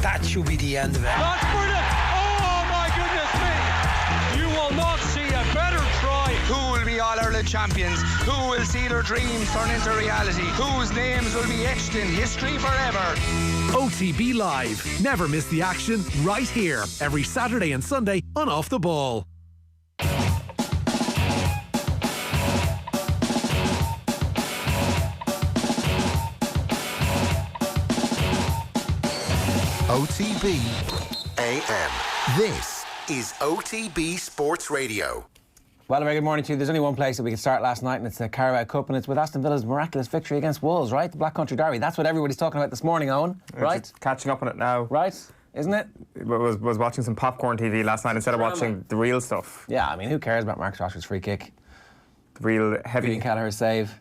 That should be the end of it. That's brilliant! Oh my goodness me! You will not see a better try. Who will be All-Ireland champions? Who will see their dreams turn into reality? Whose names will be etched in history forever? OTB Live. Never miss the action right here. Every Saturday and Sunday on Off the Ball. OTB AM. This is OTB Sports Radio. Well, a very good morning to you. There's only one place that we could start last night, and it's the Carabao Cup, and it's with Aston Villa's miraculous victory against Wolves, right? The Black Country Derby. That's what everybody's talking about this morning, Owen, right? Just catching up on it now. Right? Isn't it? Was watching some popcorn TV last night instead of watching the real stuff. Yeah, I mean, who cares about Marcus Rashford's free kick? The real heavy... Ian Callagher's save.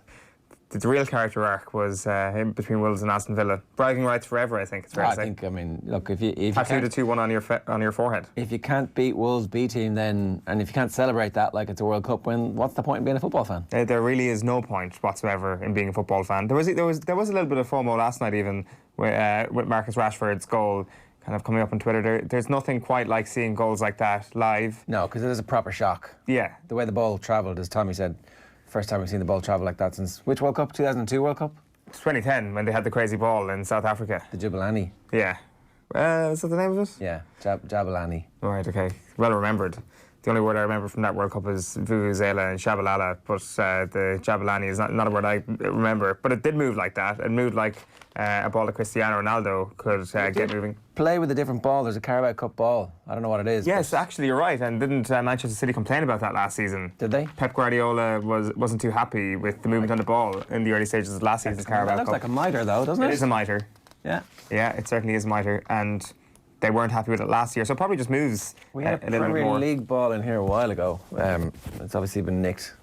The real character arc was him between Wolves and Aston Villa. Bragging rights forever, I think it's fair to say. I think, I mean, look, if you tattooed a 2-1 on your forehead. If you can't beat Wolves' B team, then, and if you can't celebrate that like it's a World Cup win, what's the point in being a football fan? There really is no point whatsoever in being a football fan. There was a little bit of FOMO last night even with Marcus Rashford's goal kind of coming up on Twitter. There's nothing quite like seeing goals like that live. No, because it is a proper shock. Yeah. The way the ball travelled, as Tommy said. First time we've seen the ball travel like that since which World Cup? 2002 World Cup? 2010 when they had the crazy ball in South Africa. The Jabulani. Yeah. Is that the name of it? Yeah, Jabulani. Right, okay. Well remembered. The only word I remember from that World Cup is Vuvuzela and Shabalala, but the Jabulani is not a word I remember. But it did move like that. It moved like a ball that Cristiano Ronaldo could get moving. Play with a different ball. There's a Carabao Cup ball. I don't know what it is. Yes, actually, you're right. And didn't Manchester City complain about that last season? Did they? Pep Guardiola wasn't too happy with the movement on the ball in the early stages of last season's Carabao Cup. It looks like a mitre, though, doesn't it? It is a mitre. Yeah. Yeah, it certainly is a mitre. And they weren't happy with it last year, so it probably just moves we had a little bit more. Premier League ball in here a while ago. It's obviously been nicked.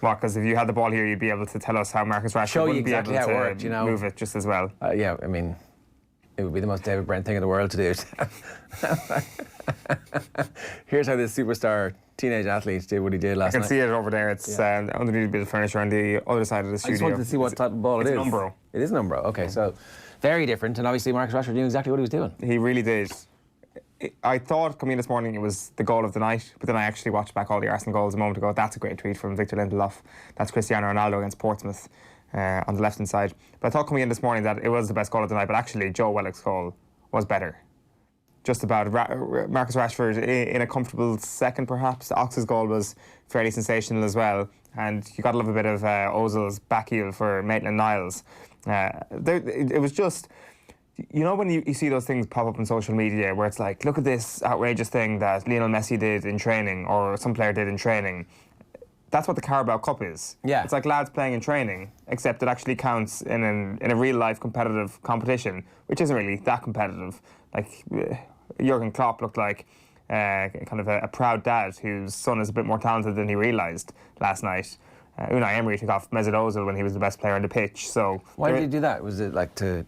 What? Because if you had the ball here, you'd be able to tell us how Marcus Rashford wouldn't exactly be able to worked, move it just as well. Yeah, I mean, it would be the most David Brent thing in the world to do. Here's how this superstar teenage athlete did what he did last night. I can see it over there. It's underneath a bit of furniture on the other side of the studio. I just wanted to see what type of ball it is. It's an Umbro. It is an Umbro, okay, so very different, and obviously Marcus Rashford knew exactly what he was doing. He really did. I thought coming in this morning it was the goal of the night, but then I actually watched back all the Arsenal goals a moment ago. That's a great tweet from Victor Lindelof. That's Cristiano Ronaldo against Portsmouth on the left-hand side. But I thought coming in this morning that it was the best goal of the night, but actually Joe Willock's goal was better. Just about. Marcus Rashford in a comfortable second, perhaps. Ox's goal was fairly sensational as well, and you got to love a bit of Ozil's back heel for Maitland-Niles. It was just... You know when you see those things pop up on social media where it's like, look at this outrageous thing that Lionel Messi did in training or some player did in training. That's what the Carabao Cup is. Yeah. It's like lads playing in training, except it actually counts in a real-life competitive competition, which isn't really that competitive. Like, Jurgen Klopp looked like kind of a proud dad whose son is a bit more talented than he realised last night. Unai Emery took off Mesut Ozil when he was the best player on the pitch. So why did he do that? Was it like to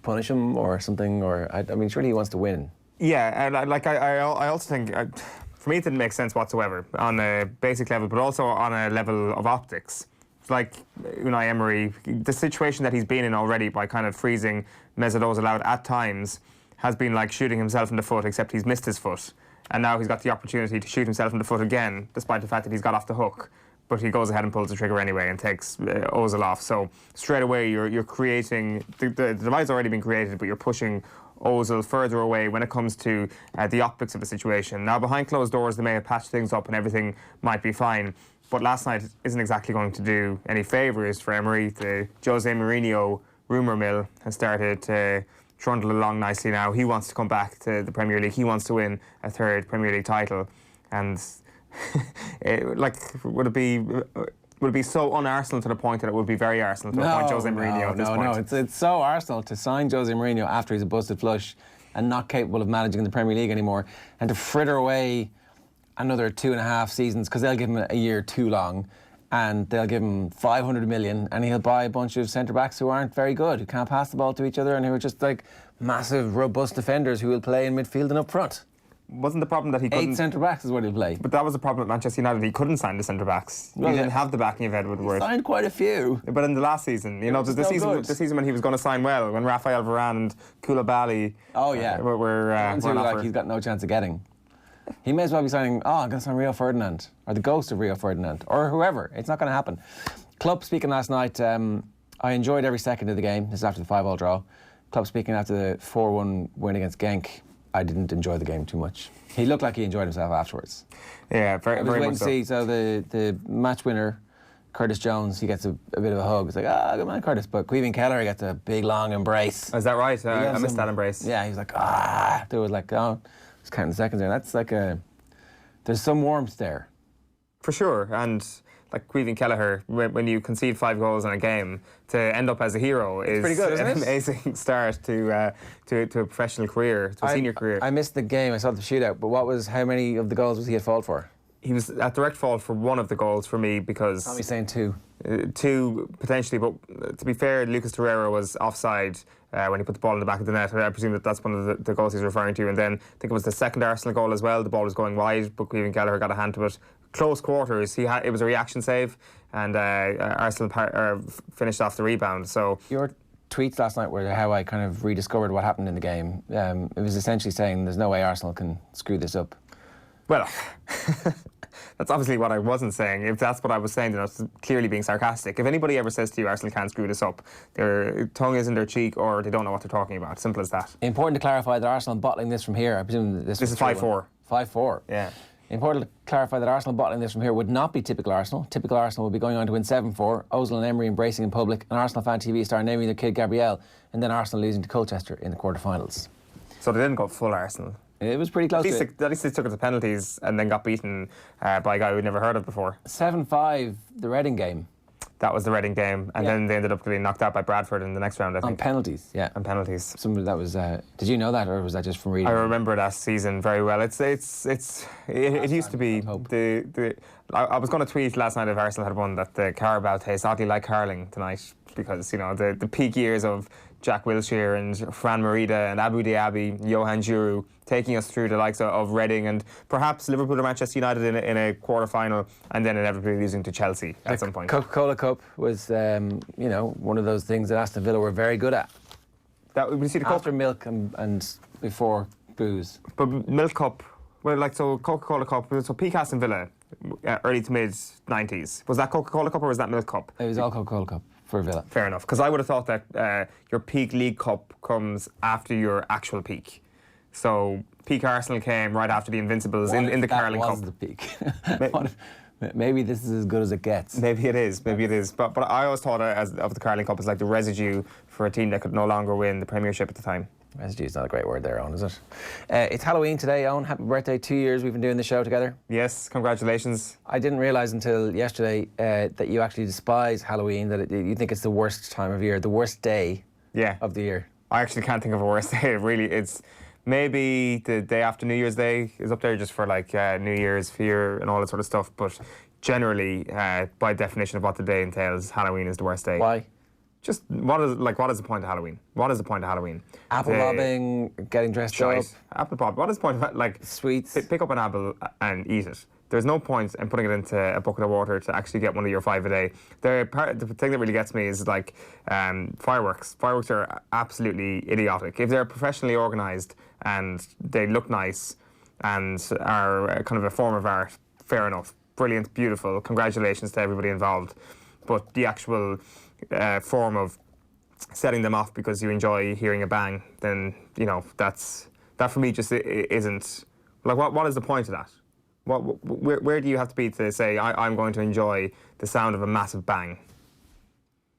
punish him or something? Or I mean, surely he wants to win. Yeah, and I also think, for me, it didn't make sense whatsoever on a basic level, but also on a level of optics. It's like Unai Emery, the situation that he's been in already by kind of freezing Mesut Ozil out at times has been like shooting himself in the foot, except he's missed his foot. And now he's got the opportunity to shoot himself in the foot again, despite the fact that he's got off the hook. But he goes ahead and pulls the trigger anyway and takes Ozil off. So straight away you're creating... The divide's already been created, but you're pushing Ozil further away when it comes to the optics of the situation. Now, behind closed doors, they may have patched things up and everything might be fine. But last night isn't exactly going to do any favours for Emery. The Jose Mourinho rumour mill has started to trundle along nicely now. He wants to come back to the Premier League. He wants to win a third Premier League title. And... would it be so un-Arsenal to the point that it would be very Arsenal to appoint Jose Mourinho at this point? No, it's so Arsenal to sign Jose Mourinho after he's a busted flush and not capable of managing the Premier League anymore, and to fritter away another 2.5 seasons because they'll give him a year too long, and they'll give him 500 million, and he'll buy a bunch of centre-backs who aren't very good, who can't pass the ball to each other, and who are just like massive, robust defenders who will play in midfield and up front. Wasn't the problem that he 8 couldn't... centre-backs is what he'll play. But that was the problem at Manchester United. He couldn't sign the centre-backs. Well, he didn't have the backing of Edward Worth. Signed quite a few. But in the last season, you know, was the no season good. the season when he was going to sign well, when Raphael Varane and Koulibaly Oh, yeah. were Ones who on like offer. he's got no chance of getting. He may as well be signing, I'm going to sign Rio Ferdinand, or the ghost of Rio Ferdinand, or whoever. It's not going to happen. Club speaking last night, I enjoyed every second of the game. This is after the 5-5 draw. Club speaking after the 4-1 win against Genk. I didn't enjoy the game too much. He looked like he enjoyed himself afterwards. Yeah, I very, was very waiting much to so. see. So the match winner, Curtis Jones, he gets a bit of a hug. It's like, good man, Curtis. But Queven Keller gets a big, long embrace. Is that right? He I gives missed him- that embrace. Yeah, he was like, There was like, just counting seconds there. That's like there's some warmth there. For sure, and like Queven Kelleher, when you concede 5 goals in a game, to end up as a hero is pretty good, isn't an it? amazing start to a professional career, to a senior career. I missed the game. I saw the shootout. But how many of the goals was he at fault for? He was at direct fault for one of the goals for me because Tommy's saying 2. 2 potentially, but to be fair, Lucas Torreira was offside when he put the ball in the back of the net. I presume that's one of the goals he's referring to. And then I think it was the second Arsenal goal as well. The ball was going wide, but Queven Kelleher got a hand to it. Close quarters. It was a reaction save, and Arsenal finished off the rebound. So Your tweets last night were how I kind of rediscovered what happened in the game. It was essentially saying there's no way Arsenal can screw this up. well. That's obviously what I wasn't saying. If that's what I was saying, then I was clearly being sarcastic. If anybody ever says to you, Arsenal can't screw this up, their tongue is in their cheek or they don't know what they're talking about. Simple as that. Important to clarify that Arsenal bottling this from here. I presume this This is 5-4. 5-4. Yeah. Important to clarify that Arsenal bottling this from here would not be typical Arsenal. Typical Arsenal would be going on to win 7-4, Ozil and Emery embracing in public, and Arsenal fan TV star naming their kid Gabrielle, and then Arsenal losing to Colchester in the quarter-finals. So they didn't go full Arsenal. It was pretty close to it. At least they took it to penalties and then got beaten by a guy we'd never heard of before. 7-5, the Reading game. That was the Reading game, and Yeah. then they ended up getting knocked out by Bradford in the next round, I On think. penalties, yeah. On penalties. Somebody that was. Did you know that, or was that just from reading? I remember that season very well. It used to be I was going to tweet last night if Arsenal had won that the Carabao tastes oddly like Carling tonight, because you know the peak years of Jack Wilshere and Fran Merida and Abu Diaby, Johan Giroud taking us through the likes of Reading and perhaps Liverpool or Manchester United in a quarter-final, and then inevitably losing to Chelsea at some point. Coca-Cola Cup was, one of those things that Aston Villa were very good at. We see the After milk and before booze. But Milk Cup, so Coca-Cola Cup, so peak Aston Villa, early to mid-90s. Was that Coca-Cola Cup or was that Milk Cup? It was all Coca-Cola Cup for Villa. Fair enough, because I would have thought that your peak League Cup comes after your actual peak. So peak Arsenal came right after the Invincibles in the Carling Cup. That was the peak. Maybe this is as good as it gets. Maybe it is. But I always thought of the Carling Cup as like the residue for a team that could no longer win the Premiership at the time. Residue is not a great word there, Owen, is it? It's Halloween today, Owen. Happy birthday. 2 years we've been doing the show together. Yes, congratulations. I didn't realise until yesterday that you actually despise Halloween, that you think it's the worst time of year, the worst day of the year. I actually can't think of a worse day. Really, it's maybe the day after New Year's Day is up there just for like New Year's fear and all that sort of stuff. But generally, by definition of what the day entails, Halloween is the worst day. Why? Just what is the point of Halloween? What is the point of Halloween? Apple bobbing, getting dressed up. Apple bob. What is the point of like sweets? Pick up an apple and eat it. There's no point in putting it into a bucket of water to actually get one of your 5 a day. The thing that really gets me is like fireworks. Fireworks are absolutely idiotic. If they're professionally organised and they look nice and are kind of a form of art, fair enough. Brilliant, beautiful. Congratulations to everybody involved. But the actual form of setting them off because you enjoy hearing a bang, then that for me just isn't like what is the point of that? Where do you have to be to say I'm going to enjoy the sound of a massive bang?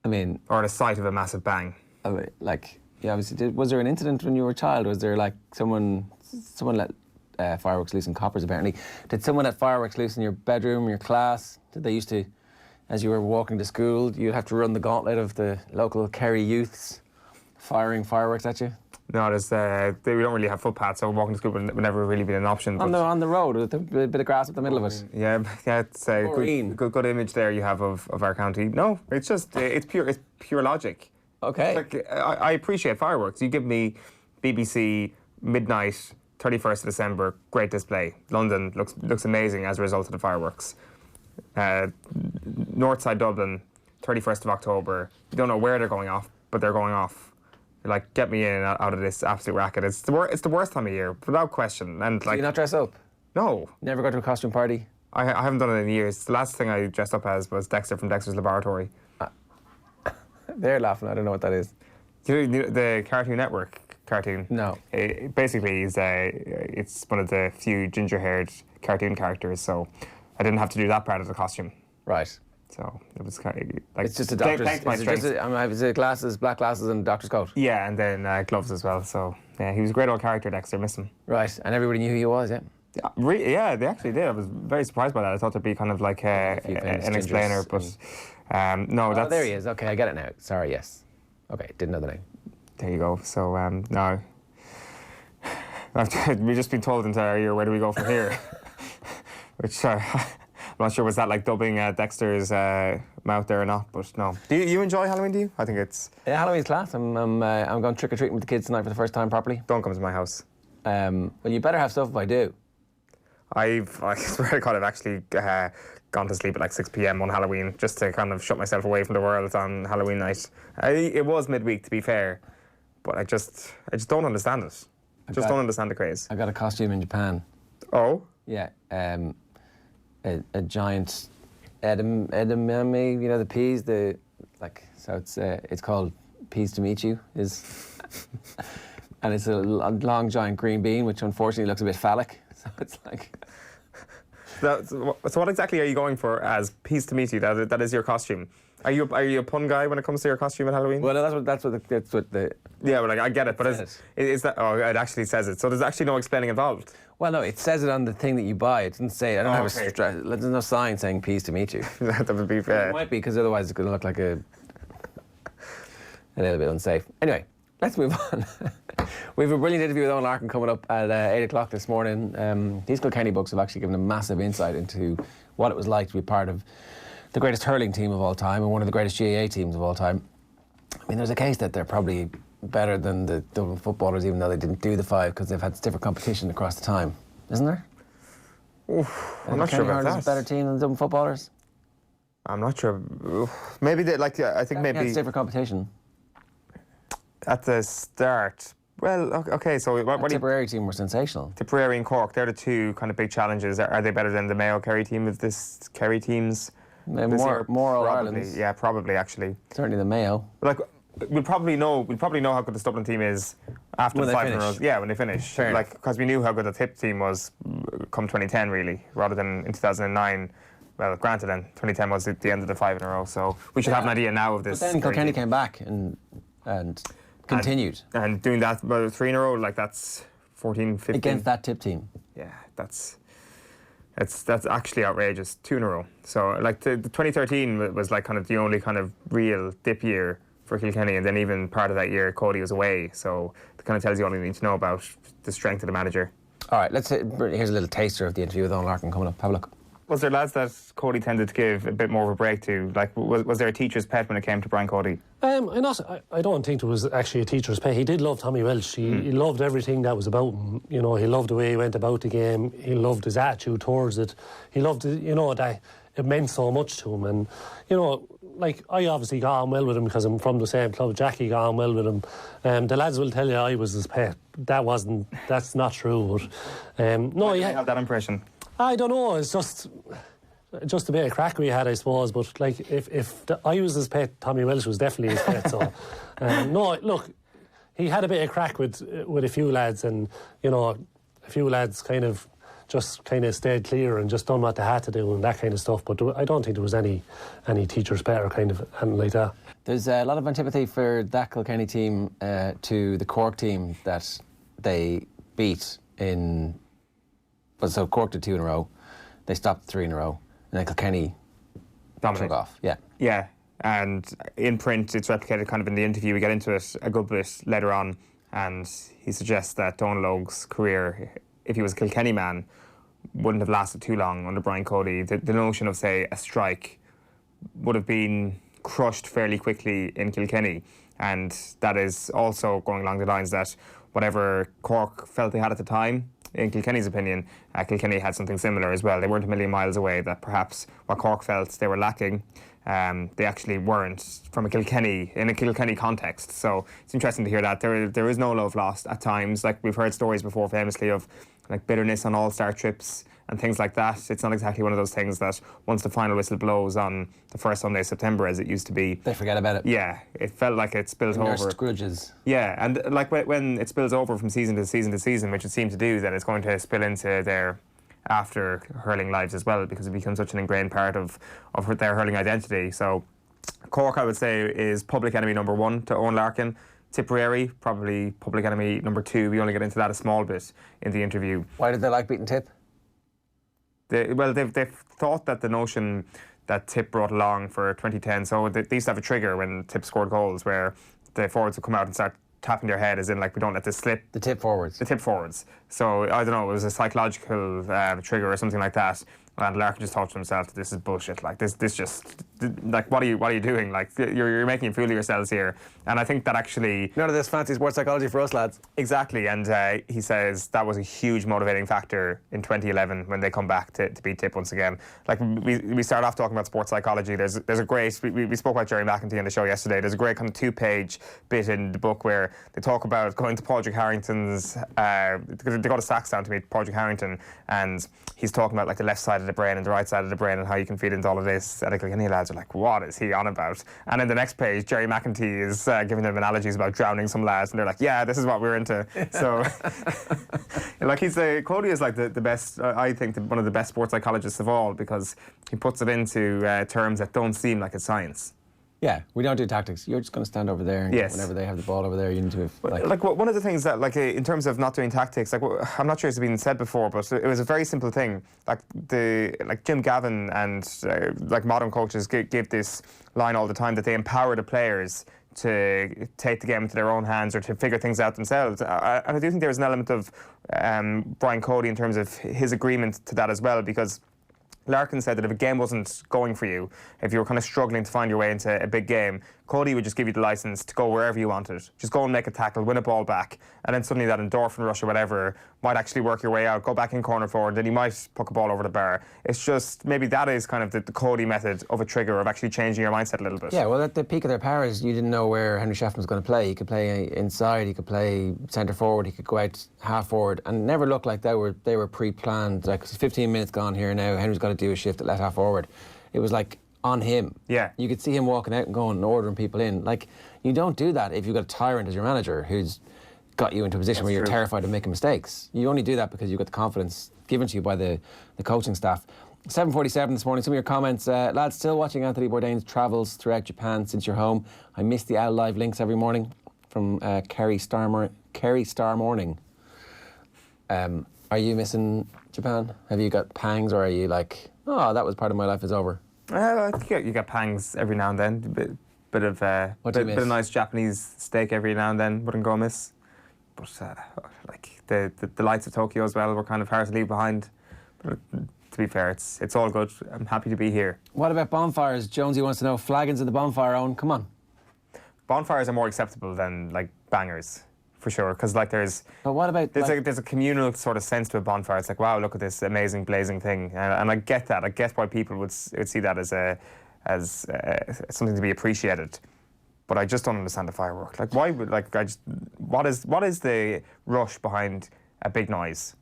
I mean, or the sight of a massive bang. I mean, obviously, was there an incident when you were a child? Was there like someone let fireworks loose in Coppers? Apparently, did someone let fireworks loose in your bedroom, your class? Did they used to? As you were walking to school, you'd have to run the gauntlet of the local Kerry youths firing fireworks at you? No, we don't really have footpaths, so walking to school would never really been an option. On the road, with a bit of grass at the middle of it. Yeah, it's a good image there you have of our county. No, it's just it's pure logic. Okay. Like I appreciate fireworks. You give me BBC midnight 31st of December, great display. London looks amazing as a result of the fireworks. Northside Dublin, 31st of October. You don't know where they're going off, but they're going off. You're like, get me in and out of this absolute racket. It's the worst time of year, without question. And Do you not dress up? No. Never go to a costume party? I haven't done it in years. The last thing I dressed up as was Dexter from Dexter's Laboratory. They're laughing. I don't know what that is. You know the Cartoon Network cartoon? No. Basically, it's one of the few ginger-haired cartoon characters, so I didn't have to do that part of the costume. Right. So it was kind of like... It's just a doctor's... Is it glasses, black glasses and a doctor's coat? Yeah, and then gloves as well. So, yeah, he was a great old character, Dexter. Miss him. Right, and everybody knew who he was, yeah? Yeah, they actually did. I was very surprised by that. I thought there'd be kind of like an explainer, but no, that's... Oh, there he is. Okay, I get it now. Sorry, yes. Okay, didn't know the name. There you go. So, no. We've just been told entire year, where do we go from here? Which... I'm not sure, was that like dubbing Dexter's mouth there or not, but no. Do you enjoy Halloween, do you? I think it's... Yeah, Halloween's class. I'm going trick-or-treating with the kids tonight for the first time properly. Don't come to my house. Well, you better have stuff if I do. I swear to God, I've actually gone to sleep at like 6 p.m. on Halloween just to kind of shut myself away from the world on Halloween night. It was midweek, to be fair, but I just don't understand it. Don't understand the craze. I got a costume in Japan. Oh? Yeah. A giant edamame, you know, the peas, so it's called peas to meet you, and it's a long giant green bean, which unfortunately looks a bit phallic, so it's like... So what exactly are you going for as peas to meet you? That is your costume. Are you a pun guy when it comes to your costume at Halloween? Well, no, that's what the yeah, well, like, I get it, but is that... Oh, it actually says it. So there's actually no explaining involved. Well, no, it says it on the thing that you buy. It doesn't say... I don't have there's no sign saying peas to meet you. That would be fair. It might be, because otherwise it's going to look like a little bit unsafe. Anyway, let's move on. We have a brilliant interview with Eoin Larkin coming up at 8 o'clock this morning. These Kilkenny books have actually given a massive insight into what it was like to be part of the greatest hurling team of all time and one of the greatest GAA teams of all time. I mean, there's a case that they're probably better than the Dublin footballers, even though they didn't do the 5, because they've had stiffer competition across the time, isn't there? Oof, I'm not sure about that. Is a better team than the Dublin footballers? I'm not sure. Maybe they, like, I think maybe... stiffer competition. At the start... Well, okay, so... The Tipperary team were sensational. Tipperary and Cork, they're the two kind of big challenges. Are they better than the Mayo Kerry team of this Kerry teams? More All-Ireland. Yeah, probably, actually. Certainly the Mayo. Like, we'll probably know how good the Dublin team is after when the 5 in a row. finish. Yeah, when they finish. Fair like, because we knew how good the Tip team was come 2010, really, rather than in 2009. Well, granted, then 2010 was the end of the 5 in a row, so we should have an idea now of this. But then Kilkenny came back and continued. And doing that about 3 in a row, like, that's 14, 15. Against that Tip team. Yeah, that's actually outrageous. 2 in a row. So, like, the 2013 was like kind of the only kind of real dip year for Kilkenny, and then even part of that year Cody was away, so it kind of tells you all you need to know about the strength of the manager. All right, here's a little taster of the interview with Eoin Larkin coming up. Have a look. Was there lads that Cody tended to give a bit more of a break to? Like, was there a teacher's pet when it came to Brian Cody? I don't think there was actually a teacher's pet. He did love Tommy Welsh. He loved everything that was about him. You know, he loved the way he went about the game. He loved his attitude towards it. He loved, that it meant so much to him. And, like, I obviously got on well with him because I'm from the same club. Jackie got on well with him. The lads will tell you I was his pet. That's not true. But, no, you have that impression. I don't know. It's just a bit of crack we had, I suppose. But like, if I was his pet, Tommy Welsh was definitely his pet. So, no, look, he had a bit of crack with a few lads, and a few lads kind of stayed clear and just done what they had to do and that kind of stuff. But I don't think there was any teacher's pet or kind of anything like that. There's a lot of antipathy for that Kilkenny team to the Cork team that they beat in. So Cork did 2 in a row, they stopped 3 in a row, and then Kilkenny took off. Yeah. Yeah, and in print it's replicated kind of in the interview. We get into it a good bit later on, and he suggests that Donegal's career, if he was a Kilkenny man, wouldn't have lasted too long under Brian Cody. The notion of, say, a strike would have been crushed fairly quickly in Kilkenny, and that is also going along the lines that whatever Cork felt they had at the time. In Kilkenny's opinion, Kilkenny had something similar as well. They weren't a million miles away, that perhaps what Cork felt they were lacking, they actually weren't in a Kilkenny context. So it's interesting to hear that. There is no love lost at times. Like, we've heard stories before famously of like bitterness on all-star trips and things like that. It's not exactly one of those things that once the final whistle blows on the first Sunday of September, as it used to be, they forget about it. Yeah, it felt like it spills over. Nursed grudges. Yeah, and like when it spills over from season to season to season, which it seemed to do, then it's going to spill into their after hurling lives as well, because it becomes such an ingrained part of their hurling identity. So Cork, I would say, is public enemy number 1 to Eoin Larkin. Tipperary, probably public enemy number 2. We only get into that a small bit in the interview. Why did they like beating Tip? They've thought that the notion that Tip brought along for 2010, so they used to have a trigger when Tip scored goals where the forwards would come out and start tapping their head, as in, like, we don't let this slip. The Tip forwards. The Tip forwards. So, I don't know, it was a psychological trigger or something like that. And Larkin just thought to himself, this is bullshit. Like, this just, like, what are you doing? Like, you're making a fool of yourselves here. And I think that actually... None of this fancy sports psychology for us, lads. Exactly. And he says that was a huge motivating factor in 2011 when they come back to beat Tip once again. Like, we start off talking about sports psychology. There's a great... We spoke about Jerry McEntee on the show yesterday. There's a great kind of 2-page bit in the book where they talk about going to Padraig Harrington's... they go to Saxtown to meet Padraig Harrington, and he's talking about, like, the left side of the brain and the right side of the brain and how you can feed into all of this. And the Kilkenny lads are like, what is he on about? And in the next page, Jerry McEntee is giving them analogies about drowning some lads, and they're like, yeah, this is what we're into. So, like, Cody is like the best, I think, one of the best sports psychologists of all, because he puts it into terms that don't seem like it's science. Yeah, we don't do tactics. You're just going to stand over there, and yes, whenever they have the ball over there, you need to... Like one of the things that, like, in terms of not doing tactics, like, I'm not sure it's been said before, but it was a very simple thing. Like Jim Gavin and like modern coaches give this line all the time, that they empower the players to take the game into their own hands or to figure things out themselves. And I do think there's an element of Brian Cody in terms of his agreement to that as well, because Larkin said that if a game wasn't going for you, if you were kind of struggling to find your way into a big game, Cody would just give you the license to go wherever you wanted. Just go and make a tackle, win a ball back, and then suddenly that endorphin rush or whatever might actually work your way out, go back in corner forward, then you might puck a ball over the bar. It's just, maybe that is kind of the Cody method of a trigger, of actually changing your mindset a little bit. Yeah, well, at the peak of their powers, you didn't know where Henry Sheffman was going to play. He could play inside, he could play centre forward, he could go out half forward, and it never looked like they were pre-planned. Like, 15 minutes gone here now, Henry's got to do a shift at left half forward. It was like on him. Yeah. You could see him walking out and going and ordering people in. Like, you don't do that if you've got a tyrant as your manager who's got you into a position where you're terrified of making mistakes. You only do that because you've got the confidence given to you by the coaching staff. 7:47 this morning, some of your comments. Lads, still watching Anthony Bourdain's travels throughout Japan since you're home. I miss the Owl Live links every morning from Kerry Star Morning. Are you missing Japan? Have you got pangs, or are you like, oh, that was part of my life is over? I think you get pangs every now and then. Bit of nice Japanese steak every now and then wouldn't go amiss. But like the lights of Tokyo as well were kind of hard to leave behind. But to be fair, it's all good. I'm happy to be here. What about bonfires? Jonesy wants to know, flagons in the bonfire, Owen. Come on. Bonfires are more acceptable than like bangers, for sure, because like there's... But what about... There's a communal sort of sense to a bonfire. It's like, wow, look at this amazing blazing thing. And I get that. I get why people would see that as something to be appreciated. But I just don't understand the firework. Like, why would... Like, what is the rush behind a big noise?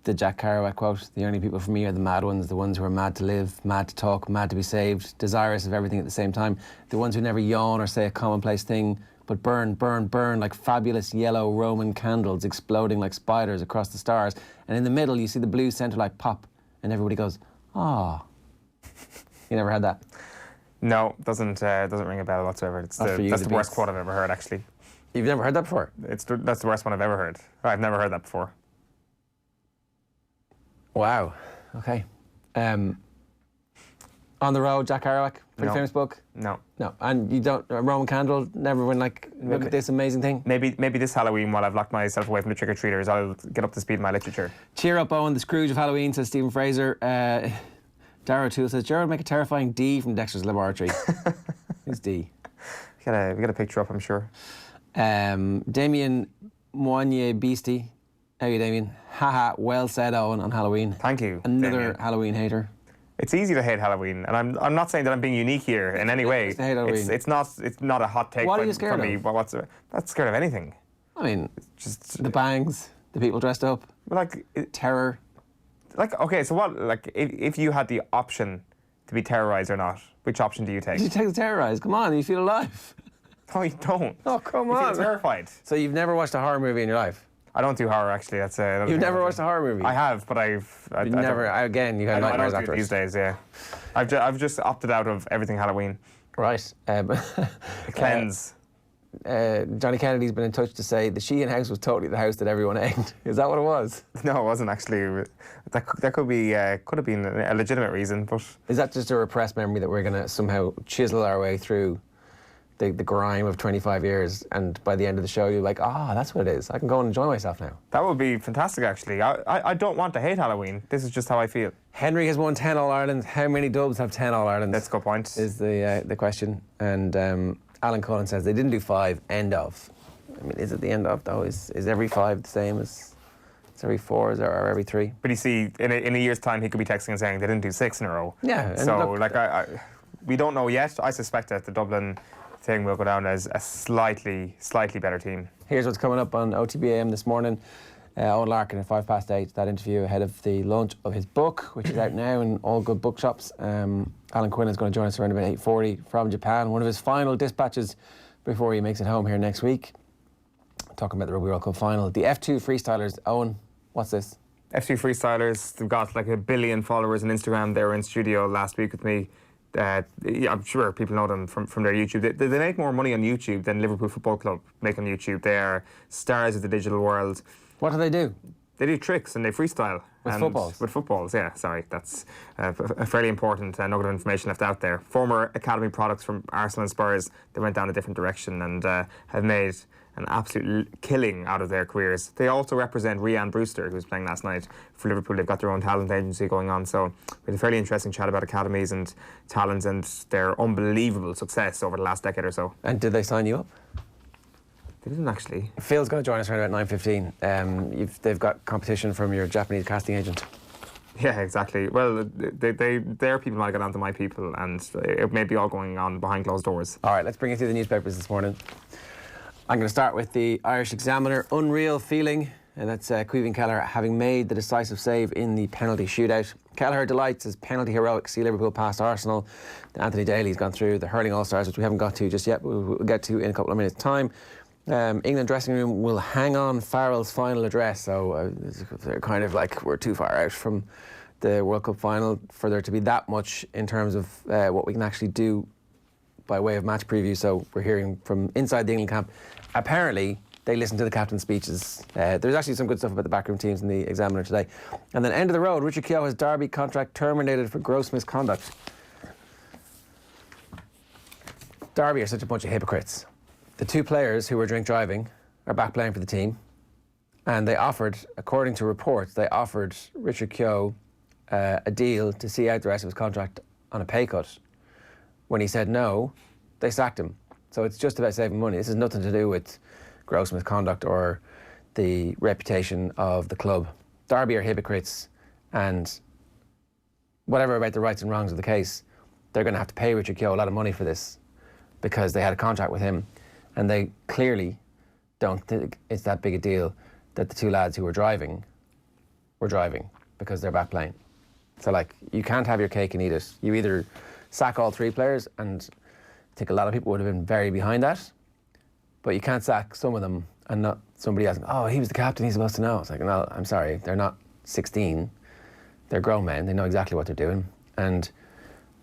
The Jack Kerouac quote, the only people for me are the mad ones, the ones who are mad to live, mad to talk, mad to be saved, desirous of everything at the same time, the ones who never yawn or say a commonplace thing, but burn, burn, burn like fabulous yellow Roman candles exploding like spiders across the stars. And in the middle, you see the blue centre light pop, and everybody goes, ah. You never had that? No, doesn't ring a bell whatsoever. That's the worst quote I've ever heard, actually. You've never heard that before? That's the worst one I've ever heard. I've never heard that before. Wow. Okay. On the Road, Jack Kerouac, pretty famous book. No. And you don't, a Roman candle, never went like, look at this amazing thing? Maybe this Halloween, while I've locked myself away from the trick-or-treaters, I'll get up to speed in my literature. Cheer up, Owen, the Scrooge of Halloween, says Stephen Fraser. Dara O'Toole says, Gerald, make a terrifying D from Dexter's Laboratory. Who's D? We got a picture up, I'm sure. Damien Moignier Beastie. How are you, Damien? Haha, well said, Owen, on Halloween. Thank you, Another Damien. Halloween hater. It's easy to hate Halloween, and I'm not saying that I'm being unique here in any way. Just hate Halloween. It's not a hot take What are you from scared me. of? I'm not scared of anything. I mean, Just the bangs, the people dressed up, terror. Okay, so what? Like, if you had the option to be terrorised or not, which option do you take? You take the terrorised. Come on, you feel alive. No, you don't. Oh, come You on. feel terrified. So you've never watched a horror movie in your life? I don't do horror, actually. You've never watched a horror movie? I have, but You've never. Again, you had nightmares I don't do it afterwards. these days. Yeah, I've just opted out of everything Halloween. Right. Cleanse. Johnny Kennedy's been in touch to say the Sheahan house was totally the house that everyone egged. Is that what it was? No, it wasn't actually. That could have been a legitimate reason, but Is that just a repressed memory that we're going to somehow chisel our way through the grime of 25 years, and by the end of the show you're like, that's what it is. I can go and enjoy myself now. that would be fantastic. Actually, I don't want to hate Halloween. This is just how I feel. Henry has won 10 All-Ireland. How many Dubs have 10 All-Irelands? That's a good point. Is the question. And Alan Quinlan says they didn't do 5, end of. I mean, is it the end of, though? Is every 5 the same as... It's every 4 or every 3? But you see, in a year's time, he could be texting and saying they didn't do 6 in a row. Yeah. And So, look, we don't know yet. I suspect that the Dublin thing will go down as a slightly better team. Here's what's coming up on OTBAM this morning. Eoin Larkin at 8:05, that interview ahead of the launch of his book, which is out now in all good bookshops. Alan Quinlan is going to join us around about 8:40 from Japan, one of his final dispatches before he makes it home here next week. Talking about the Rugby World Cup final. The F2 Freestylers. Owen, what's this? F2 Freestylers, they've got like 1 billion followers on Instagram. They were in studio last week with me. I'm sure people know them from their YouTube. They make more money on YouTube than Liverpool Football Club make on YouTube. They are stars of the digital world. What do they do? They do tricks and they freestyle. With footballs? With footballs, yeah. Sorry, that's a fairly important nugget of information left out there. Former academy products from Arsenal and Spurs, they went down a different direction and have made an absolute killing out of their careers. They also represent Rhian Brewster, who was playing last night for Liverpool. They've got their own talent agency going on. So we had a fairly interesting chat about academies and talents and their unbelievable success over the last decade or so. And did they sign you up? They didn't actually. Phil's going to join us around about 9:15. They've got competition from your Japanese casting agent. Yeah, exactly. Well, their people might get onto my people, and it may be all going on behind closed doors. All right, let's bring it through the newspapers this morning. I'm going to start with the Irish Examiner. Unreal feeling. And that's Caoimhín Kelleher having made the decisive save in the penalty shootout. Kelleher delights as penalty heroics see Liverpool past Arsenal. Anthony Daly's gone through the hurling all-stars, which we haven't got to just yet, but we'll get to in a couple of minutes' time. England dressing room will hang on Farrell's final address, so they're kind of like we're too far out from the World Cup final for there to be that much in terms of what we can actually do by way of match preview. So we're hearing from inside the England camp. Apparently, they listen to the captain's speeches. There's actually some good stuff about the backroom teams in the Examiner today. And then end of the road, Richard Keogh has Derby contract terminated for gross misconduct. Derby are such a bunch of hypocrites. The 2 players who were drink driving are back playing for the team. And they offered, according to reports, they offered Richard Keogh a deal to see out the rest of his contract on a pay cut. When he said no, they sacked him. So it's just about saving money. This has nothing to do with gross misconduct or the reputation of the club. Derby are hypocrites, and whatever about the rights and wrongs of the case, they're going to have to pay Richard Keogh a lot of money for this because they had a contract with him, and they clearly don't think it's that big a deal that the 2 lads who were driving because they're back playing. So, like, you can't have your cake and eat it. You either sack all 3 players, and I think a lot of people would have been very behind that, but you can't sack some of them and not somebody else. Oh, he was the captain, he's supposed to know. It's like, no, I'm sorry, they're not 16. They're grown men, they know exactly what they're doing. And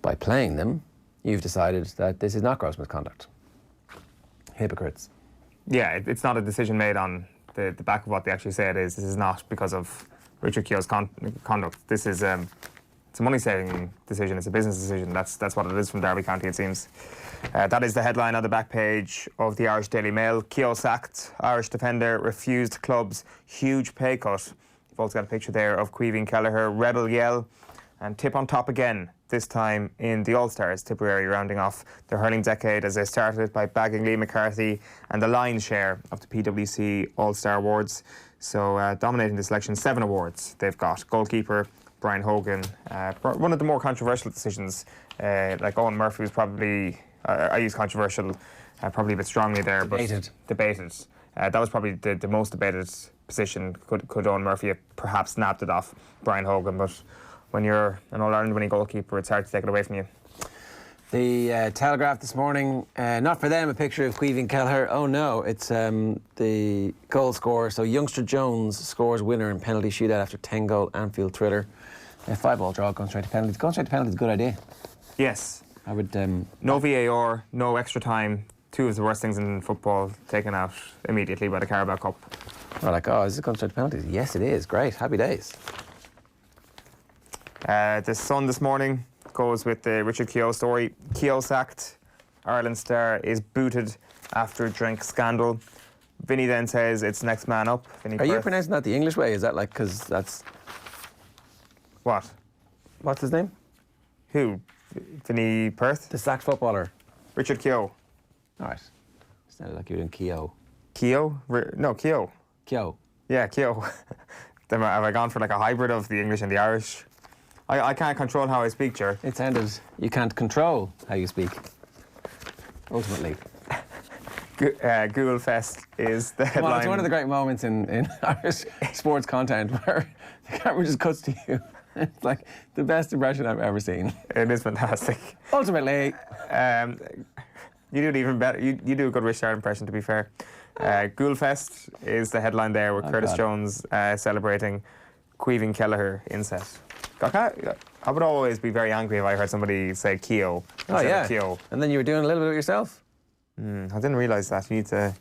by playing them, you've decided that this is not gross misconduct. Hypocrites. Yeah, it's not a decision made on the back of what they actually say it is. This is not because of Richard Keogh's conduct. This is it's a money-saving decision. It's a business decision. That's what it is from Derby County, it seems. That is the headline on the back page of the Irish Daily Mail. Keogh sacked. Irish defender refused club's huge pay cut. You've also got a picture there of Caoimhín Kelleher. Rebel yell. and Tip on top again, this time in the All-Stars, Tipperary rounding off their hurling decade as they started it by bagging Lee McCarthy and the lion's share of the PwC All-Star Awards. So dominating the selection, 7 awards they've got. Goalkeeper, Brian Hogan. One of the more controversial decisions, like Owen Murphy was probably, I use controversial probably a bit strongly there, but debated. That was probably the most debated position. Could Owen Murphy have perhaps snapped it off Brian Hogan? But when you're an All-Ireland winning goalkeeper, it's hard to take it away from you. The Telegraph this morning, not for them, a picture of Eoin Kelleher. Oh no, it's the goal scorer. So youngster Jones scores winner in penalty shootout after 10-goal Anfield thriller. 5-ball draw, going straight to penalties. Going straight to penalties is a good idea. Yes. I would. No VAR, no extra time. 2 of the worst things in football taken out immediately by the Carabao Cup. We're like, oh, is it going straight to penalties? Yes, it is. Great. Happy days. The Sun this morning goes with the Richard Keogh story. Keogh sacked. Ireland star is booted after drink scandal. Vinny then says it's next man up. Are you pronouncing that the English way? Is that like, because that's... What? What's his name? Who? Vinny Perth? The sacked footballer. Richard Keogh. All right. Sounded like you were doing Keogh. Keogh? No, Keogh. Keogh. Yeah, Keogh. Have I gone for like a hybrid of the English and the Irish? I can't control how I speak, Ger. It sounded, you can't control how you speak. Ultimately. Google Fest is the headline. Well, it's one of the great moments in Irish sports content where the camera just cuts to you. It's like the best impression I've ever seen. It is fantastic. Ultimately. You do it even better. You do a good Richard impression, to be fair. Google Fest is the headline there with Curtis Jones celebrating Eoin Kelleher inset. I would always be very angry if I heard somebody say Keogh instead of Keogh. And then you were doing a little bit of it yourself? I didn't realise that. You need to...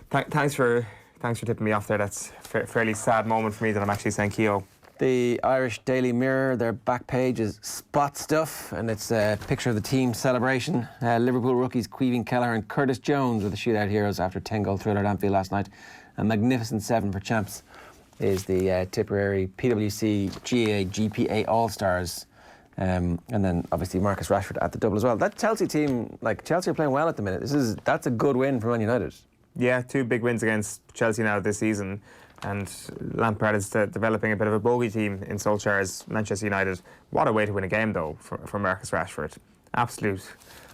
Thanks for tipping me off there. That's a fairly sad moment for me that I'm actually saying Keogh. The Irish Daily Mirror, their back page is spot stuff, and it's a picture of the team celebration. Liverpool rookies Eoin Kelleher and Curtis Jones were the shootout heroes after 10-goal thriller at Anfield last night. A magnificent 7 for champs is the Tipperary PwC GAA GPA All-Stars. And then obviously Marcus Rashford at the double as well. That Chelsea team, like Chelsea are playing well at the minute. That's a good win for Man United. Yeah, 2 big wins against Chelsea now this season. And Lampard is developing a bit of a bogey team in Solskjaer's Manchester United. What a way to win a game, though, for Marcus Rashford. Absolute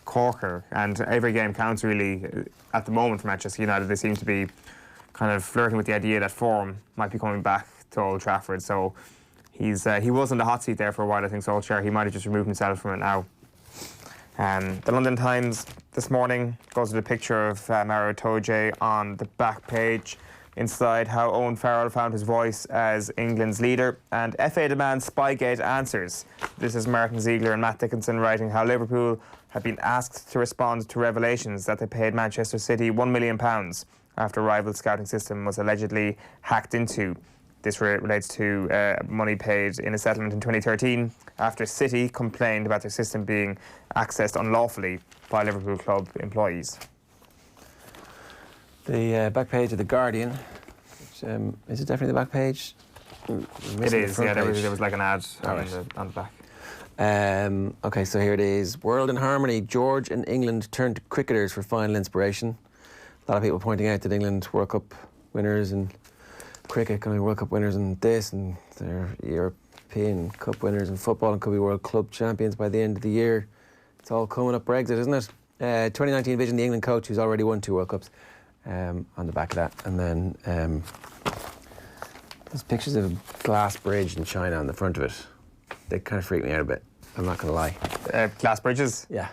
corker. And every game counts, really, at the moment for Manchester United. They seem to be kind of flirting with the idea that form might be coming back to Old Trafford. So he was in the hot seat there for a while, I think, Solskjaer. He might have just removed himself from it now. The London Times this morning goes with a picture of Mauro Itoje on the back page. Inside, how Owen Farrell found his voice as England's leader, and FA demands Spygate answers. This is Martin Ziegler and Matt Dickinson writing how Liverpool have been asked to respond to revelations that they paid Manchester City £1 million after a rival scouting system was allegedly hacked into. This relates to money paid in a settlement in 2013 after City complained about their system being accessed unlawfully by Liverpool club employees. The back page of The Guardian, which, is it definitely the back page? It is, yeah, there was like an ad on the back. OK, so here it is. World in Harmony, George and England turn to cricketers for final inspiration. A lot of people pointing out that England World Cup winners and cricket, going to be World Cup winners in this, and they're European Cup winners in football and could be World Club champions by the end of the year. It's all coming up Brexit, isn't it? 2019 Vision, the England coach who's already won 2 World Cups. On the back of that, and then there's pictures of a glass bridge in China on the front of it. They kind of freak me out a bit, I'm not going to lie. Glass bridges? Yeah.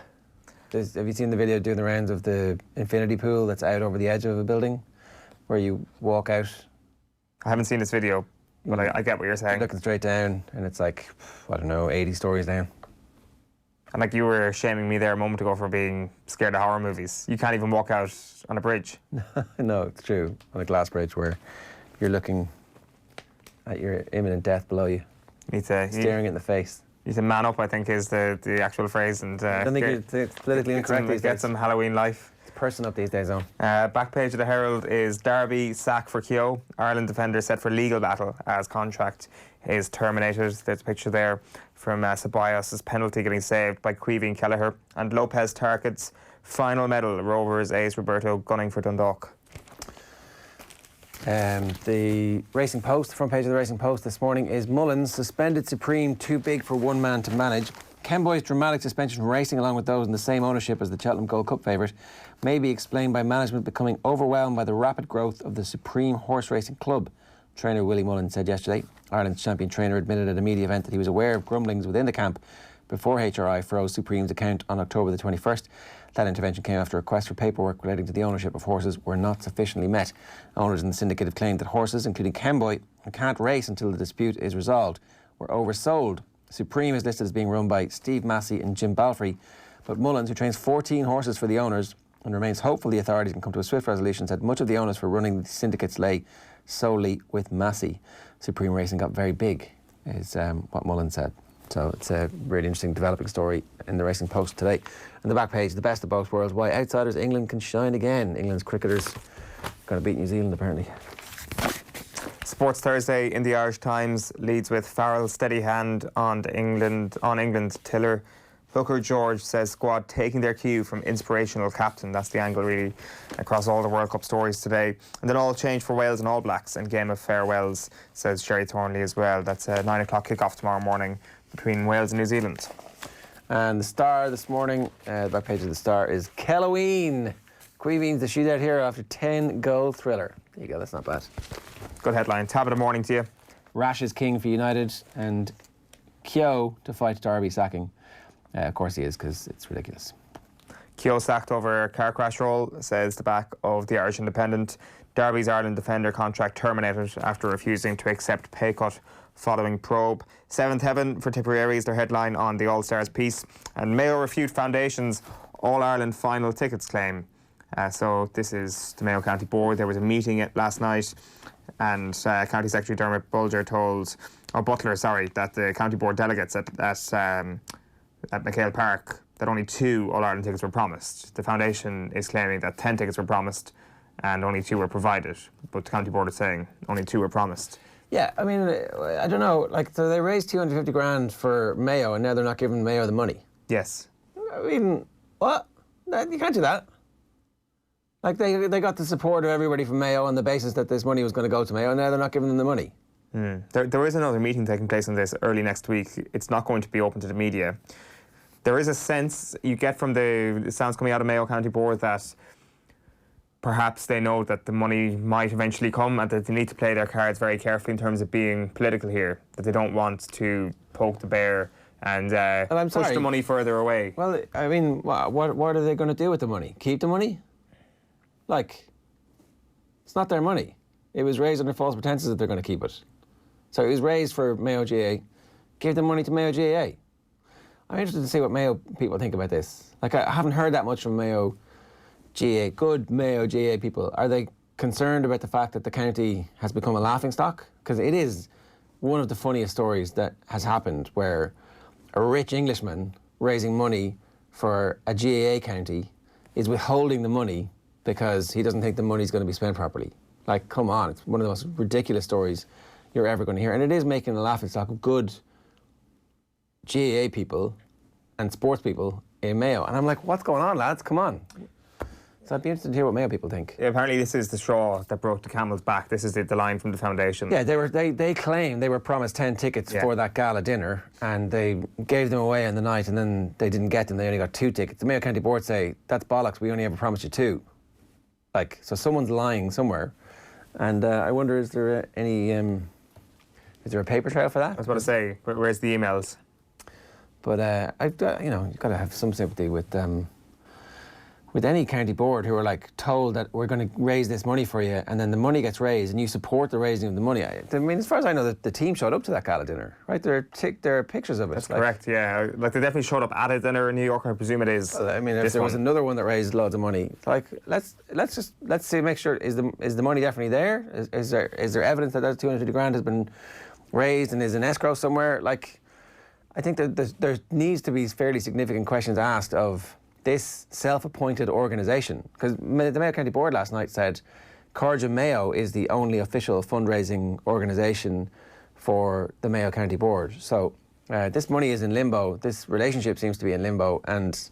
Have you seen the video doing the rounds of the infinity pool that's out over the edge of a building where you walk out? I haven't seen this video, but I get what you're saying. You're looking straight down, and it's like, I don't know, 80 stories down. And like you were shaming me there a moment ago for being scared of horror movies. You can't even walk out on a bridge. No, it's true. On a glass bridge where you're looking at your imminent death below you. Staring it in the face. You need to man up, I think, is the actual phrase. And I don't think it's politically incorrect. Get some Halloween life. It's person up these days, on. Back page of the Herald is Derby sack for Keogh. Ireland defender set for legal battle as contract is terminated. There's a picture there from Ceballos' penalty getting saved by Queevy and Kelleher. And Lopez Target's final medal, Rovers ace Roberto gunning for Dundalk. The Racing Post, the front page of the Racing Post this morning is Mullins suspended Supreme, too big for one man to manage. Ken Boy's dramatic suspension from racing, along with those in the same ownership as the Cheltenham Gold Cup favourite, may be explained by management becoming overwhelmed by the rapid growth of the Supreme Horse Racing Club. Trainer Willie Mullins said yesterday. Ireland's champion trainer admitted at a media event that he was aware of grumblings within the camp before HRI froze Supreme's account on October the 21st. That intervention came after requests for paperwork relating to the ownership of horses were not sufficiently met. Owners in the syndicate have claimed that horses, including Ken Boy, who can't race until the dispute is resolved, were oversold. Supreme is listed as being run by Steve Massey and Jim Balfrey, but Mullins, who trains 14 horses for the owners and remains hopeful the authorities can come to a swift resolution, said much of the onus for running the syndicates lay solely with Massey. Supreme Racing got very big, is what Mullins said. So it's a really interesting developing story in the Racing Post today. On the back page, the best of both worlds. Why outsiders England can shine again. England's cricketers going to beat New Zealand, apparently. Sports Thursday in the Irish Times leads with Farrell's steady hand on England's tiller. Hooker George says squad taking their cue from inspirational captain. That's the angle really across all the World Cup stories today. And then all change for Wales and All Blacks and game of farewells, says Sherry Thornley as well. That's a 9 o'clock kickoff tomorrow morning between Wales and New Zealand. And the Star this morning, the back page of the Star is Kelloween. Queeveen's the shootout hero after 10-goal thriller. There you go, that's not bad. Good headline. Tab of the morning to you. Rash is king for United and Keogh to fight Derby sacking. Of course he is, because it's ridiculous. Keogh sacked over car crash roll, says the back of the Irish Independent. Derby's Ireland defender contract terminated after refusing to accept pay cut following probe. Seventh heaven for Tipperary is their headline on the All-Stars piece. And Mayo refute Foundation's All-Ireland final tickets claim. So this is the Mayo County Board. There was a meeting last night, and County Secretary Dermot Butler told that the County Board delegates at McHale Park that only 2 All-Ireland tickets were promised. The Foundation is claiming that 10 tickets were promised and only 2 were provided, but the County Board is saying only 2 were promised. Yeah, I mean, I don't know, like, so they raised 250 grand for Mayo and now they're not giving Mayo the money. Yes. I mean, what? You can't do that. Like, they got the support of everybody from Mayo on the basis that this money was going to go to Mayo, and now they're not giving them the money. There is another meeting taking place on this early next week. It's not going to be open to the media. There is a sense you get from the sounds coming out of Mayo County Board that perhaps they know that the money might eventually come and that they need to play their cards very carefully in terms of being political here, that they don't want to poke the bear and push the money further away. Well, I mean, what are they going to do with the money? Keep the money? Like, it's not their money. It was raised under false pretenses that they're going to keep it. So it was raised for Mayo GAA. Give the money to Mayo GAA. I'm interested to see what Mayo people think about this. Like, I haven't heard that much from Mayo GAA, good Mayo GAA people. Are they concerned about the fact that the county has become a laughingstock? Because it is one of the funniest stories that has happened, where a rich Englishman raising money for a GAA county is withholding the money because he doesn't think the money's going to be spent properly. Like, come on, it's one of the most ridiculous stories you're ever going to hear. And it is making a laughingstock of good GAA people and sports people in Mayo. And I'm like, what's going on, lads? Come on. So I'd be interested to hear what Mayo people think. Yeah, apparently this is the straw that broke the camel's back. This is the line from the Foundation. Yeah, they claim they were promised 10 tickets for that gala dinner, and they gave them away on the night, and then they didn't get them. They only got 2 tickets. The Mayo County Board say, that's bollocks, we only ever promised you 2. Like, so someone's lying somewhere. And I wonder, is there is there a paper trail for that? I was about to say, where's the emails? But you've got to have some sympathy with any county board who are like told that we're going to raise this money for you, and then the money gets raised, and you support the raising of the money. I mean, as far as I know, the team showed up to that gala dinner, right? There are pictures of it. That's correct. Yeah, like they definitely showed up at a dinner in New York. I presume it is. Well, I mean, if there was another one that raised loads of money, like let's see, make sure is the money definitely there? Is there evidence that 250 grand has been raised and is in escrow somewhere? Like, I think that there needs to be fairly significant questions asked of this self-appointed organisation, because the Mayo County Board last night said Corja Mayo is the only official fundraising organisation for the Mayo County Board. So this money is in limbo. This relationship seems to be in limbo, and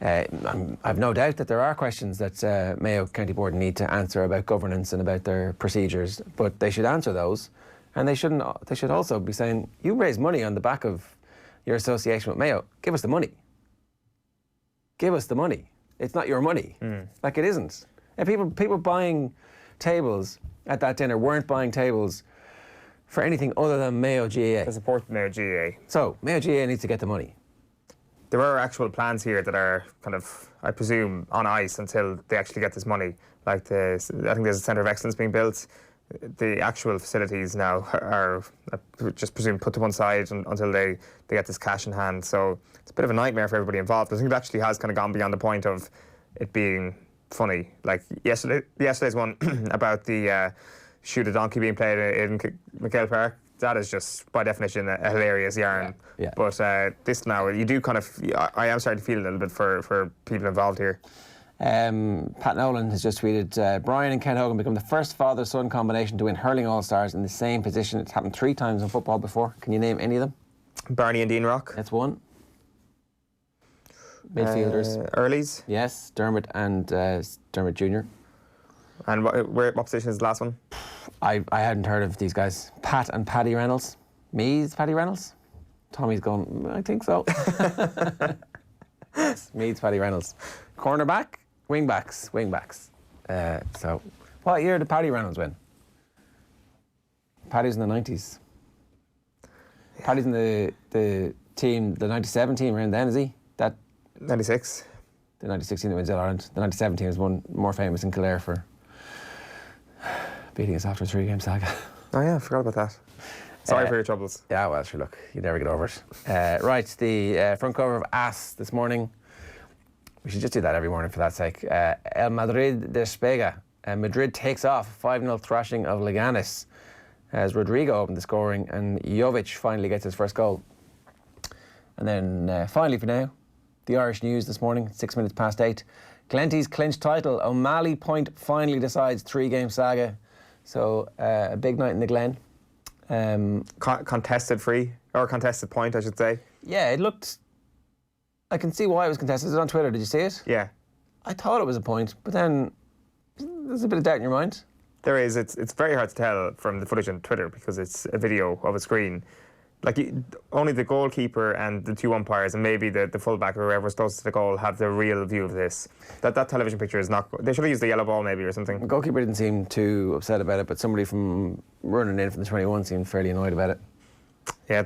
I've no doubt that there are questions that Mayo County Board need to answer about governance and about their procedures, but they should answer those, and they should also be saying, you raise money on the back of your association with Mayo, give us the money. Give us the money. It's not your money. Like, it isn't. And people buying tables at that dinner weren't buying tables for anything other than Mayo GAA. To support Mayo GAA. So, Mayo GAA needs to get the money. There are actual plans here that are kind of, I presume, on ice until they actually get this money. Like, I think there's a Centre of Excellence being built. The actual facilities now are just presumed put to one side until they get this cash in hand. So it's a bit of a nightmare for everybody involved. I think it actually has kind of gone beyond the point of it being funny. Like yesterday's one about the shoot a donkey being played in McHale Park. That is just, by definition, a hilarious yarn. Yeah. But this now, you do kind of, I am starting to feel a little bit for people involved here. Pat Nolan has just tweeted, Brian and Ken Hogan become the first father-son combination to win hurling All-Stars in the same position. It's happened 3 times in football before. Can you name any of them? Barney and Dean Rock. That's one. Midfielders. Earlies. Yes, Dermot and Dermot Jr. And what position is the last one? I hadn't heard of these guys. Pat and Paddy Reynolds. Meads, Paddy Reynolds? Tommy's going, I think so. Yes, Meads, Paddy Reynolds. Cornerback? Wingbacks. So, what year did Paddy Reynolds win? Paddy's in the 90s. Yeah. Paddy's in the team, the 97 team around then, is he? That 96. The 96 team that wins Ireland. The 97 team is one more famous in Kildare for beating us after a 3-game saga. Oh yeah, I forgot about that. Sorry for your troubles. Yeah, well, sure, look, you never get over it. Right, the front cover of AS this morning. We should just do that every morning for that sake. El Madrid despega. Madrid takes off 5-0 thrashing of Leganes as Rodrigo opened the scoring and Jovic finally gets his first goal. And then finally for now, the Irish news this morning, 6 minutes past 8. Glenty's clinched title. O'Malley Point finally decides 3-game saga. So a big night in the Glen. Contested point, I should say. Yeah, it looked... I can see why it was contested. Is it on Twitter? Did you see it? Yeah. I thought it was a point, but then there's a bit of doubt in your mind. There is. It's very hard to tell from the footage on Twitter because it's a video of a screen. Like, only the goalkeeper and the 2 umpires and maybe the fullback or whoever's closest to the goal have the real view of this. That television picture is not... They should have used the yellow ball maybe or something. The goalkeeper didn't seem too upset about it, but somebody from running in from the 21 seemed fairly annoyed about it. Yeah,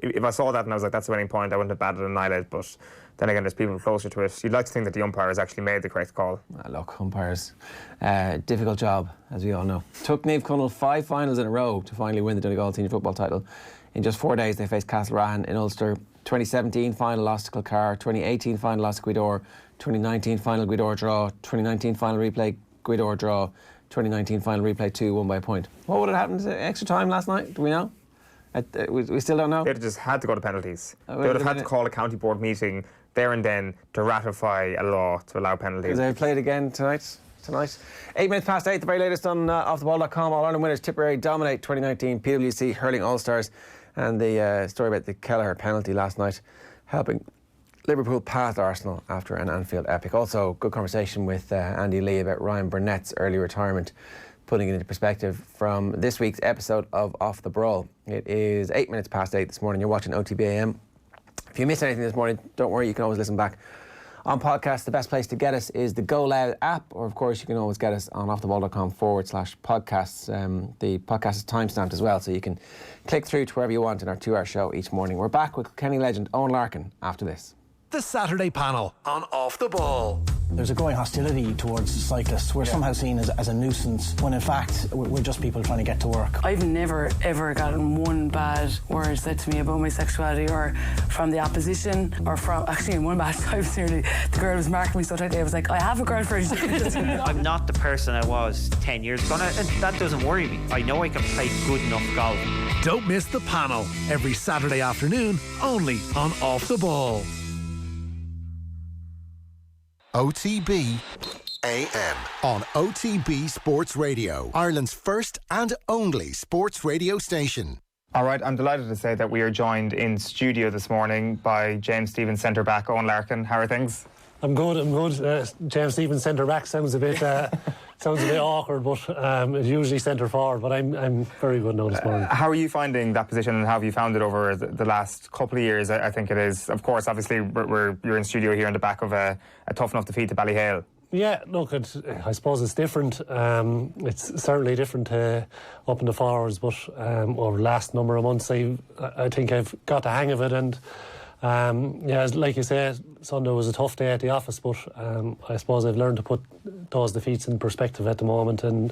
if I saw that and I was like, that's a winning point, I wouldn't have batted an eyelid, but then again, there's people closer to it. You'd like to think that the umpires actually made the correct call. Look, umpires, difficult job, as we all know. Took Niamh Connell 5 finals in a row to finally win the Donegal senior football title. In just 4 days, they faced Castlerahan in Ulster. 2017 final loss to Kilcar, 2018 final loss to Gweedore, 2019 final Gweedore draw, 2019 final replay Gweedore draw, 2019 final replay 2, won by a point. What would have happened to extra time last night? Do we know? We still don't know. They'd have just had to go to penalties. They would have had to call a county board meeting there and then to ratify a law to allow penalties. Because they played again tonight. 8 minutes past 8, the very latest on offtheball.com. All Ireland winners Tipperary dominate 2019 PWC hurling All-Stars. And the story about the Kelleher penalty last night helping Liverpool past Arsenal after an Anfield epic. Also, good conversation with Andy Lee about Ryan Burnett's early retirement, putting it into perspective from this week's episode of Off the Brawl. It is 8 minutes past 8 this morning. You're watching OTBAM. If you missed anything this morning, don't worry, you can always listen back on podcast. The best place to get us is the Go Loud app, or of course you can always get us on offtheball.com/podcasts. The podcast is timestamped as well, so you can click through to wherever you want in our 2-hour show each morning. We're back with Kilkenny legend Eoin Larkin after this. The Saturday panel on Off the Ball. There's a growing hostility towards cyclists. We're somehow seen as a nuisance, when in fact we're just people trying to get to work. I've never ever gotten one bad word said to me about my sexuality, or from the opposition, or from, actually in one bad times nearly, the girl was marking me so tightly, I was like, I have a girlfriend. I'm not the person I was 10 years ago, and that doesn't worry me. I know I can play good enough golf. Don't miss the panel every Saturday afternoon, only on Off the Ball. OTB AM on OTB Sports Radio, Ireland's first and only sports radio station. All right, I'm delighted to say that we are joined in studio this morning by James Stephens centre back Eoin Larkin. How are things? I'm good. James Stephens centre back sounds a bit awkward, but it's usually centre forward. But I'm very good now this morning. How are you finding that position, and how have you found it over the last couple of years? I think it is. Of course, obviously, you're in studio here on the back of a tough enough defeat to Ballyhale. Yeah, look, I suppose it's different. It's certainly different up in the forwards, but over the last number of months, I think I've got the hang of it. And like you say, Sunday was a tough day at the office, but I suppose I've learned to put those defeats in perspective at the moment. And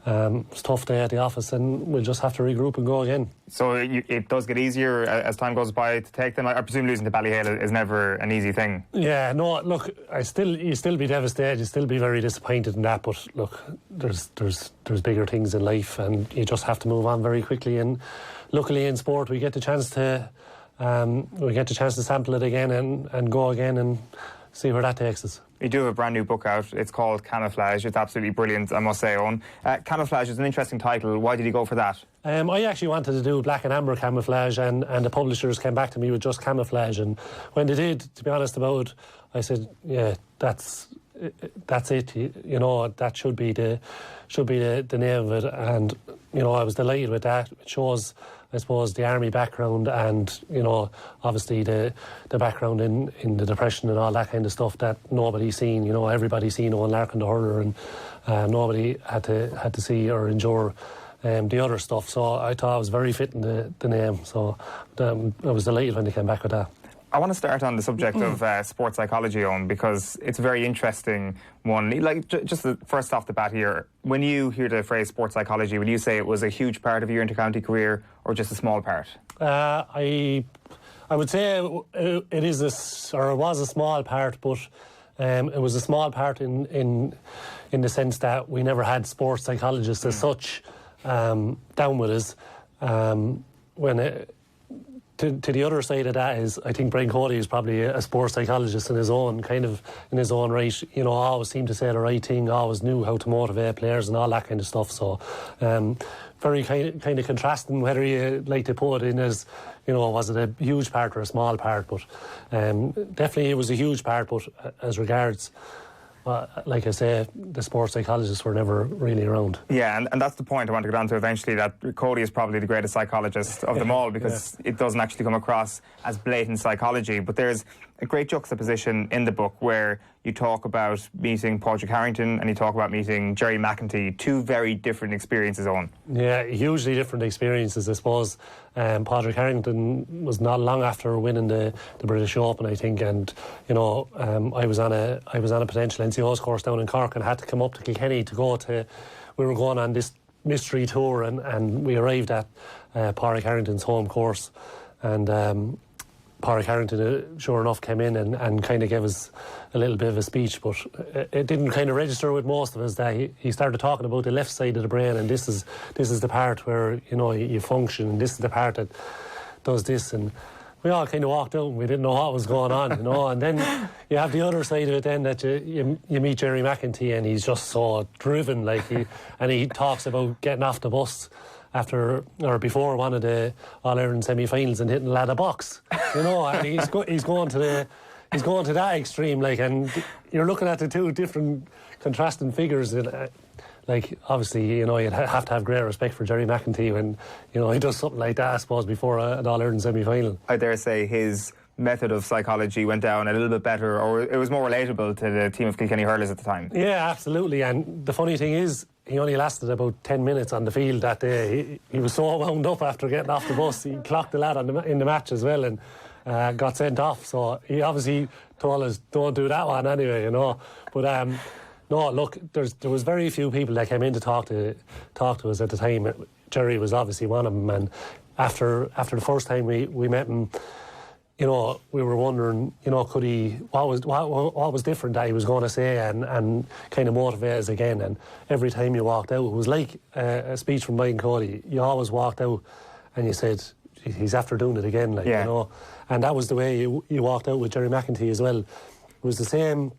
it's a tough day at the office, and we'll just have to regroup and go again. So it does get easier as time goes by to take them. I presume losing to Ballyhale is never an easy thing. Yeah, no, look, you still be devastated, you still be very disappointed in that, but look, there's bigger things in life, and you just have to move on very quickly. And luckily in sport we get the chance to sample it again and go again and see where that takes us. You do have a brand new book out. It's called Camouflage. It's absolutely brilliant, I must say, Eoin. Camouflage is an interesting title. Why did you go for that? I actually wanted to do black and amber camouflage, and the publishers came back to me with just camouflage. And when they did, to be honest about it, I said, yeah, that's it. You know, that should be the name of it. And you know, I was delighted with that. It shows, I suppose, the army background, and you know, obviously the background in the depression and all that kind of stuff that nobody's seen. You know, everybody's seen Eoin Larkin the hurler, and nobody had to see or endure the other stuff. So I thought it was very fitting the name. So I was delighted when they came back with that. I want to start on the subject of sports psychology, Eoin, because it's a very interesting one. Like, just first off the bat here, when you hear the phrase sports psychology, would you say it was a huge part of your intercounty career, or just a small part? I would say it was a small part, but it was a small part in the sense that we never had sports psychologists as such down with us. To the other side of that is, I think Brian Cody is probably a sports psychologist in his own right. You know, always seemed to say the right thing, always knew how to motivate players and all that kind of stuff. So very kind of contrasting whether you like to put it in as, you know, was it a huge part or a small part. But definitely it was a huge part, but as regards, like I say, the sports psychologists were never really around. Yeah, and that's the point I want to get on to eventually, that Cody is probably the greatest psychologist of them all, because it doesn't actually come across as blatant psychology. But there's a great juxtaposition in the book where you talk about meeting Padraig Harrington and you talk about meeting Gerry McEntee, two very different experiences, Eoin. Yeah, hugely different experiences, I suppose. Padraig Harrington was not long after winning the British Open, I think, and you know, I was on a potential NCO's course down in Cork and had to come up to Kilkenny to go to. We were going on this mystery tour, and we arrived at Padraig Harrington's home course, and Padraig Harrington, sure enough, came in and kind of gave us a little bit of a speech, but it didn't kind of register with most of us that he started talking about the left side of the brain, and this is the part where, you know, you function, and this is the part that does this, and we all kind of walked out and we didn't know what was going on, you know. And then you have the other side of it then, that you meet Gerry McEntee, and he's just so driven, like he talks about getting off the bus after or before one of the All-Ireland semi-finals and hitting a lad of box, you know, and he's going to that extreme, like, and you're looking at the two different contrasting figures. Like, obviously, you know, you'd have to have great respect for Gerry McEntee when, you know, he does something like that, I suppose, before an All-Ireland semi-final. I dare say his method of psychology went down a little bit better, or it was more relatable to the team of Kilkenny hurlers at the time. Yeah, absolutely. And the funny thing is, he only lasted about 10 minutes on the field that day. He was so wound up after getting off the bus. He clocked the lad in the match as well, and got sent off. So he obviously told us, don't do that one anyway, you know. But no, look, there was very few people that came in to talk to us at the time. Gerry was obviously one of them, and after the first time we met him, you know, we were wondering, you know, could he, what was different that he was going to say and kind of motivate us again. And every time you walked out, it was like a speech from Brian Cody. You always walked out and you said, he's after doing it again, like, yeah. You know. And that was the way you walked out with Gerry McEntee as well. It was the same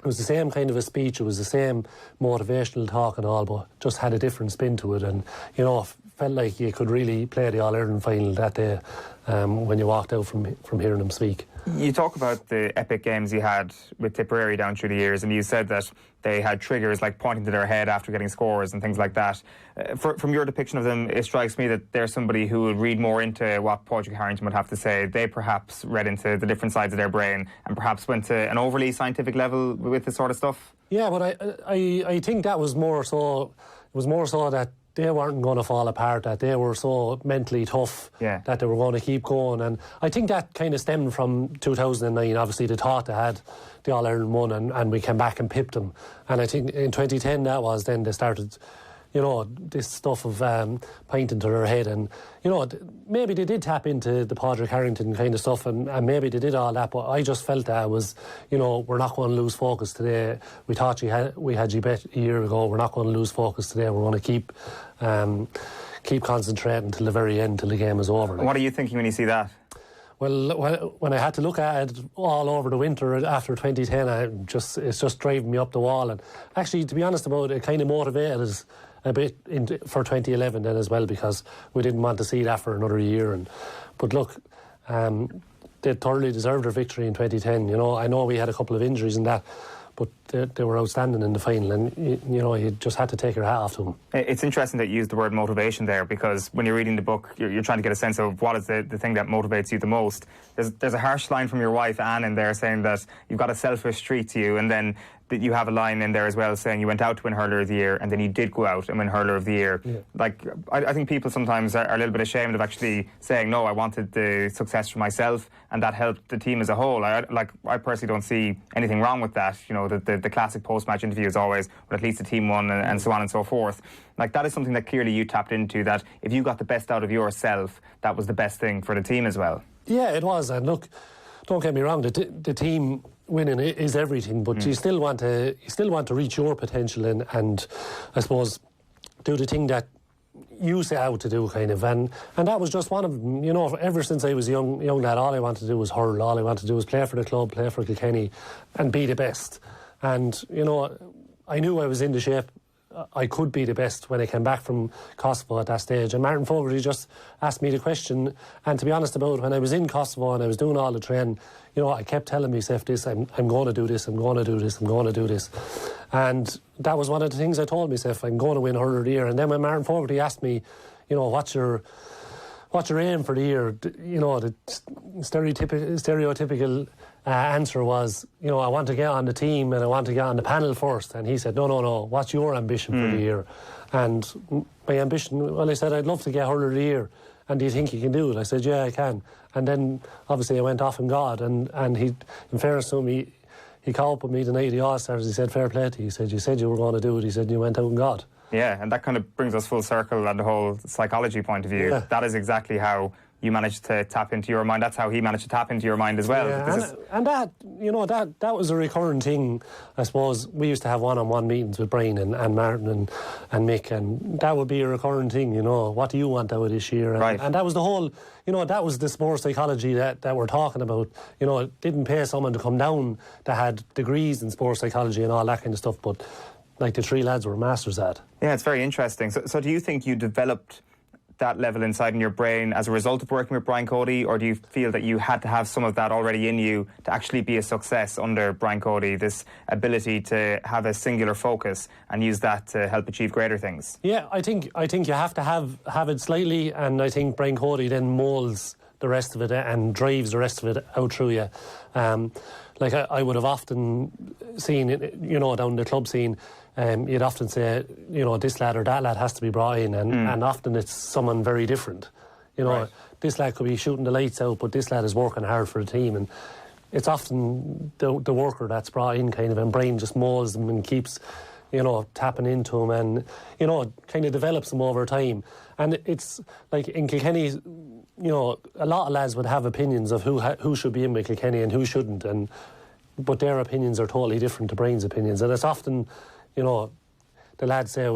It was the same kind of a speech, it was the same motivational talk and all, but just had a different spin to it. And, you know, felt like you could really play the All-Ireland final that day when you walked out from hearing him speak. You talk about the epic games you had with Tipperary down through the years, and you said that they had triggers like pointing to their head after getting scores and things like that. From your depiction of them, it strikes me that they're somebody who would read more into what Padraig Harrington would have to say. They perhaps read into the different sides of their brain and perhaps went to an overly scientific level with this sort of stuff. Yeah, but I think that was more so. It was more so that they weren't going to fall apart, that they were so mentally tough that they were going to keep going. And I think that kind of stemmed from 2009, obviously the thought they had the All-Ireland won and we came back and pipped them. And I think in 2010 that was then they started, you know, this stuff of pointing to their head. And, you know, maybe they did tap into the Padraig Harrington kind of stuff and maybe they did all that, but I just felt that was, you know, we're not going to lose focus today. We thought we had you bet a year ago. We're not going to lose focus today. We're going to keep concentrating till the very end, till the game is over. What are you thinking when you see that? Well, when I had to look at it all over the winter after 2010, it's just driving me up the wall. And actually, to be honest about it, it kind of motivated us a bit for 2011 then as well, because we didn't want to see that for another year. But look, they thoroughly deserved their victory in 2010. You know, I know we had a couple of injuries and that, but they were outstanding in the final, and you know, you just had to take your hat off to them. It's interesting that you used the word motivation there, because when you're reading the book, you're trying to get a sense of what is the thing that motivates you the most. There's a harsh line from your wife, Anne, in there saying that you've got a selfish streak to you, and then you have a line in there as well saying you went out to win Hurler of the Year and then you did go out and win Hurler of the Year. Yeah. Like, I think people sometimes are a little bit ashamed of actually saying, no, I wanted the success for myself and that helped the team as a whole. I personally don't see anything wrong with that. You know, the classic post-match interview is always, well, at least the team won and so on and so forth. Like, that is something that clearly you tapped into, that if you got the best out of yourself, that was the best thing for the team as well. Yeah, it was. And look, don't get me wrong, the team winning is everything, but you still want to reach your potential and I suppose do the thing that you set out to do, kind of, and that was just one of them. You know, ever since I was a young lad, all I wanted to do was hurl. All I wanted to do was play for the club, play for Kilkenny, and be the best. And you know, I knew I was in the shape I could be the best when I came back from Kosovo at that stage. And Martin Fogarty just asked me the question, and to be honest about it, when I was in Kosovo and I was doing all the training, you know, I kept telling myself this, I'm going to do this, I'm going to do this, I'm going to do this. And that was one of the things I told myself, I'm going to win Hurler of the Year. And then when Martin Fogarty asked me, you know, what's your aim for the year? You know, the stereotypical answer was, you know, I want to get on the team and I want to get on the panel first. And he said, no, what's your ambition for the year? And my ambition, well, I said, I'd love to get Hurler of the Year. And do you think you can do it? I said, yeah, I can. And then, obviously, I went off and got it. And he, in fairness to him, he called up with me the night of the All-Stars. He said, fair play to you. He said, you said you were going to do it. He said, you went out and got it. Yeah, and that kind of brings us full circle on the whole psychology point of view. Yeah. That is exactly how you managed to tap into your mind. That's how he managed to tap into your mind as well. Yeah, and that, you know, that was a recurring thing. I suppose we used to have one-on-one meetings with Brian and Martin and Mick, and that would be a recurring thing, you know, what do you want out of this year? Right. And that was the whole, you know, that was the sports psychology that we're talking about. You know, it didn't pay someone to come down that had degrees in sports psychology and all that kind of stuff, but like the three lads were masters at. Yeah, it's very interesting. So do you think you developed that level inside in your brain as a result of working with Brian Cody, or do you feel that you had to have some of that already in you to actually be a success under Brian Cody, this ability to have a singular focus and use that to help achieve greater things? Yeah, I think you have to have it slightly, and I think Brian Cody then moulds the rest of it and drives the rest of it out through you. Like I would have often seen, you know, down the club scene, you'd often say, you know, this lad or that lad has to be brought in, and often it's someone very different. You know, right. This lad could be shooting the lights out, but this lad is working hard for the team, and it's often the worker that's brought in, kind of, and Brian just moulds them and keeps, you know, tapping into them, and, you know, kind of develops them over time. And it's like in Kilkenny, you know, a lot of lads would have opinions of who should be in with Kilkenny and who shouldn't, but their opinions are totally different to Brian's opinions, and it's often, you know, the lads say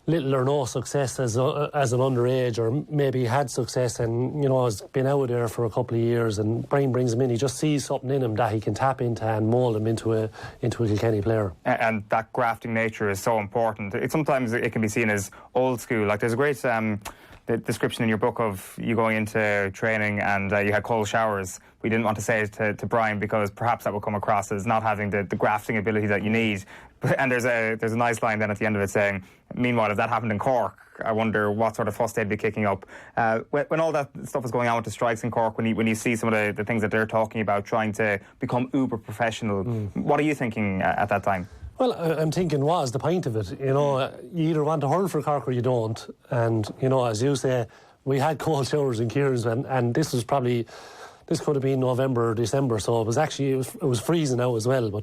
little or no success as an underage, or maybe had success and, you know, has been out there for a couple of years, and Brian brings him in, he just sees something in him that he can tap into and mould him into a Kilkenny player. And that grafting nature is so important. Sometimes it can be seen as old school. Like, there's a great the description in your book of you going into training and you had cold showers. We didn't want to say it to Brian because perhaps that would come across as not having the grafting ability that you need. And there's a nice line then at the end of it saying, meanwhile, if that happened in Cork, I wonder what sort of fuss they'd be kicking up. When all that stuff is going on with the strikes in Cork, when you see some of the things that they're talking about, trying to become uber professional, what are you thinking at that time? Well, I'm thinking, what is the point of it? You know, you either want to hurl for Cork or you don't. And, you know, as you say, we had cold showers in Kieran's, and this could have been November or December, so it was freezing out as well. But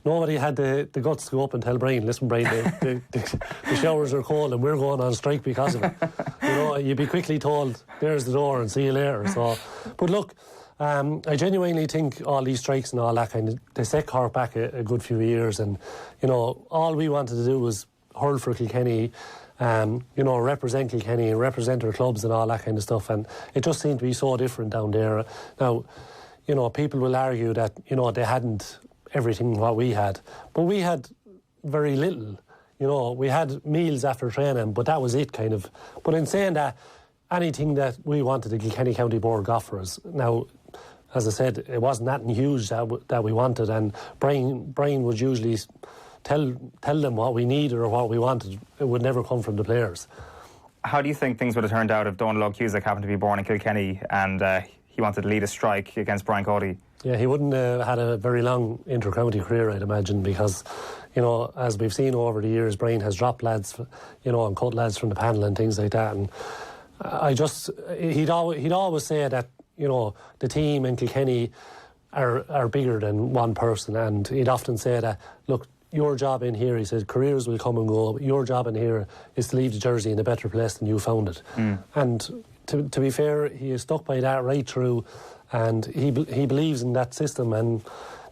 nobody had the guts to go up and tell Brian, listen, Brian, the showers are cold and we're going on strike because of it. You know, you'd be quickly told, there's the door and see you later. So, but look, I genuinely think all these strikes and all that kind of, they set Cork back a good few years, and, you know, all we wanted to do was hurl for Kilkenny, you know, represent Kilkenny and represent our clubs and all that kind of stuff, and it just seemed to be so different down there. Now, you know, people will argue that, you know, they hadn't everything what we had, but we had very little. You know, we had meals after training, but that was it, kind of. But in saying that, anything that we wanted, the Kilkenny County Board got for us. Now, as I said, it wasn't that huge that we wanted, and Brian would usually tell them what we needed or what we wanted. It would never come from the players. How do you think things would have turned out if Donegal Cusack happened to be born in Kilkenny and he wanted to lead a strike against Brian Cody? Yeah, he wouldn't have had a very long inter-county career, I'd imagine, because, you know, as we've seen over the years, Brian has dropped lads, you know, and cut lads from the panel and things like that. And he'd always say that, you know, the team in Kilkenny are bigger than one person, and he'd often say that, look, your job in here, he said, careers will come and go, but your job in here is to leave the jersey in a better place than you found it. And to be fair, he is stuck by that right through, and he believes in that system, and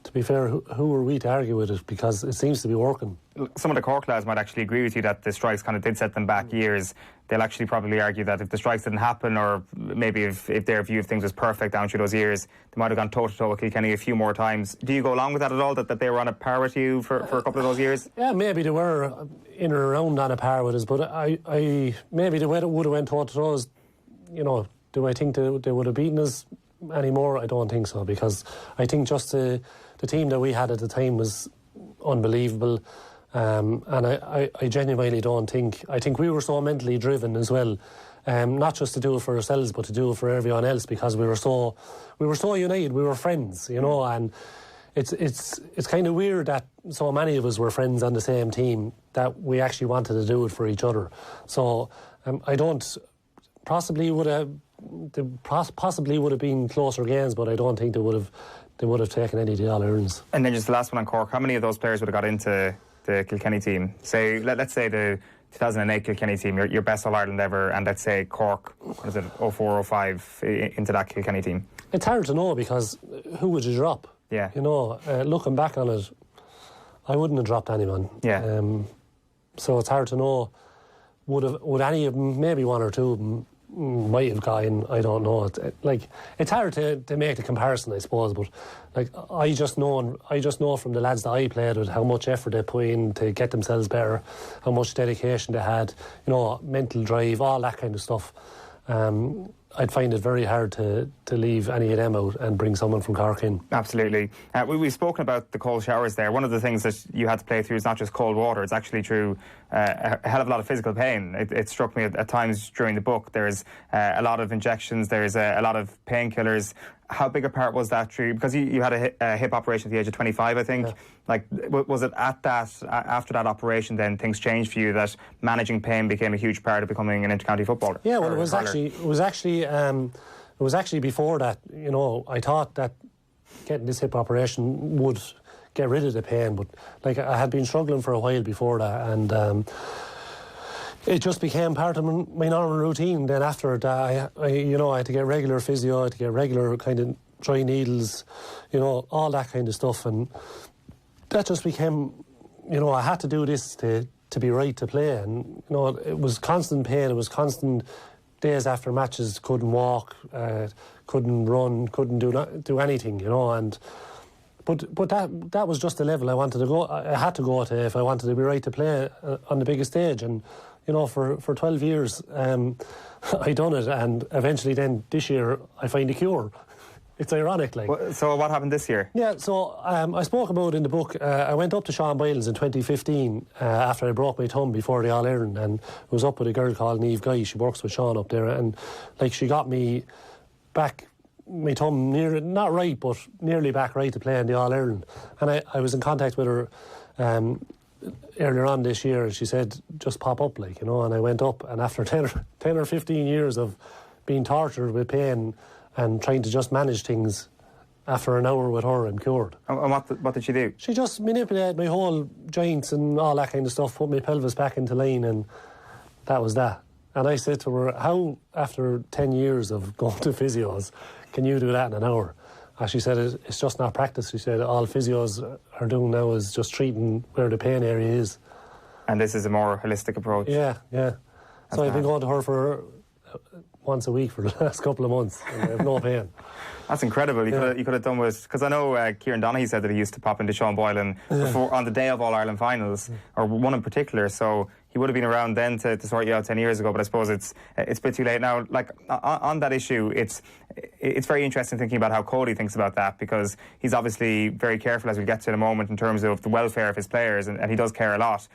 to be fair, who are we to argue with it, because it seems to be working. Some of the Cork lads might actually agree with you that the strikes kind of did set them back years. They'll actually probably argue that if the strikes didn't happen, or maybe if their view of things was perfect down through those years, they might have gone toe-to-toe with Kilkenny a few more times. Do you go along with that at all, that they were on a par with you for a couple of those years? Yeah, maybe they were in or around on a par with us, but I maybe they would have went toe-to-toe. You know, do I think they would have beaten us anymore? I don't think so, because I think just the team that we had at the time was unbelievable. And I genuinely don't think... I think we were so mentally driven as well, not just to do it for ourselves, but to do it for everyone else, because we were so united. We were friends, you know, and it's kind of weird that so many of us were friends on the same team, that we actually wanted to do it for each other. So I don't... Possibly would have been closer games, but I don't think they would have taken any of the All-Irelands. And then just the last one on Cork, how many of those players would have got into the Kilkenny team? Say, let's say the 2008 Kilkenny team, your best All-Ireland ever, and let's say Cork, what is it, 04, 05, into that Kilkenny team? It's hard to know, because who would you drop? Yeah. You know, looking back on it, I wouldn't have dropped anyone. Yeah. So it's hard to know. Would any of them, maybe one or two of them, might have gone, I don't know. It's hard to make the comparison, I suppose, but like I just know from the lads that I played with how much effort they put in to get themselves better, how much dedication they had, you know, mental drive, all that kind of stuff. I'd find it very hard to leave any of them out and bring someone from Cork in. Absolutely. We've spoken about the cold showers there. One of the things that you had to play through is not just cold water, it's actually through a hell of a lot of physical pain. It struck me at times during the book. There's a lot of injections, there's a lot of painkillers. How big a part was that true? Because you had a hip operation at the age of 25, I think. Yeah. Like, was it after that operation then things changed for you, that managing pain became a huge part of becoming an inter-county footballer? Yeah, well, it was actually before that. You know, I thought that getting this hip operation would get rid of the pain, but like I had been struggling for a while before that, and it just became part of my normal routine. Then after that, I had to get regular physio, I had to get regular kind of dry needles, you know, all that kind of stuff, and that just became, you know, I had to do this to to be right to play. And, you know, it was constant pain, it was constant days after matches, couldn't walk, couldn't run, couldn't do anything, you know. And but that was just the level I wanted to go. I had to go to if I wanted to be right to play on the biggest stage. And you know, for 12 years, I done it, and eventually then this year I find a cure. It's ironic, like. So what happened this year? Yeah, so I spoke about in the book, I went up to Sean Boylan's in 2015 after I broke my thumb before the All-Ireland, and was up with a girl called Niamh Guy. She works with Sean up there, and like she got me back, my thumb not right, but nearly back right to play in the All-Ireland. And I was in contact with her earlier on this year, and she said, just pop up, like, you know. And I went up, and after 10 or 15 years of being tortured with pain and trying to just manage things, after an hour with her, I'm cured. And what did she do? She just manipulated my whole joints and all that kind of stuff, put my pelvis back into line, and that was that. And I said to her, how, after 10 years of going to physios, can you do that in an hour? And she said, it's just not practice. She said, all physios are doing now is just treating where the pain area is. And this is a more holistic approach? Yeah. So I've been going to her for once a week for the last couple of months, and I have no pain. That's incredible. You could have done with, because I know Kieran Donaghy said that he used to pop into Sean Boylan before, on the day of All Ireland finals, or one in particular. So he would have been around then to sort you out 10 years ago. But I suppose it's a bit too late now. Like on that issue, it's very interesting thinking about how Cody thinks about that, because he's obviously very careful, as we'll get to in a moment, in terms of the welfare of his players, and he does care a lot.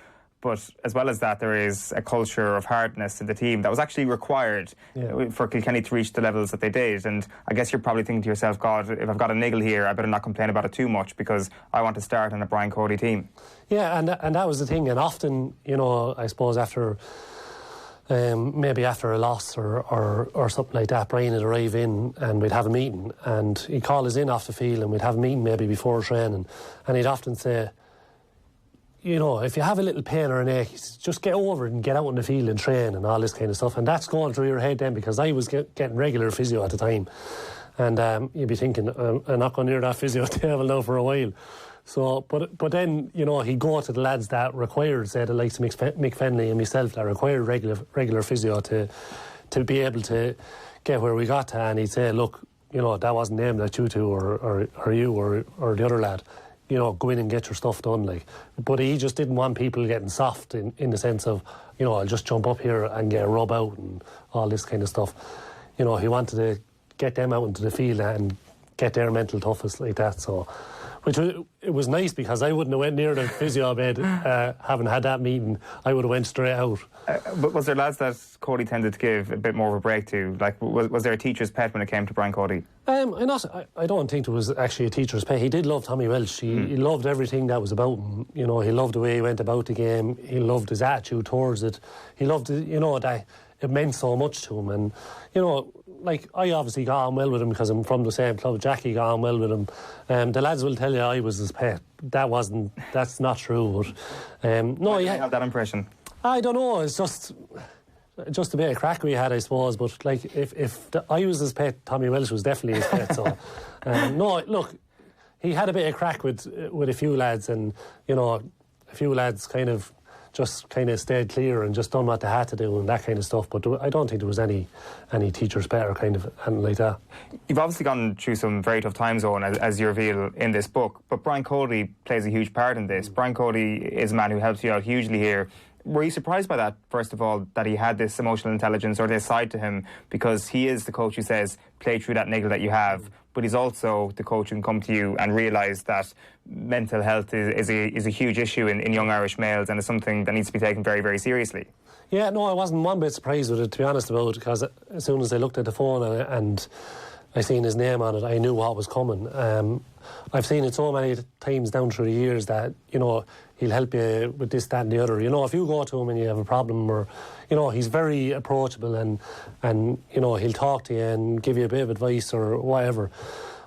But as well as that, there is a culture of hardness in the team that was actually required for Kilkenny to reach the levels that they did. And I guess you're probably thinking to yourself, God, if I've got a niggle here, I better not complain about it too much, because I want to start in a Brian Cody team. Yeah, and that was the thing. And often, you know, I suppose after maybe after a loss or something like that, Brian would arrive in and we'd have a meeting, and he'd call us in off the field, and we'd have a meeting maybe before training, and he'd often say, you know, if you have a little pain or an ache, just get over it and get out on the field and train and all this kind of stuff. And that's going through your head then, because I was getting regular physio at the time. And you'd be thinking, I'm not going near that physio table now for a while. So, but then, you know, he'd go to the lads that required, say, the likes of Mick Fennelly and myself, that required regular physio to be able to get where we got to. And he'd say, look, you know, that wasn't aimed at you two or you or the other lad. You know, go in and get your stuff done, like. But he just didn't want people getting soft in the sense of, you know, I'll just jump up here and get a rub out and all this kind of stuff. You know, he wanted to get them out into the field and get their mental toughness like that. So, it was nice, because I wouldn't have went near the physio bed having had that meeting. I would have went straight out. But was there lads that Cody tended to give a bit more of a break to? Like, was there a teacher's pet when it came to Brian Cody? I don't think there was actually a teacher's pet. He did love Tommy Welsh. He loved everything that was about him. You know, he loved the way he went about the game. He loved his attitude towards it. He loved, you know, that it meant so much to him. And, you know, like, I obviously got on well with him because I'm from the same club. Jackie got on well with him. The lads will tell you I was his pet. That's not true. But no, you have that impression. I don't know. It's just a bit of crack we had, I suppose. But like, if I was his pet, Tommy Welsh was definitely his pet. So no, look, he had a bit of crack with a few lads, and you know, a few lads kind of stayed clear and just done what they had to do and that kind of stuff. But I don't think there was any teacher's pet or kind of anything like that. You've obviously gone through some very tough times, Owen, as you reveal in this book. But Brian Cody plays a huge part in this. Brian Cody is a man who helps you out hugely here. Were you surprised by that, first of all, that he had this emotional intelligence or this side to him? Because he is the coach who says, play through that niggle that you have. But he's also the coach who can come to you and realise that mental health is a huge issue in young Irish males, and is something that needs to be taken very, very seriously. Yeah, no, I wasn't one bit surprised with it, to be honest about it, because as soon as I looked at the phone and I seen his name on it, I knew what was coming. I've seen it so many times down through the years that, you know, he'll help you with this, that and the other. You know, if you go to him and you have a problem, or, you know, he's very approachable and you know, he'll talk to you and give you a bit of advice or whatever.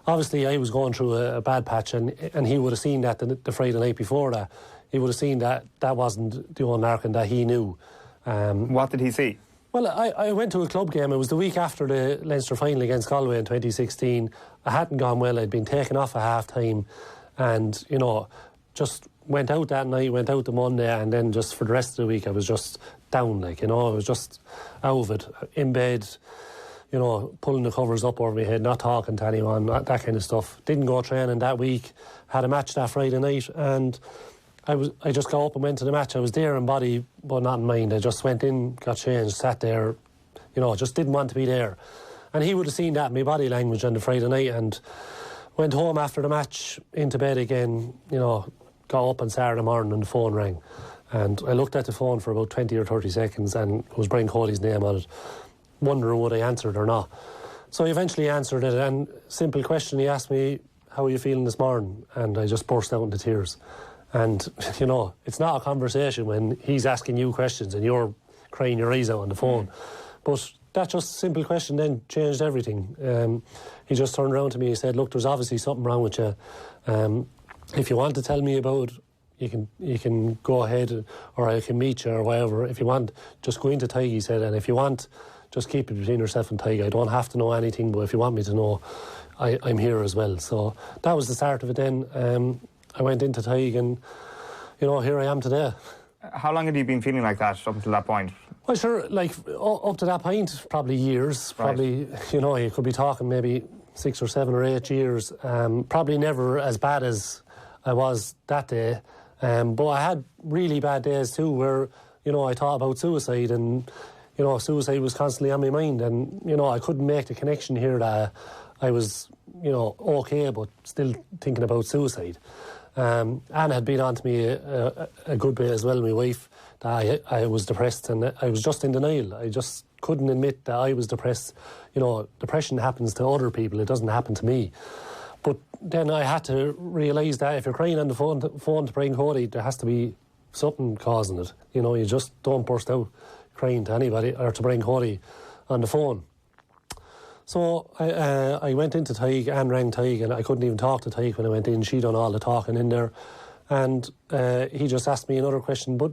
Obviously, I was going through a bad patch, and he would have seen that the Friday night before that. He would have seen that wasn't the Eoin Larkin that he knew. What did he see? Well, I went to a club game. It was the week after the Leinster final against Galway in 2016. I hadn't gone well. I'd been taken off at half-time and, you know, just went out that night, went out the Monday, and then just for the rest of the week I was just down, like, you know, I was just out of it, in bed, you know, pulling the covers up over my head, not talking to anyone, that kind of stuff. Didn't go training that week, had a match that Friday night, and I just got up and went to the match. I was there in body, but not in mind. I just went in, got changed, sat there, you know, just didn't want to be there. And he would have seen that in my body language on the Friday night, and went home after the match, into bed again, you know, got up on Saturday morning and the phone rang. And I looked at the phone for about 20 or 30 seconds and it was Brian Cody's name on it, wondering would I answer it or not. So I eventually answered it, and simple question, he asked me, how are you feeling this morning? And I just burst out into tears. And, you know, it's not a conversation when he's asking you questions and you're crying your eyes out on the phone. But that just simple question then changed everything. He just turned around to me and said, look, there's obviously something wrong with you. If you want to tell me about it, you can go ahead, or I can meet you or whatever. If you want, just go into Tig, he said, and if you want, just keep it between yourself and Tig. I don't have to know anything, but if you want me to know, I'm here as well. So that was the start of it then. I went into Tig and, you know, here I am today. How long had you been feeling like that up until that point? Well, sure, like, up to that point, probably years. Right. Probably, you know, you could be talking maybe 6 or 7 or 8 years. Probably never as bad as I was that day. But I had really bad days too where, you know, I thought about suicide, and, you know, suicide was constantly on my mind, and, you know, I couldn't make the connection here that I was, you know, okay, but still thinking about suicide. Anne had been on to me a good bit as well, my wife, that I was depressed, and I was just in denial. I just couldn't admit that I was depressed. You know, depression happens to other people, it doesn't happen to me. But then I had to realise that if you're crying on the phone to Brian Cody, there has to be something causing it. You know, you just don't burst out crying to anybody or to Brian Cody on the phone. So I went into Tig, and rang Tig, and I couldn't even talk to Tig when I went in. She done all the talking in there. And he just asked me another question. But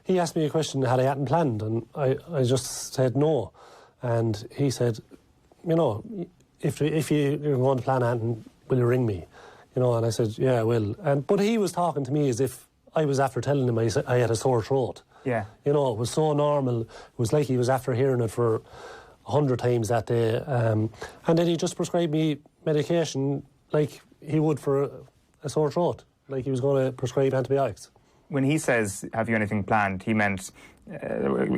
he asked me a question had I hadn't planned, and I just said no. And he said, you know, if you're going to plan anything, will you ring me? You know, and I said, yeah, I will. But he was talking to me as if I was after telling him I had a sore throat. Yeah. You know, it was so normal. It was like he was after hearing it for 100 times that day. And then he just prescribed me medication like he would for a sore throat, like he was going to prescribe antibiotics. When he says, have you anything planned, he meant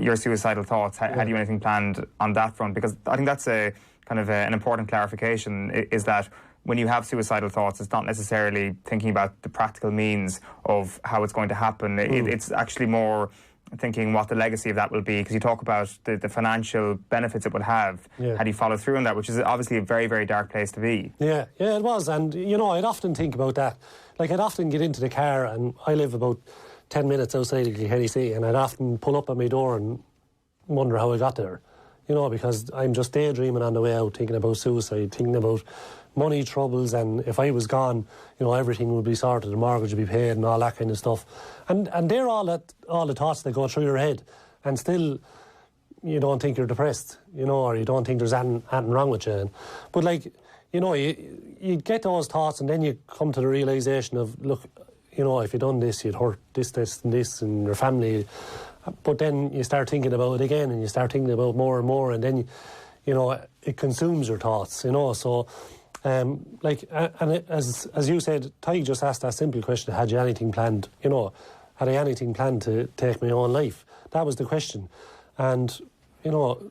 your suicidal thoughts. Had you anything planned on that front? Because I think that's a kind of an important clarification, is that when you have suicidal thoughts, it's not necessarily thinking about the practical means of how it's going to happen. It's actually more thinking what the legacy of that will be, because you talk about the financial benefits it would have had he followed through on that, which is obviously a very, very dark place to be. Yeah, it was. And, you know, I'd often think about that. Like, I'd often get into the car, and I live about 10 minutes outside of Kilkenny City, and I'd often pull up at my door and wonder how I got there. You know, because I'm just daydreaming on the way out, thinking about suicide, thinking about money troubles, and if I was gone, you know, everything would be sorted, the mortgage would be paid and all that kind of stuff. And they're all the thoughts that go through your head, and still you don't think you're depressed, you know, or you don't think there's anything wrong with you. But, like, you know, you get those thoughts, and then you come to the realisation of, look, you know, if you'd done this, you'd hurt this and this and your family. But then you start thinking about it again, and you start thinking about more and more, and then, you know, it consumes your thoughts, you know. So, like, and as you said, Tig just asked that simple question, had you anything planned, you know, had I anything planned to take my own life? That was the question. And, you know,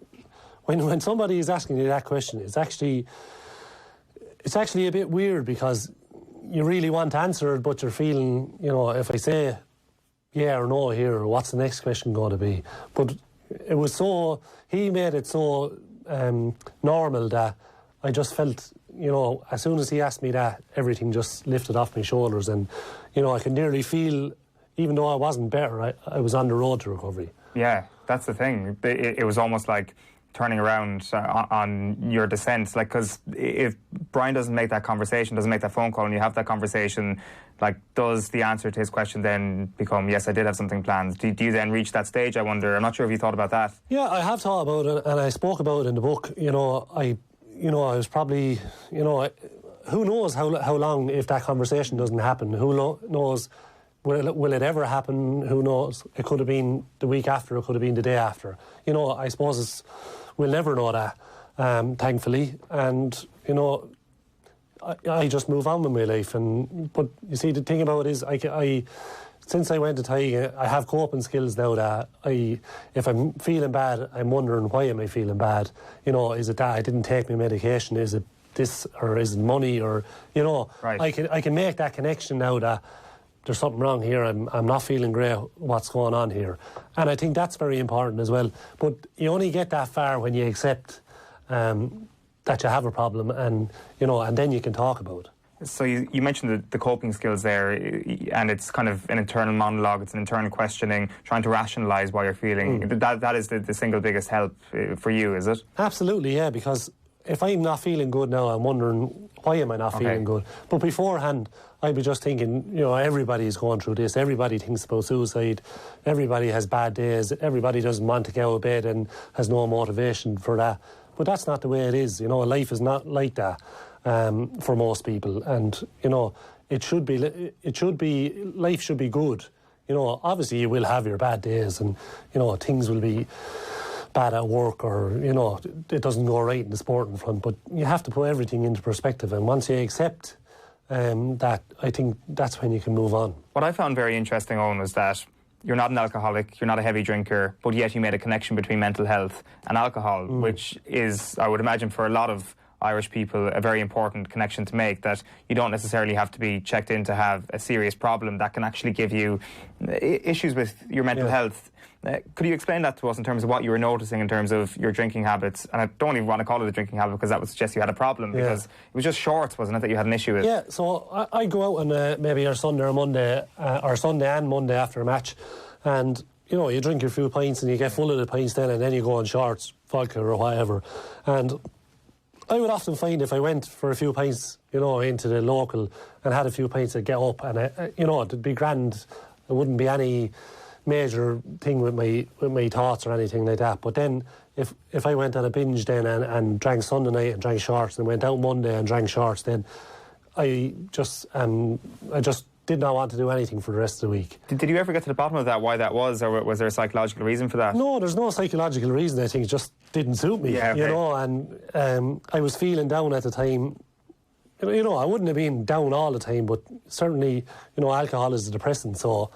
when somebody is asking you that question, it's actually a bit weird, because you really want to answer it, but you're feeling, you know, if I say yeah or no here, what's the next question going to be? But it was so, he made it so normal that I just felt, you know, as soon as he asked me that, everything just lifted off my shoulders, and, you know, I could nearly feel, even though I wasn't better, I was on the road to recovery. Yeah, that's the thing. It was almost like turning around on your descent, like, because if Brian doesn't make that conversation, doesn't make that phone call, and you have that conversation, like, does the answer to his question then become, yes, I did have something planned? Do you then reach that stage, I wonder? I'm not sure if you thought about that. Yeah, I have thought about it, and I spoke about it in the book. You know, I was probably, you know, who knows how long, if that conversation doesn't happen, who knows Will it ever happen? Who knows? It could have been the week after, it could have been the day after. You know, I suppose we'll never know that, thankfully. And, you know, I just move on with my life. But you see, the thing about it is, since I went to Thai, I have coping skills now that if I'm feeling bad, I'm wondering, why am I feeling bad? You know, is it that I didn't take my medication? Is it this, or is it money? Or, you know, right. I can make that connection now that there's something wrong here. I'm not feeling great. What's going on here? And I think that's very important as well. But you only get that far when you accept that you have a problem, and you know, and then you can talk about it. So you mentioned the coping skills there, and it's kind of an internal monologue, it's an internal questioning, trying to rationalise why you're feeling. That is the single biggest help for you, is it? Absolutely, yeah, because if I'm not feeling good now, I'm wondering, why am I not feeling good? But beforehand, I'd be just thinking, you know, everybody's going through this, everybody thinks about suicide, everybody has bad days, everybody doesn't want to get out of bed and has no motivation for that. But that's not the way it is, you know, life is not like that. For most people, and you know, life should be good. You know, obviously you will have your bad days, and you know, things will be bad at work, or you know, it doesn't go right in the sporting front. But you have to put everything into perspective, and once you accept that, I think that's when you can move on. What I found very interesting, Eoin, was that you're not an alcoholic, you're not a heavy drinker, but yet you made a connection between mental health and alcohol, which is, I would imagine, for a lot of Irish people, a very important connection to make, that you don't necessarily have to be checked in to have a serious problem that can actually give you issues with your mental health. Could you explain that to us in terms of what you were noticing in terms of your drinking habits? And I don't even want to call it a drinking habit, because that would suggest you had a problem, because it was just shorts, wasn't it, that you had an issue with? Yeah, so I go out on maybe our Sunday or Monday, or Sunday and Monday after a match, and you know, you drink your few pints and you get full of the pints then, and then you go on shorts, vodka or whatever. And I would often find if I went for a few pints, you know, into the local and had a few pints, I'd get up and, you know, it'd be grand. There wouldn't be any major thing with my thoughts or anything like that. But then if I went on a binge then and drank Sunday night and drank shorts, and went out Monday and drank shorts, then I just did not want to do anything for the rest of the week. Did you ever get to the bottom of that, why that was, or was there a psychological reason for that? No, there's no psychological reason. I think it just didn't suit me, you know, and I was feeling down at the time. You know, I wouldn't have been down all the time, but certainly, you know, alcohol is a depressant, so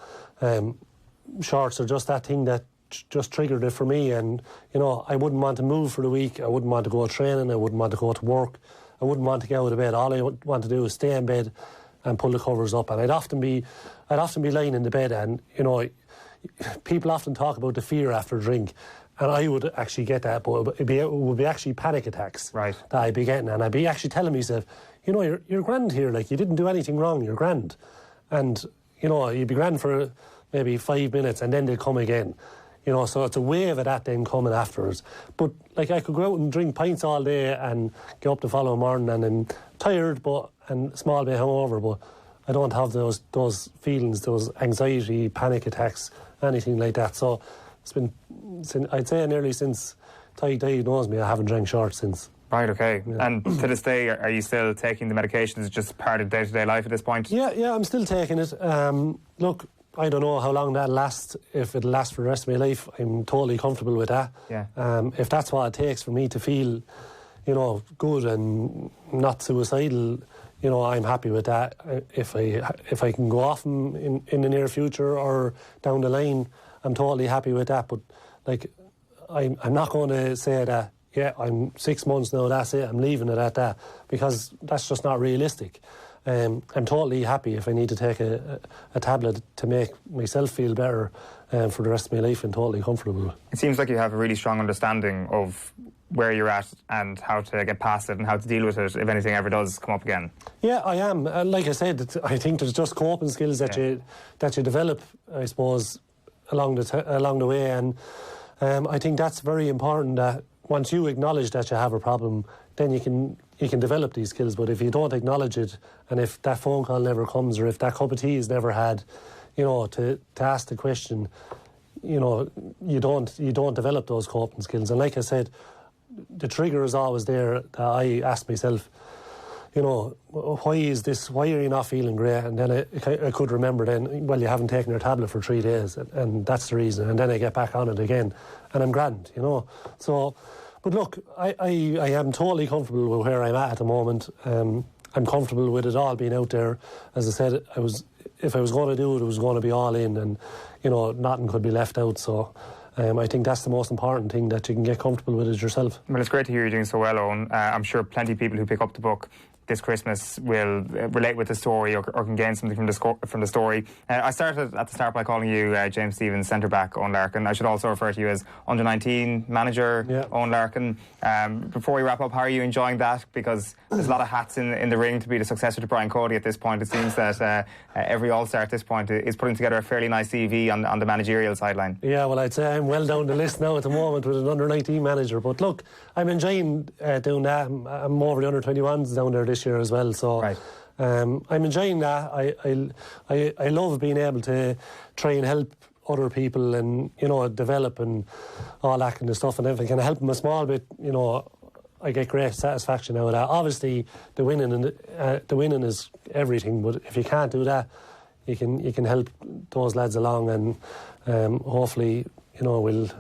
shorts are just that thing that just triggered it for me. And, you know, I wouldn't want to move for the week, I wouldn't want to go training, I wouldn't want to go to work, I wouldn't want to get out of bed. All I want to do is stay in bed and pull the covers up, and I'd often be lying in the bed, and you know, people often talk about the fear after a drink, and I would actually get that, but it would be actually panic attacks that I'd be getting, and I'd be actually telling myself, you know, you're grand here, like you didn't do anything wrong, you're grand, and you know, you'd be grand for maybe 5 minutes, and then they'd come again. You know, so it's a wave of that then coming afterwards. But like, I could go out and drink pints all day and get up the following morning and I'm tired and a small bit hungover, but I don't have those feelings, those anxiety, panic attacks, anything like that. So it's been, I'd say nearly since Ty diagnosed me, I haven't drank shorts since. Right, okay. Yeah. And to this day, are you still taking the medication? Is it just part of day-to-day life at this point? Yeah, I'm still taking it. Look, I don't know how long that'll last. If it'll last for the rest of my life, I'm totally comfortable with that. Yeah. If that's what it takes for me to feel, you know, good and not suicidal, you know, I'm happy with that. If I can go off in the near future or down the line, I'm totally happy with that. But like, I'm not going to say that, yeah, I'm 6 months now, that's it, I'm leaving it at that, because that's just not realistic. I'm totally happy if I need to take a tablet to make myself feel better for the rest of my life, and totally comfortable. It seems like you have a really strong understanding of where you're at and how to get past it and how to deal with it if anything ever does come up again. Yeah, I am. Like I said, I think there's just coping skills that you develop, I suppose, along the way, and I think that's very important, that once you acknowledge that you have a problem, then you can develop these skills. But if you don't acknowledge it, and if that phone call never comes, or if that cup of tea is never had, you know, to ask the question, you know, you don't develop those coping skills. And like I said, the trigger is always there, that I ask myself, why is this? Why are you not feeling great? And then I could remember then, well, you haven't taken your tablet for 3 days, and that's the reason. And then I get back on it again, and I'm grand, So, but look, I am totally comfortable with where I'm at the moment. I'm comfortable with it all being out there. As I said, if I was going to do it, it was going to be all in, and nothing could be left out. So. I think that's the most important thing, that you can get comfortable with it yourself. Well, it's great to hear you doing so well, Eoin. I'm sure plenty of people who pick up the book this Christmas will relate with the story or can gain something from the story. I started at the start by calling you James Stephens centre-back Eoin Larkin. I should also refer to you as under-19 manager Eoin Larkin. Before we wrap up, how are you enjoying that? Because there's a lot of hats in the ring to be the successor to Brian Cody at this point. It seems that every All-Star at this point is putting together a fairly nice CV on the managerial sideline. Yeah, well, I'd say I'm well down the list now at the moment with an under-19 manager. But look, I'm enjoying doing that. I'm over the under-21s down there this year as well, so right. I'm enjoying that. I love being able to try and help other people and develop and all that kind of stuff, and if I can help them a small bit, I get great satisfaction out of that. Obviously the winning is everything, but if you can't do that, you can help those lads along, and hopefully we'll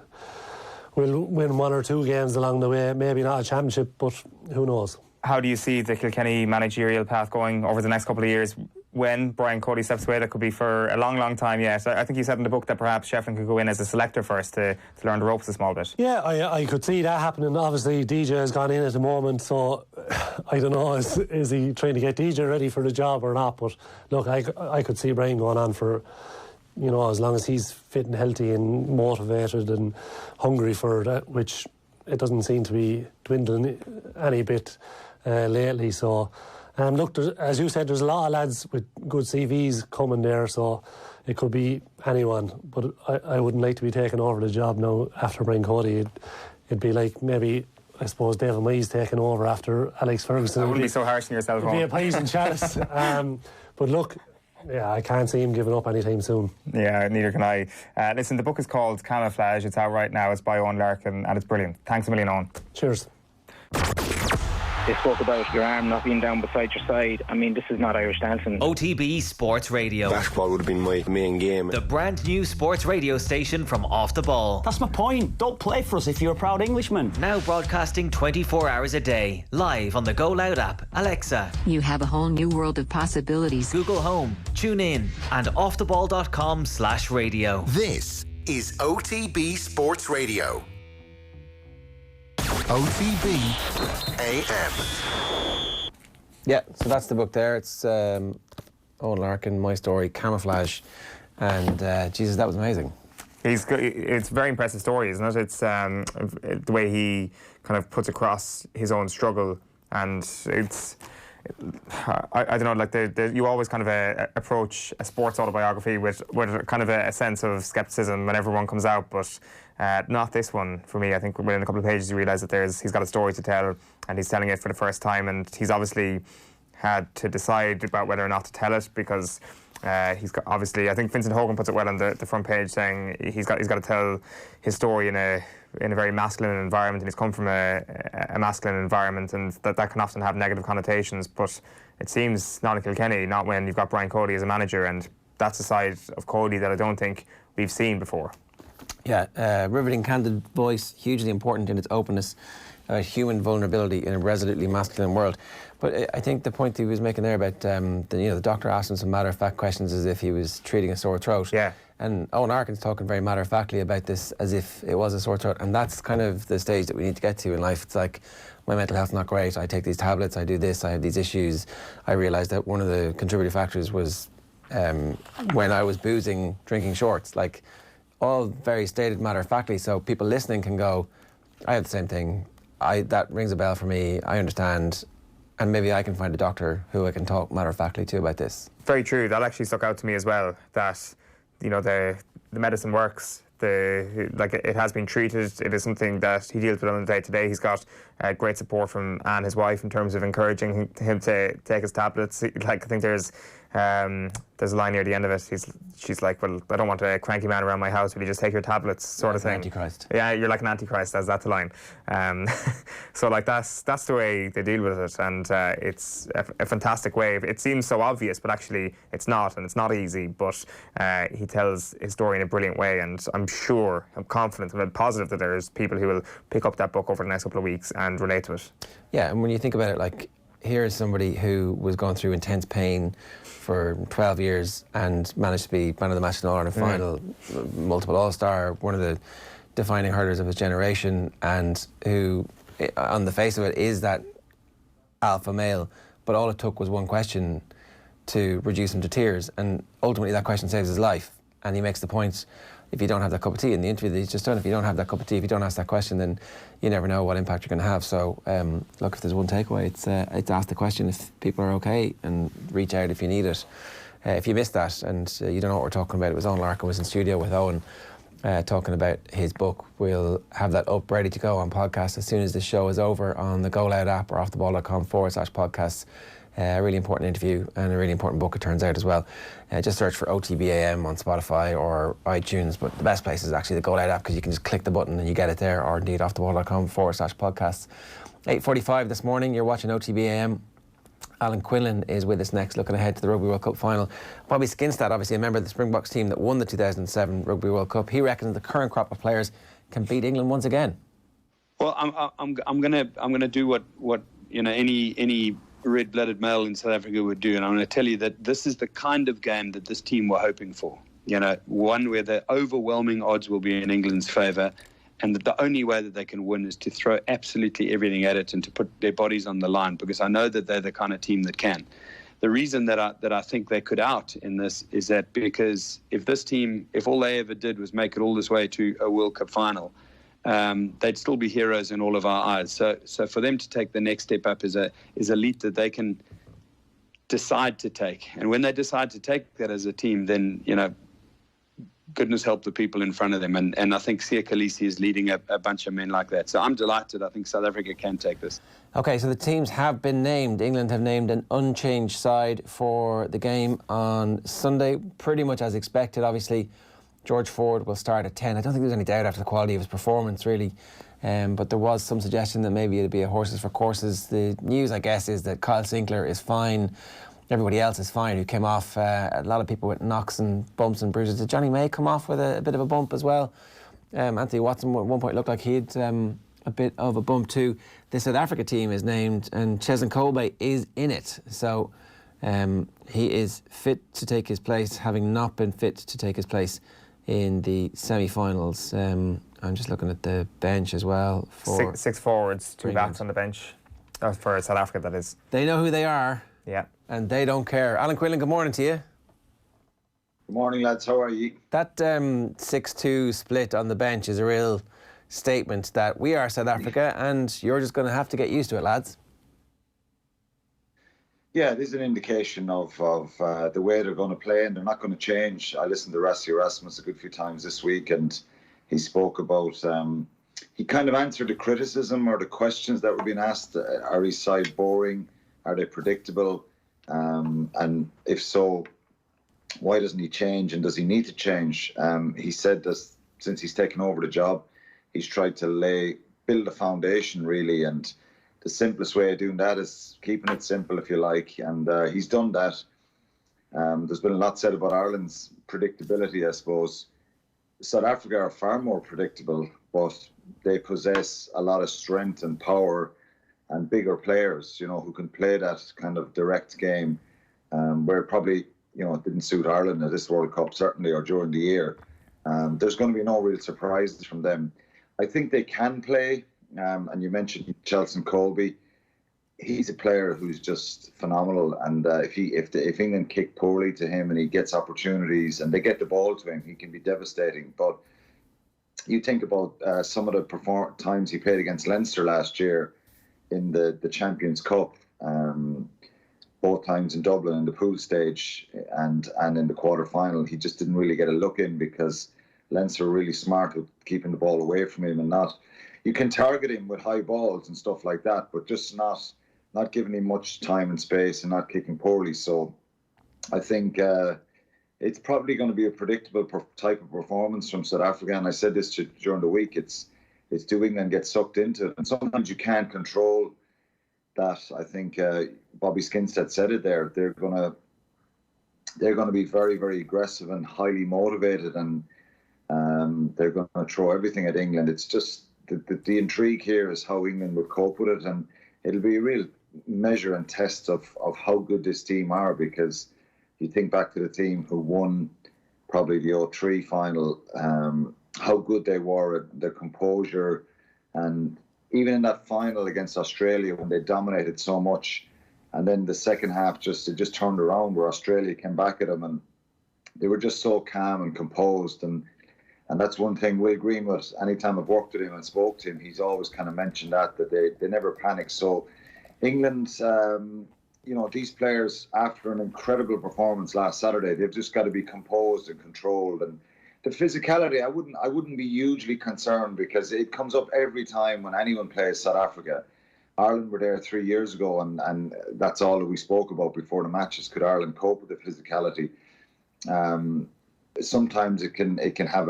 win 1 or 2 games along the way. Maybe not a championship, but who knows. How do you see the Kilkenny managerial path going over the next couple of years? When Brian Cody steps away, that could be for a long, long time yet. I think you said in the book that perhaps Sheahan could go in as a selector first to learn the ropes a small bit. Yeah, I could see that happening. Obviously, DJ has gone in at the moment, so I don't know, is he trying to get DJ ready for the job or not? But look, I could see Brian going on for, as long as he's fit and healthy and motivated and hungry for that, which it doesn't seem to be dwindling any bit lately. So look, as you said, there's a lot of lads with good CVs coming there, so it could be anyone, but I wouldn't like to be taking over the job now after Brian Cody. It'd be like maybe, I suppose, David Moyes taking over after Alex Ferguson. I wouldn't be so harsh on yourself. It'd be a pies and chalice. But look, yeah, I can't see him giving up anytime soon. Yeah, neither can I. Listen, the book is called Camouflage. It's out right now. It's by Eoin Larkin, and it's brilliant. Thanks a million, Eoin. Cheers. They spoke about your arm not being down beside your side. I mean, this is not Irish dancing. OTB Sports Radio. Basketball would have been my main game. The brand new sports radio station from Off the Ball. That's my point. Don't play for us if you're a proud Englishman. Now broadcasting 24 hours a day. Live on the Go Loud app, Alexa. You have a whole new world of possibilities. Google Home, tune in, and offtheball.com/radio. This is OTB Sports Radio. OTB AM. Yeah, so that's the book there. It's Eoin Larkin, My Story, Camouflage, and Jesus, that was amazing. It's a very impressive story, isn't it? It's the way he kind of puts across his own struggle, and it's I don't know, like you always kind of approach a sports autobiography with kind of a sense of scepticism when everyone comes out, but not this one for me. I think within a couple of pages you realise that he's got a story to tell, and he's telling it for the first time, and he's obviously had to decide about whether or not to tell it, because he's got, obviously, I think Vincent Hogan puts it well on the front page, saying he's got to tell his story in a very masculine environment, and he's come from a masculine environment, and that can often have negative connotations, but it seems not in Kilkenny, not when you've got Brian Cody as a manager, and that's a side of Cody that I don't think we've seen before. Yeah, riveting, candid voice, hugely important in its openness, human vulnerability in a resolutely masculine world. But I think the point he was making there about the doctor asked him some matter-of-fact questions as if he was treating a sore throat. Yeah. And Eoin Larkin's talking very matter-of-factly about this as if it was a sore throat, and that's kind of the stage that we need to get to in life. It's like, my mental health's not great, I take these tablets, I do this, I have these issues. I realised that one of the contributing factors was when I was boozing, drinking shorts, like all very stated matter-of-factly, so people listening can go, I have the same thing, that rings a bell for me, I understand, and maybe I can find a doctor who I can talk matter-of-factly to about this. Very true, that actually stuck out to me as well, that the medicine works, it has been treated, it is something that he deals with on the day-to-day. He's got great support from Anne, his wife, in terms of encouraging him to take his tablets. I think there's There's a line near the end of it. She's like, well, I don't want a cranky man around my house. Will you just take your tablets, sort of thing? Antichrist. Yeah, you're like an antichrist. That's the line. So like that's the way they deal with it, and it's a fantastic way. It seems so obvious, but actually it's not, and it's not easy. But he tells his story in a brilliant way, and I'm confident, I'm positive that there's people who will pick up that book over the next couple of weeks and relate to it. Yeah, and when you think about it, like, here's somebody who was going through intense pain for 12 years and managed to be man of the match in the All-Ireland final, multiple All-Star, one of the defining hurlers of his generation, and who, on the face of it, is that alpha male. But all it took was one question to reduce him to tears, and ultimately that question saves his life. And he makes the point, if you don't have that cup of tea, in the interview that he's just done, if you don't have that cup of tea, if you don't ask that question, then you never know what impact you're going to have. So, look, if there's one takeaway, it's ask the question if people are okay, and reach out if you need it. If you missed that and you don't know what we're talking about, it was Eoin Larkin was in studio with Owen talking about his book. We'll have that up ready to go on podcast as soon as this show is over on the Go Loud app or offtheball.com/podcasts. A really important interview and a really important book, it turns out, as well. Just search for OTBAM on Spotify or iTunes, but the best place is actually the Go Loud app, because you can just click the button and you get it there, or indeed offtheball.com/podcasts. 8:45 this morning, you're watching OTBAM. Alan Quinlan is with us next, looking ahead to the Rugby World Cup final. Bobby Skinstad, obviously a member of the Springboks team that won the 2007 Rugby World Cup. He reckons the current crop of players can beat England once again. Well, I'm gonna do what any red-blooded male in South Africa would do, and I'm going to tell you that this is the kind of game that this team were hoping for. One where the overwhelming odds will be in England's favour, and that the only way that they can win is to throw absolutely everything at it and to put their bodies on the line, because I know that they're the kind of team that can. The reason that I think they could out in this is that because if this team, if all they ever did was make it all this way to a World Cup final, they'd still be heroes in all of our eyes. So for them to take the next step up is a leap that they can decide to take. And when they decide to take that as a team, then, goodness help the people in front of them. And I think Siya Kolisi is leading a bunch of men like that. So I'm delighted. I think South Africa can take this. OK, so the teams have been named. England have named an unchanged side for the game on Sunday, pretty much as expected, obviously. George Ford will start at 10. I don't think there's any doubt after the quality of his performance, really. But there was some suggestion that maybe it'd be a horses for courses. The news, I guess, is that Kyle Sinclair is fine. Everybody else is fine who came off. A lot of people with knocks and bumps and bruises. Did Johnny May come off with a bit of a bump as well? Anthony Watson at one point looked like he had a bit of a bump too. The South Africa team is named, and Cheslin Kolbe is in it. So he is fit to take his place, having not been fit to take his place in the semi-finals. I'm just looking at the bench as well. For six forwards, two backs on the bench. That's for South Africa, that is. They know who they are. Yeah. And they don't care. Alan Quinlan, good morning to you. Good morning, lads. How are you? That 6-2 split on the bench is a real statement that we are South Africa and you're just going to have to get used to it, lads. Yeah, it is an indication of the way they're going to play, and they're not going to change. I listened to Rassie Erasmus a good few times this week, and he spoke about, he kind of answered the criticism or the questions that were being asked. Are his side boring? Are they predictable? And if so, why doesn't he change, and does he need to change? He said that since he's taken over the job, he's tried to build a foundation, really, and the simplest way of doing that is keeping it simple, if you like, and he's done that. There's been a lot said about Ireland's predictability, I suppose. South Africa are far more predictable, but they possess a lot of strength and power and bigger players, who can play that kind of direct game, where it probably, it didn't suit Ireland at this World Cup, certainly, or during the year. There's going to be no real surprises from them. I think they can play. And you mentioned Cheslin Kolbe. He's a player who's just phenomenal, and if England kick poorly to him and he gets opportunities and they get the ball to him, he can be devastating. But you think about some of the times he played against Leinster last year in the Champions Cup, both times in Dublin in the pool stage and in the quarter-final. He just didn't really get a look in because Leinster were really smart with keeping the ball away from him and not. You can target him with high balls and stuff like that, but just not giving him much time and space and not kicking poorly. So I think it's probably going to be a predictable type of performance from South Africa. And I said this during the week. It's do England get sucked into it, and sometimes you can't control that. I think Bobby Skinstead said it there. They're going to be very, very aggressive and highly motivated, and they're going to throw everything at England. It's just the intrigue here is how England would cope with it, and it'll be a real measure and test of how good this team are, because you think back to the team who won probably the 03 final, how good they were at their composure, and even in that final against Australia when they dominated so much, and then the second half it just turned around where Australia came back at them and they were just so calm and composed, and that's one thing Will Greenwood, anytime I've worked with him and spoke to him, he's always kind of mentioned that they never panic. So England, these players, after an incredible performance last Saturday, they've just got to be composed and controlled. And the physicality, I wouldn't be hugely concerned, because it comes up every time when anyone plays South Africa. Ireland were there 3 years ago, and that's all that we spoke about before the matches. Could Ireland cope with the physicality? Sometimes it can have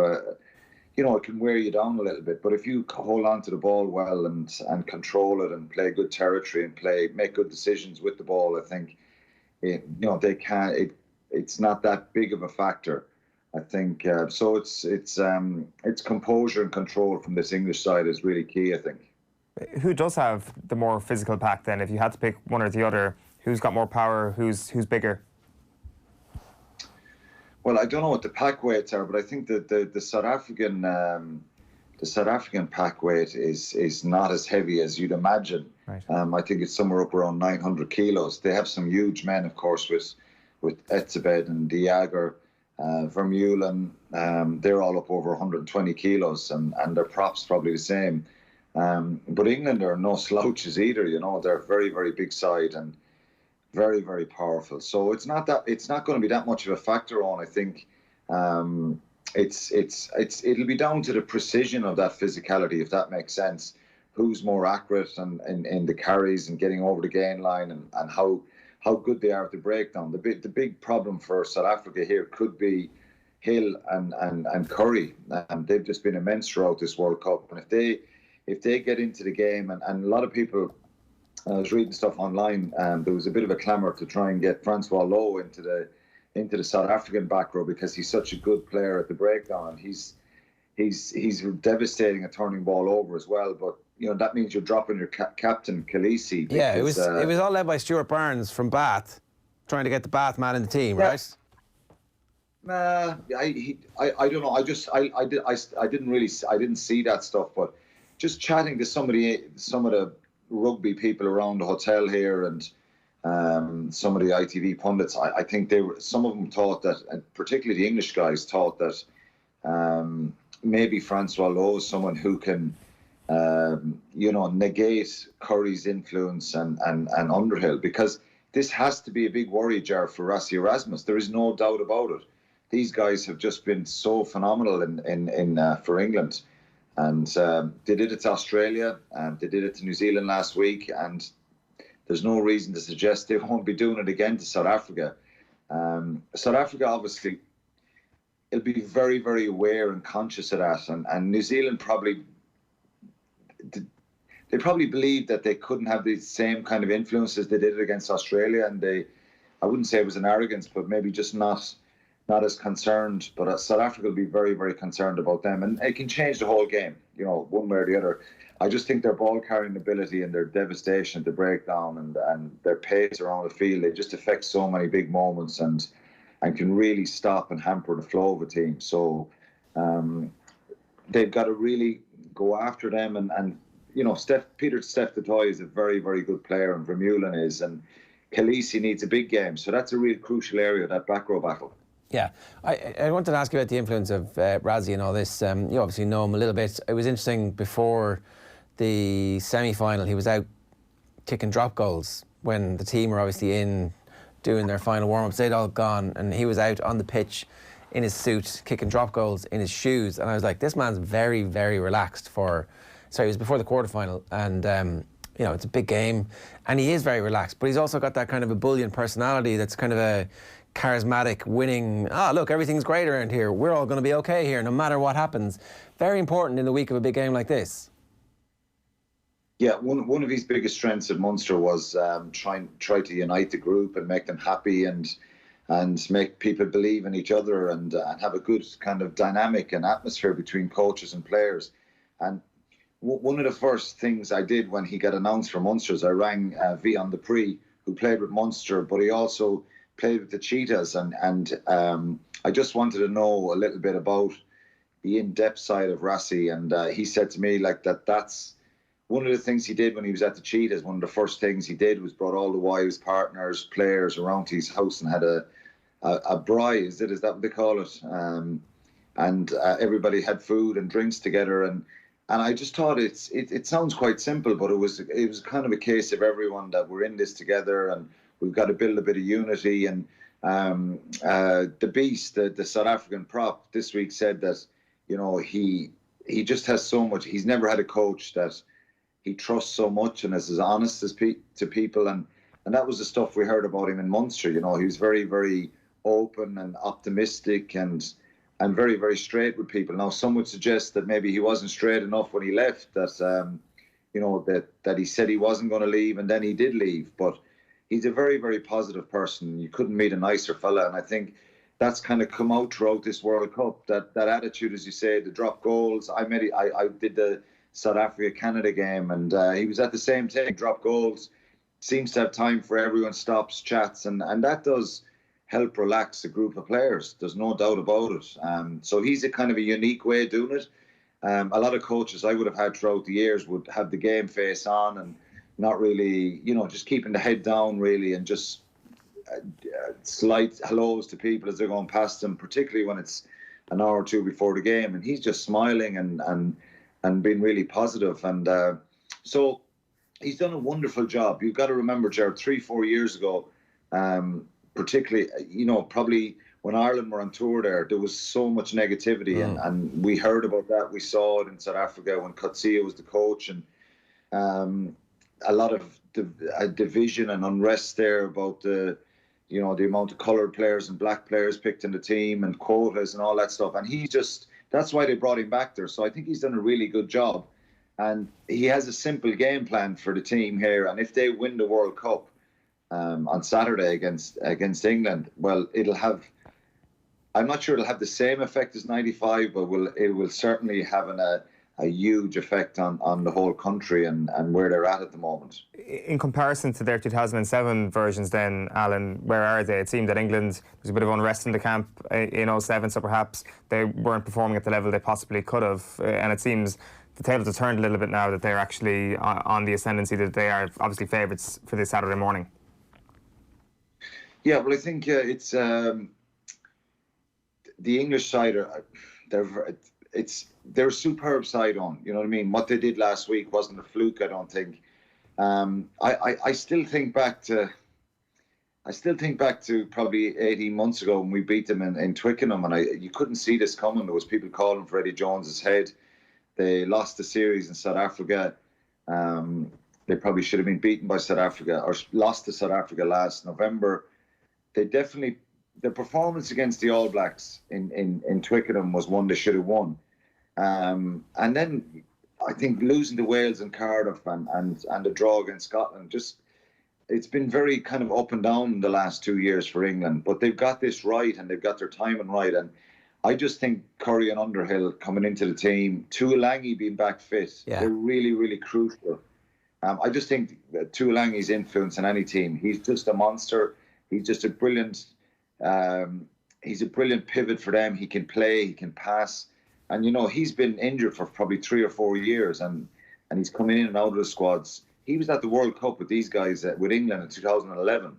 it can wear you down a little bit. But if you hold on to the ball well and control it and play good territory and make good decisions with the ball, I think they can. It's not that big of a factor, I think. So it's composure and control from this English side is really key, I think. Who does have the more physical pack then? If you had to pick one or the other, who's got more power? Who's bigger? Well, I don't know what the pack weights are, but I think that the South African pack weight is not as heavy as you'd imagine. Right. I think it's somewhere up around 900 kilos. They have some huge men, of course, with Etzebeth and De Jager, Vermeulen. They're all up over 120 kilos, and their props probably the same. But England are no slouches either. They're a very, very big side and very, very powerful. So it's not going to be that much of a factor on. I think it'll be down to the precision of that physicality, if that makes sense. Who's more accurate and in the carries and getting over the gain line, and how good they are at the breakdown. The big problem for South Africa here could be Hill and Curry. They've just been immense throughout this World Cup, and if they get into the game, and a lot of people, I was reading stuff online, there was a bit of a clamour to try and get Francois Lowe into the South African back row, because he's such a good player at the breakdown. He's devastating at turning ball over as well. But that means you're dropping your captain Khaleesi. Yeah, it was all led by Stuart Barnes from Bath, trying to get the Bath man in the team, right? I don't know. I didn't see that stuff, but just chatting to some of the rugby people around the hotel here, and some of the ITV pundits, I think some of them thought that, and particularly the English guys thought that maybe Francois Lowe is someone who can negate Curry's influence and Underhill, because this has to be a big worry jar for Rassie Erasmus. There is no doubt about it. These guys have just been so phenomenal for England. And they did it to Australia, and they did it to New Zealand last week, and there's no reason to suggest they won't be doing it again to South Africa. South Africa, obviously, it'll be very, very aware and conscious of that, and New Zealand probably believed that they couldn't have the same kind of influence as they did against Australia, and I wouldn't say it was an arrogance, but maybe just not as concerned. But South Africa will be very, very concerned about them, and it can change the whole game, one way or the other. I just think their ball carrying ability and their devastation at the breakdown and their pace around the field, they just affect so many big moments and can really stop and hamper the flow of a team. So they've got to really go after them, and Peter Steph Dutoy is a very, very good player, and Vermeulen is, and Khaleesi needs a big game. So that's a real crucial area, that back row battle. Yeah, I wanted to ask you about the influence of Rassie and all this. You obviously know him a little bit. It was interesting, before the semi-final, he was out kicking drop goals when the team were obviously in doing their final warm-ups. They'd all gone, and he was out on the pitch in his suit kicking drop goals in his shoes. And I was like, this man's very, very relaxed it was before the quarterfinal, and it's a big game, and he is very relaxed, but he's also got that kind of a bullion personality that's kind of a charismatic, winning, look, everything's great around here. We're all going to be okay here, no matter what happens. Very important in the week of a big game like this. Yeah, one of his biggest strengths at Munster was try to unite the group and make them happy and make people believe in each other and have a good kind of dynamic and atmosphere between coaches and players. And one of the first things I did when he got announced for Munster is I rang Vian Dupree, who played with Munster, but he also played with the Cheetahs. And I just wanted to know a little bit about the in-depth side of Rassie. And he said to me that's one of the things he did when he was at the Cheetahs. One of the first things he did was brought all the wives, partners, players around to his house and had a braai, is that what they call it? And everybody had food and drinks together. And I just thought it sounds quite simple, but it was kind of a case of everyone that we're in this together and we've got to build a bit of unity. And the Beast, the South African prop, this week said that, you know, he just has so much. He's never had a coach that he trusts so much and is as honest as to people. And that was the stuff we heard about him in Munster. You know, he was very, very open and optimistic and very, very straight with people. Now, some would suggest that maybe he wasn't straight enough when he left, that, you know, that he said he wasn't going to leave and then he did leave. But he's a very, very positive person. You couldn't meet a nicer fella. And I think that's kind of come out throughout this World Cup, that attitude, as you say, the drop goals. I did the South Africa-Canada game and he was at the same thing, drop goals, seems to have time for everyone, stops, chats, and that does help relax a group of players. There's no doubt about it. So he's a kind of a unique way of doing it. A lot of coaches I would have had throughout the years would have the game face on and not really, you know, just keeping the head down really and just slight hellos to people as they're going past them, particularly when it's an hour or two before the game. And he's just smiling and being really positive. And so he's done a wonderful job. You've got to remember, Gerard, 3-4 years ago, particularly, you know, probably when Ireland were on tour there was so much negativity and we heard about that. We saw it in South Africa when Coetzee was the coach and a lot of division and unrest there about the amount of coloured players and black players picked in the team and quotas and all that stuff. And that's why they brought him back there. So I think he's done a really good job. And he has a simple game plan for the team here. And if they win the World Cup on Saturday against England, well, I'm not sure it'll have the same effect as 95, but it will certainly have a huge effect on the whole country and where they're at the moment. In comparison to their 2007 versions then, Alan, where are they? It seemed that England, there's a bit of unrest in the camp in 07, so perhaps they weren't performing at the level they possibly could have. And it seems the tables have turned a little bit now that they're actually on the ascendancy, that they are obviously favourites for this Saturday morning. Yeah, well, I think it's the English side, they're a superb side on, you know what I mean? What they did last week wasn't a fluke, I don't think. I still think back to probably 18 months ago when we beat them in Twickenham, and you couldn't see this coming. There was people calling for Eddie Jones's head. They lost the series in South Africa. They probably should have been beaten by South Africa or lost to South Africa last November. Their performance against the All Blacks in Twickenham was one they should have won. And then I think losing to Wales and Cardiff and the draw against Scotland, it's been very kind of up and down the last 2 years for England. But they've got this right and they've got their timing right. And I just think Curry and Underhill coming into the team, Tuolangi being back fit, they're really, really crucial. I just think Tuolangi's influence in any team, he's just a monster. He's just a brilliant pivot for them. He can play, he can pass. And, you know, he's been injured for probably 3 or 4 years and he's coming in and out of the squads. He was at the World Cup with these guys, with England in 2011.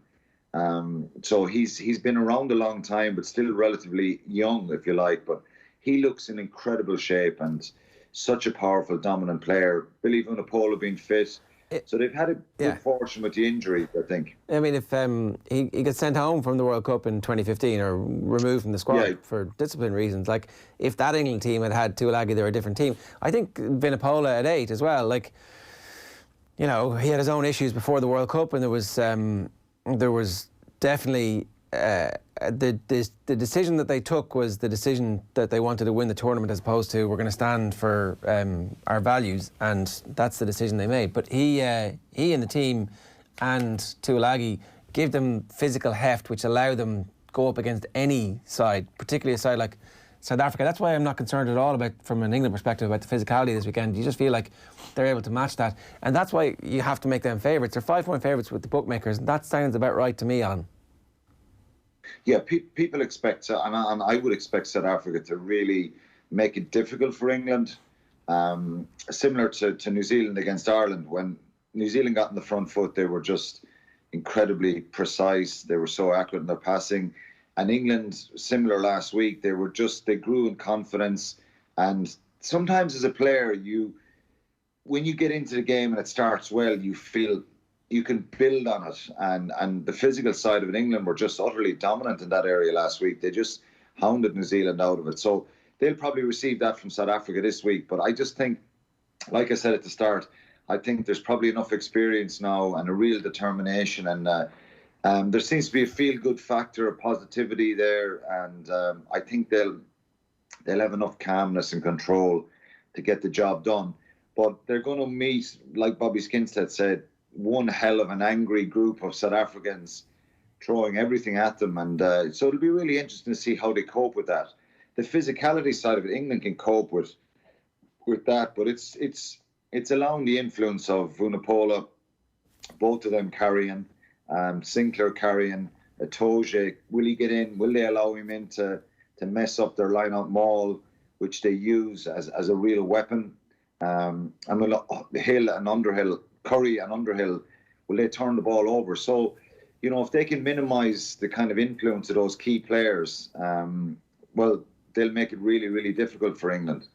So he's been around a long time, but still relatively young, if you like. But he looks in incredible shape and such a powerful, dominant player. Billy Vunipola being fit. So they've had a good fortune with the injuries, I think. I mean, if he gets sent home from the World Cup in 2015 or removed from the squad for discipline reasons, like if that England team had Tuolagi, they're a different team. I think Vunipola at 8 as well, like, you know, he had his own issues before the World Cup and there was definitely the decision that they took was the decision that they wanted to win the tournament, as opposed to we're going to stand for our values, and that's the decision they made. But he and the team and Tuilagi give them physical heft, which allow them go up against any side, particularly a side like South Africa. That's why I'm not concerned at all about, from an England perspective, about the physicality this weekend. You just feel like they're able to match that, and that's why you have to make them favourites. They're 5-point favourites with the bookmakers, and that sounds about right to me, Alan. Yeah, people expect, and I would expect South Africa to really make it difficult for England, similar to New Zealand against Ireland. When New Zealand got in the front foot, they were just incredibly precise. They were so accurate in their passing. And England, similar last week, they grew in confidence. And sometimes as a player, when you get into the game and it starts well, you feel you can build on it. And the physical side of it, England were just utterly dominant in that area last week. They just hounded New Zealand out of it. So they'll probably receive that from South Africa this week. But I just think, like I said at the start, I think there's probably enough experience now and a real determination, and there seems to be a feel-good factor of positivity there, and I think they'll have enough calmness and control to get the job done. But they're going to meet, like Bobby Skinstead said, one hell of an angry group of South Africans throwing everything at them, and so it'll be really interesting to see how they cope with that. The physicality side of it, England can cope with that, but it's allowing the influence of Vunipola, both of them carrying, Sinclair carrying, Itoje. Will he get in? Will they allow him in to mess up their line-out maul, which they use as a real weapon? And will Hill and Underhill, Curry and Underhill, will they turn the ball over? So, if they can minimise the kind of influence of those key players, well, they'll make it really, really difficult for England.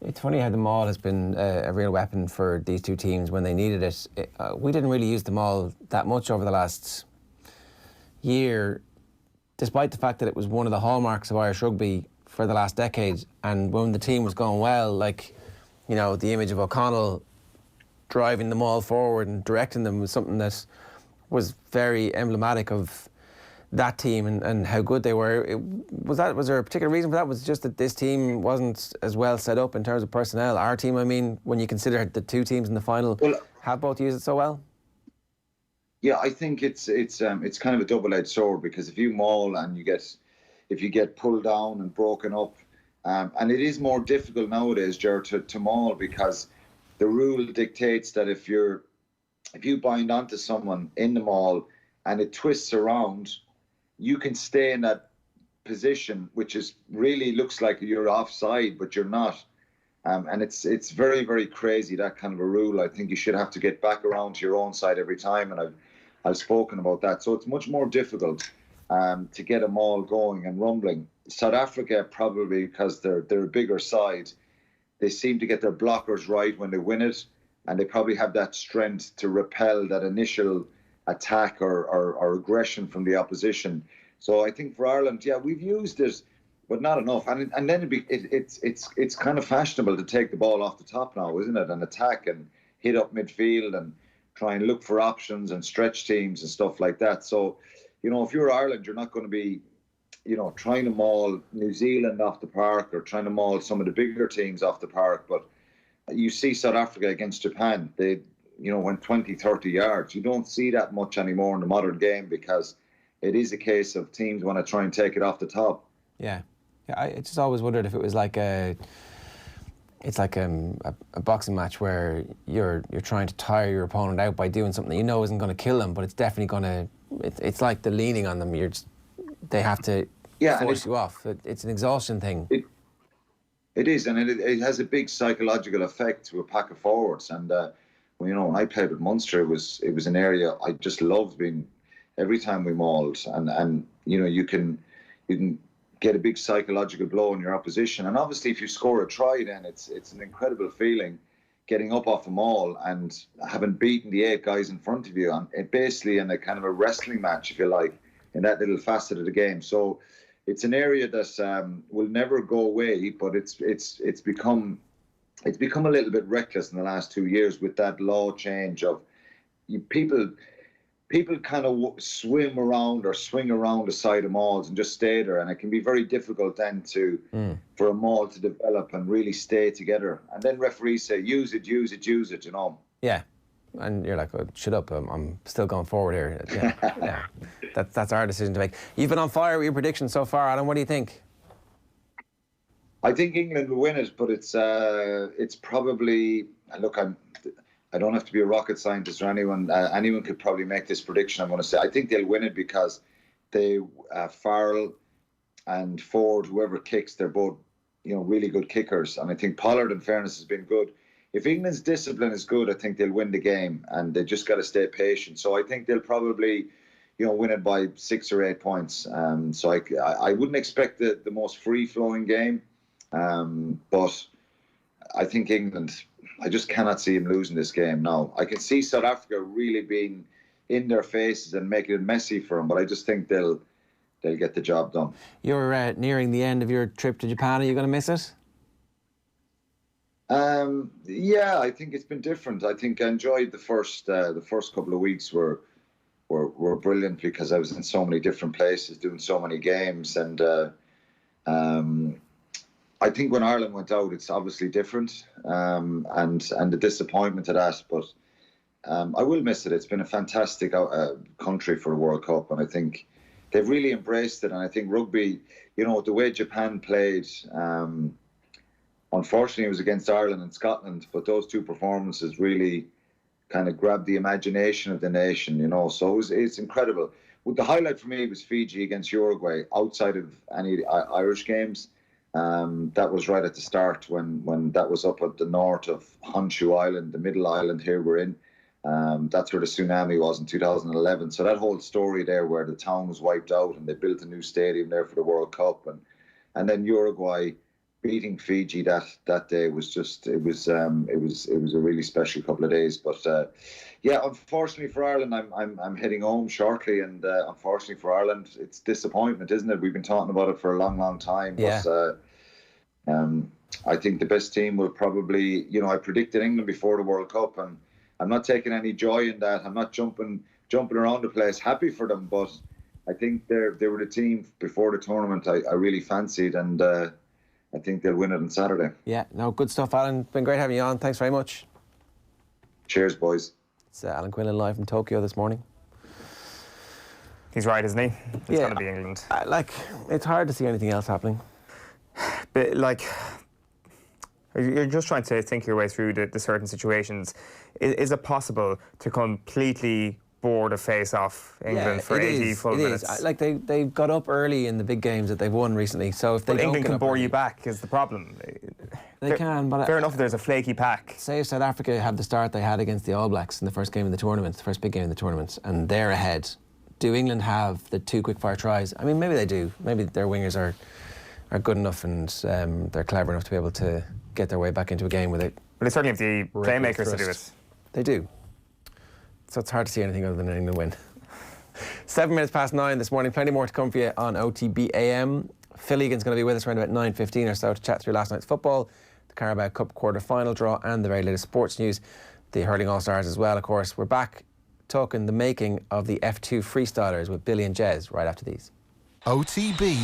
It's funny how the maul has been a real weapon for these two teams when they needed it. We didn't really use the maul that much over the last year, despite the fact that it was one of the hallmarks of Irish rugby for the last decade. And when the team was going well, like, the image of O'Connell driving the maul forward and directing them was something that was very emblematic of that team and how good they were. Was there a particular reason for that? Was it just that this team wasn't as well set up in terms of personnel? Our team, I mean, when you consider the two teams in the final have both used it so well? Yeah, I think it's kind of a double-edged sword, because if you maul and if you get pulled down and broken up, and it is more difficult nowadays, Ger, to maul, because the rule dictates that if you bind onto someone in the maul and it twists around, you can stay in that position, which really looks like you're offside, but you're not. And it's very, very crazy, that kind of a rule. I think you should have to get back around to your own side every time, and I've spoken about that. So it's much more difficult to get them all going and rumbling. South Africa, probably because they're a bigger side, they seem to get their blockers right when they win it, and they probably have that strength to repel that initial attack or aggression from the opposition. So I think for Ireland, yeah, we've used it, but not enough. And then it's kind of fashionable to take the ball off the top now, isn't it? And attack and hit up midfield and try and look for options and stretch teams and stuff like that. So, if you're Ireland, you're not going to be, trying to maul New Zealand off the park or trying to maul some of the bigger teams off the park. But you see South Africa against Japan, they went 20, 30 yards. You don't see that much anymore in the modern game, because it is a case of teams want to try and take it off the top. Yeah. I just always wondered if it was like a boxing match where you're trying to tire your opponent out by doing something that isn't going to kill them, but it's definitely going to. It's like the leaning on them. They have to force you off. It's an exhaustion thing. It is, and it has a big psychological effect to a pack of forwards. And when I played with Munster, it was an area I just loved being. Every time we mauled, and you can get a big psychological blow in your opposition. And obviously, if you score a try, then it's an incredible feeling, getting up off a maul and having beaten the 8 guys in front of you, and basically in a kind of a wrestling match, if you like, in that little facet of the game. So it's an area that will never go away, but it's become a little bit reckless in the last 2 years with that law change of people. people kind of swim around or swing around the side of mauls and just stay there, and it can be very difficult then for a maul to develop and really stay together. And then referees say, use it, you know. Yeah. And you're like, oh, shut up, I'm still going forward here. Yeah. That's our decision to make. You've been on fire with your predictions so far, Alan. What do you think? I think England will win it, but it's probably, look, I don't have to be a rocket scientist or anyone. Anyone could probably make this prediction. I'm going to say I think they'll win it because they Farrell and Ford, whoever kicks, they're both really good kickers, and I think Pollard, in fairness, has been good. If England's discipline is good, I think they'll win the game, and they just got to stay patient. So I think they'll probably win it by 6 or 8 points. So I wouldn't expect the most free-flowing game, but I think England. I just cannot see him losing this game now. I can see South Africa really being in their faces and making it messy for them, but I just think they'll get the job done. You're nearing the end of your trip to Japan. Are you going to miss it? Yeah, I think it's been different. I think I enjoyed the first couple of weeks were brilliant because I was in so many different places, doing so many games, and I think when Ireland went out, it's obviously different, and the disappointment of that. But I will miss it. It's been a fantastic country for the World Cup, and I think they've really embraced it. And I think rugby, the way Japan played, unfortunately it was against Ireland and Scotland, but those two performances really kind of grabbed the imagination of the nation, So it's incredible. Well, the highlight for me was Fiji against Uruguay, outside of any Irish games. That was right at the start when that was up at the north of Honshu Island, the middle island here we're in. That's where the tsunami was in 2011. So that whole story there where the town was wiped out and they built a new stadium there for the World Cup. And then Uruguay beating Fiji that day was just, it was a really special couple of days. But yeah, unfortunately for Ireland, I'm heading home shortly, and unfortunately for Ireland, it's disappointment, isn't it? We've been talking about it for a long time. Yeah. But I think the best team will probably, I predicted England before the World Cup, and I'm not taking any joy in that. I'm not jumping around the place, happy for them, but I think they were the team before the tournament I really fancied, and I think they'll win it on Saturday. Yeah, no, good stuff, Alan. Been great having you on. Thanks very much. Cheers, boys. It's Alan Quinlan live from Tokyo this morning. He's right, isn't he? It's going to be England. It's hard to see anything else happening. But, you're just trying to think your way through the certain situations. Is it possible to completely board a face-off England for 80 full minutes? They got up early in the big games that they've won recently, so if they don't England get can up bore early, you back is the problem. They can, but fair enough, there's a flaky pack. Say if South Africa had the start they had against the All Blacks in the first game of the tournament, the first big game of the tournament, and they're ahead, do England have the 2 quick-fire tries? I mean, maybe they do. Maybe their wingers are good enough and they're clever enough to be able to get their way back into a game with it. But they certainly have the playmakers to do it. They do. So it's hard to see anything other than an England win. 7 minutes past 9 this morning. Plenty more to come for you on OTBAM. Phil Egan's going to be with us around about 9:15 or so to chat through last night's football, the Carabao Cup quarter-final draw, and the very latest sports news. The hurling all-stars as well, of course. We're back talking the making of the F2 Freestylers with Billy and Jez right after these. OTB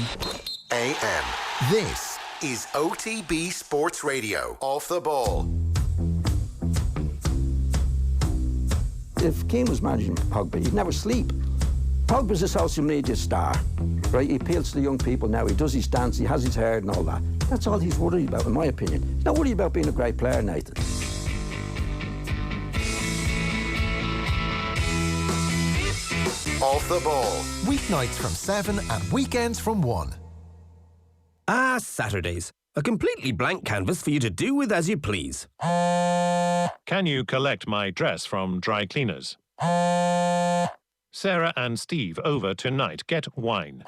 AM. This is OTB Sports Radio. Off the ball. If Keane was managing Pogba, he'd never sleep. Pogba's a social media star, right? He appeals to the young people now. He does his dance, he has his hair and all that. That's all he's worried about, in my opinion. He's not worried about being a great player, Nathan. Off the ball. Weeknights from 7 and weekends from 1. Saturdays. A completely blank canvas for you to do with as you please. Can you collect my dress from dry cleaners? Sarah and Steve over tonight. Get wine.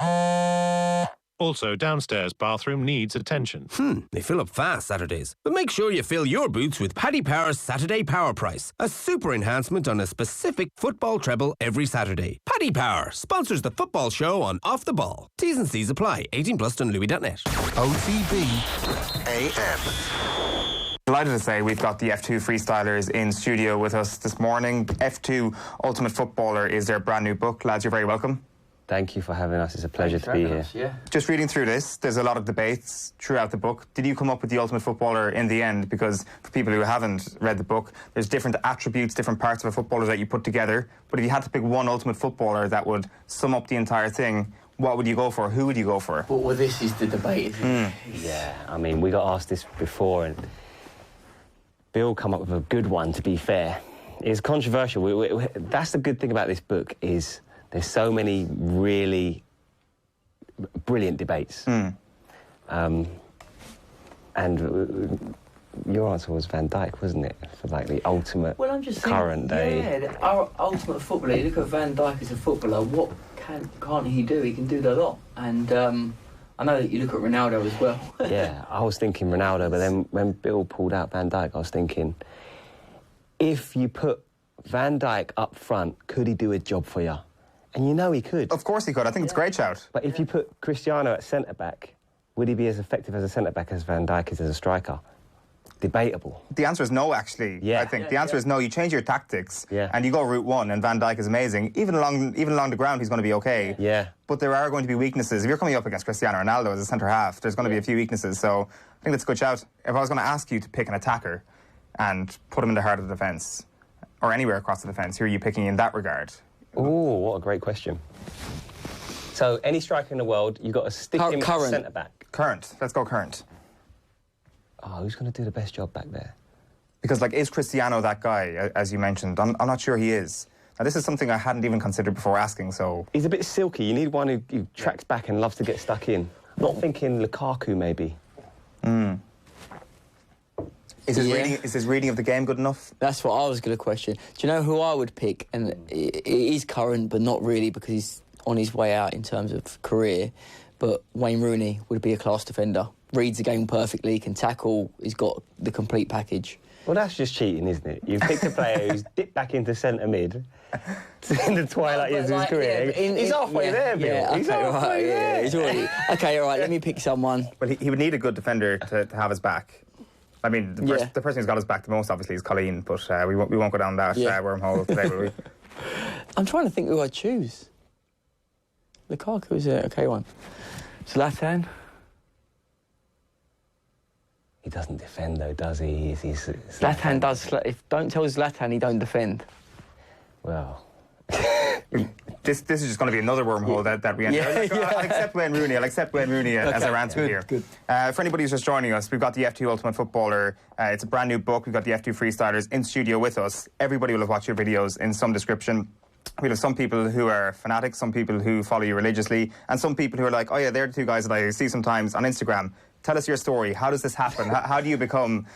Also, downstairs bathroom needs attention. They fill up fast Saturdays. But make sure you fill your boots with Paddy Power's Saturday Power Price, a super enhancement on a specific football treble every Saturday. Paddy Power sponsors the football show on Off the Ball. T's and C's apply. 18+ on Louis.net. OTB AM. Delighted to say we've got the F2 Freestylers in studio with us this morning. F2 Ultimate Footballer is their brand new book. Lads, you're very welcome. Thank you for having us. It's a pleasure to be here. Just reading through this, there's a lot of debates throughout the book. Did you come up with the Ultimate Footballer in the end? Because for people who haven't read the book, there's different attributes, different parts of a footballer that you put together. But if you had to pick one Ultimate Footballer that would sum up the entire thing, what would you go for? Who would you go for? Well, this is the debate, isn't it? Yeah, I mean, we got asked this before, and Bill come up with a good one, to be fair. It's controversial. That's the good thing about this book, is there's so many really brilliant debates. And your answer was Van Dijk, wasn't it? For like the ultimate current day. Yeah, our ultimate footballer. You look at Van Dijk as a footballer, what can't he do? He can do the lot. And I know that you look at Ronaldo as well. Yeah, I was thinking Ronaldo, but then when Bill pulled out Van Dijk, I was thinking, if you put Van Dijk up front, could he do a job for you? And you know he could. Of course he could. I think it's a great shout. But if you put Cristiano at centre-back, would he be as effective as a centre-back as Van Dijk is as a striker? Debatable. The answer is no, actually. I think the answer is no. You change your tactics, and you go route one, and Van Dijk is amazing. Even along the ground, he's going to be okay. Yeah. But there are going to be weaknesses. If you're coming up against Cristiano Ronaldo as a centre half, there's going to be a few weaknesses. So I think that's a good shout. If I was going to ask you to pick an attacker and put him in the heart of the defence, or anywhere across the defence, who are you picking in that regard? Oh, what a great question. So any striker in the world, you've got to stick him at centre-back. Current. Let's go current. Oh, who's going to do the best job back there? Because, like, is Cristiano that guy, as you mentioned? I'm not sure he is. Now, this is something I hadn't even considered before asking, so... He's a bit silky. You need one who tracks back and loves to get stuck in. Not thinking Lukaku, maybe. Is his reading of the game good enough? That's what I was going to question. Do you know who I would pick? And it is current, but not really, because he's on his way out in terms of career. But Wayne Rooney would be a class defender. Reads the game perfectly, can tackle, he's got the complete package. Well, that's just cheating, isn't it? You've picked a player who's dipped back into centre mid in the twilight of his career. He's halfway there, Bill. Yeah, he's halfway there. He's already... OK, all right, let me pick someone. Well, he would need a good defender to have his back. I mean, the person who's got his back the most, obviously, is Colleen, but we won't go down that wormhole today, will we? I'm trying to think who I'd choose. Lukaku is an OK one. Zlatan. He doesn't defend, though, does he? Zlatan does. Don't tell Zlatan he don't defend. Well... This is just going to be another wormhole that we enter. I'll accept Wayne Rooney. I'll accept Wayne Rooney as our answer here. Good. For anybody who's just joining us, we've got the F2 Ultimate Footballer. It's a brand new book. We've got the F2 Freestylers in studio with us. Everybody will have watched your videos in some description. We'll have some people who are fanatics, some people who follow you religiously, and some people who are like, oh yeah, they're the two guys that I see sometimes on Instagram. Tell us your story. How does this happen? How do you become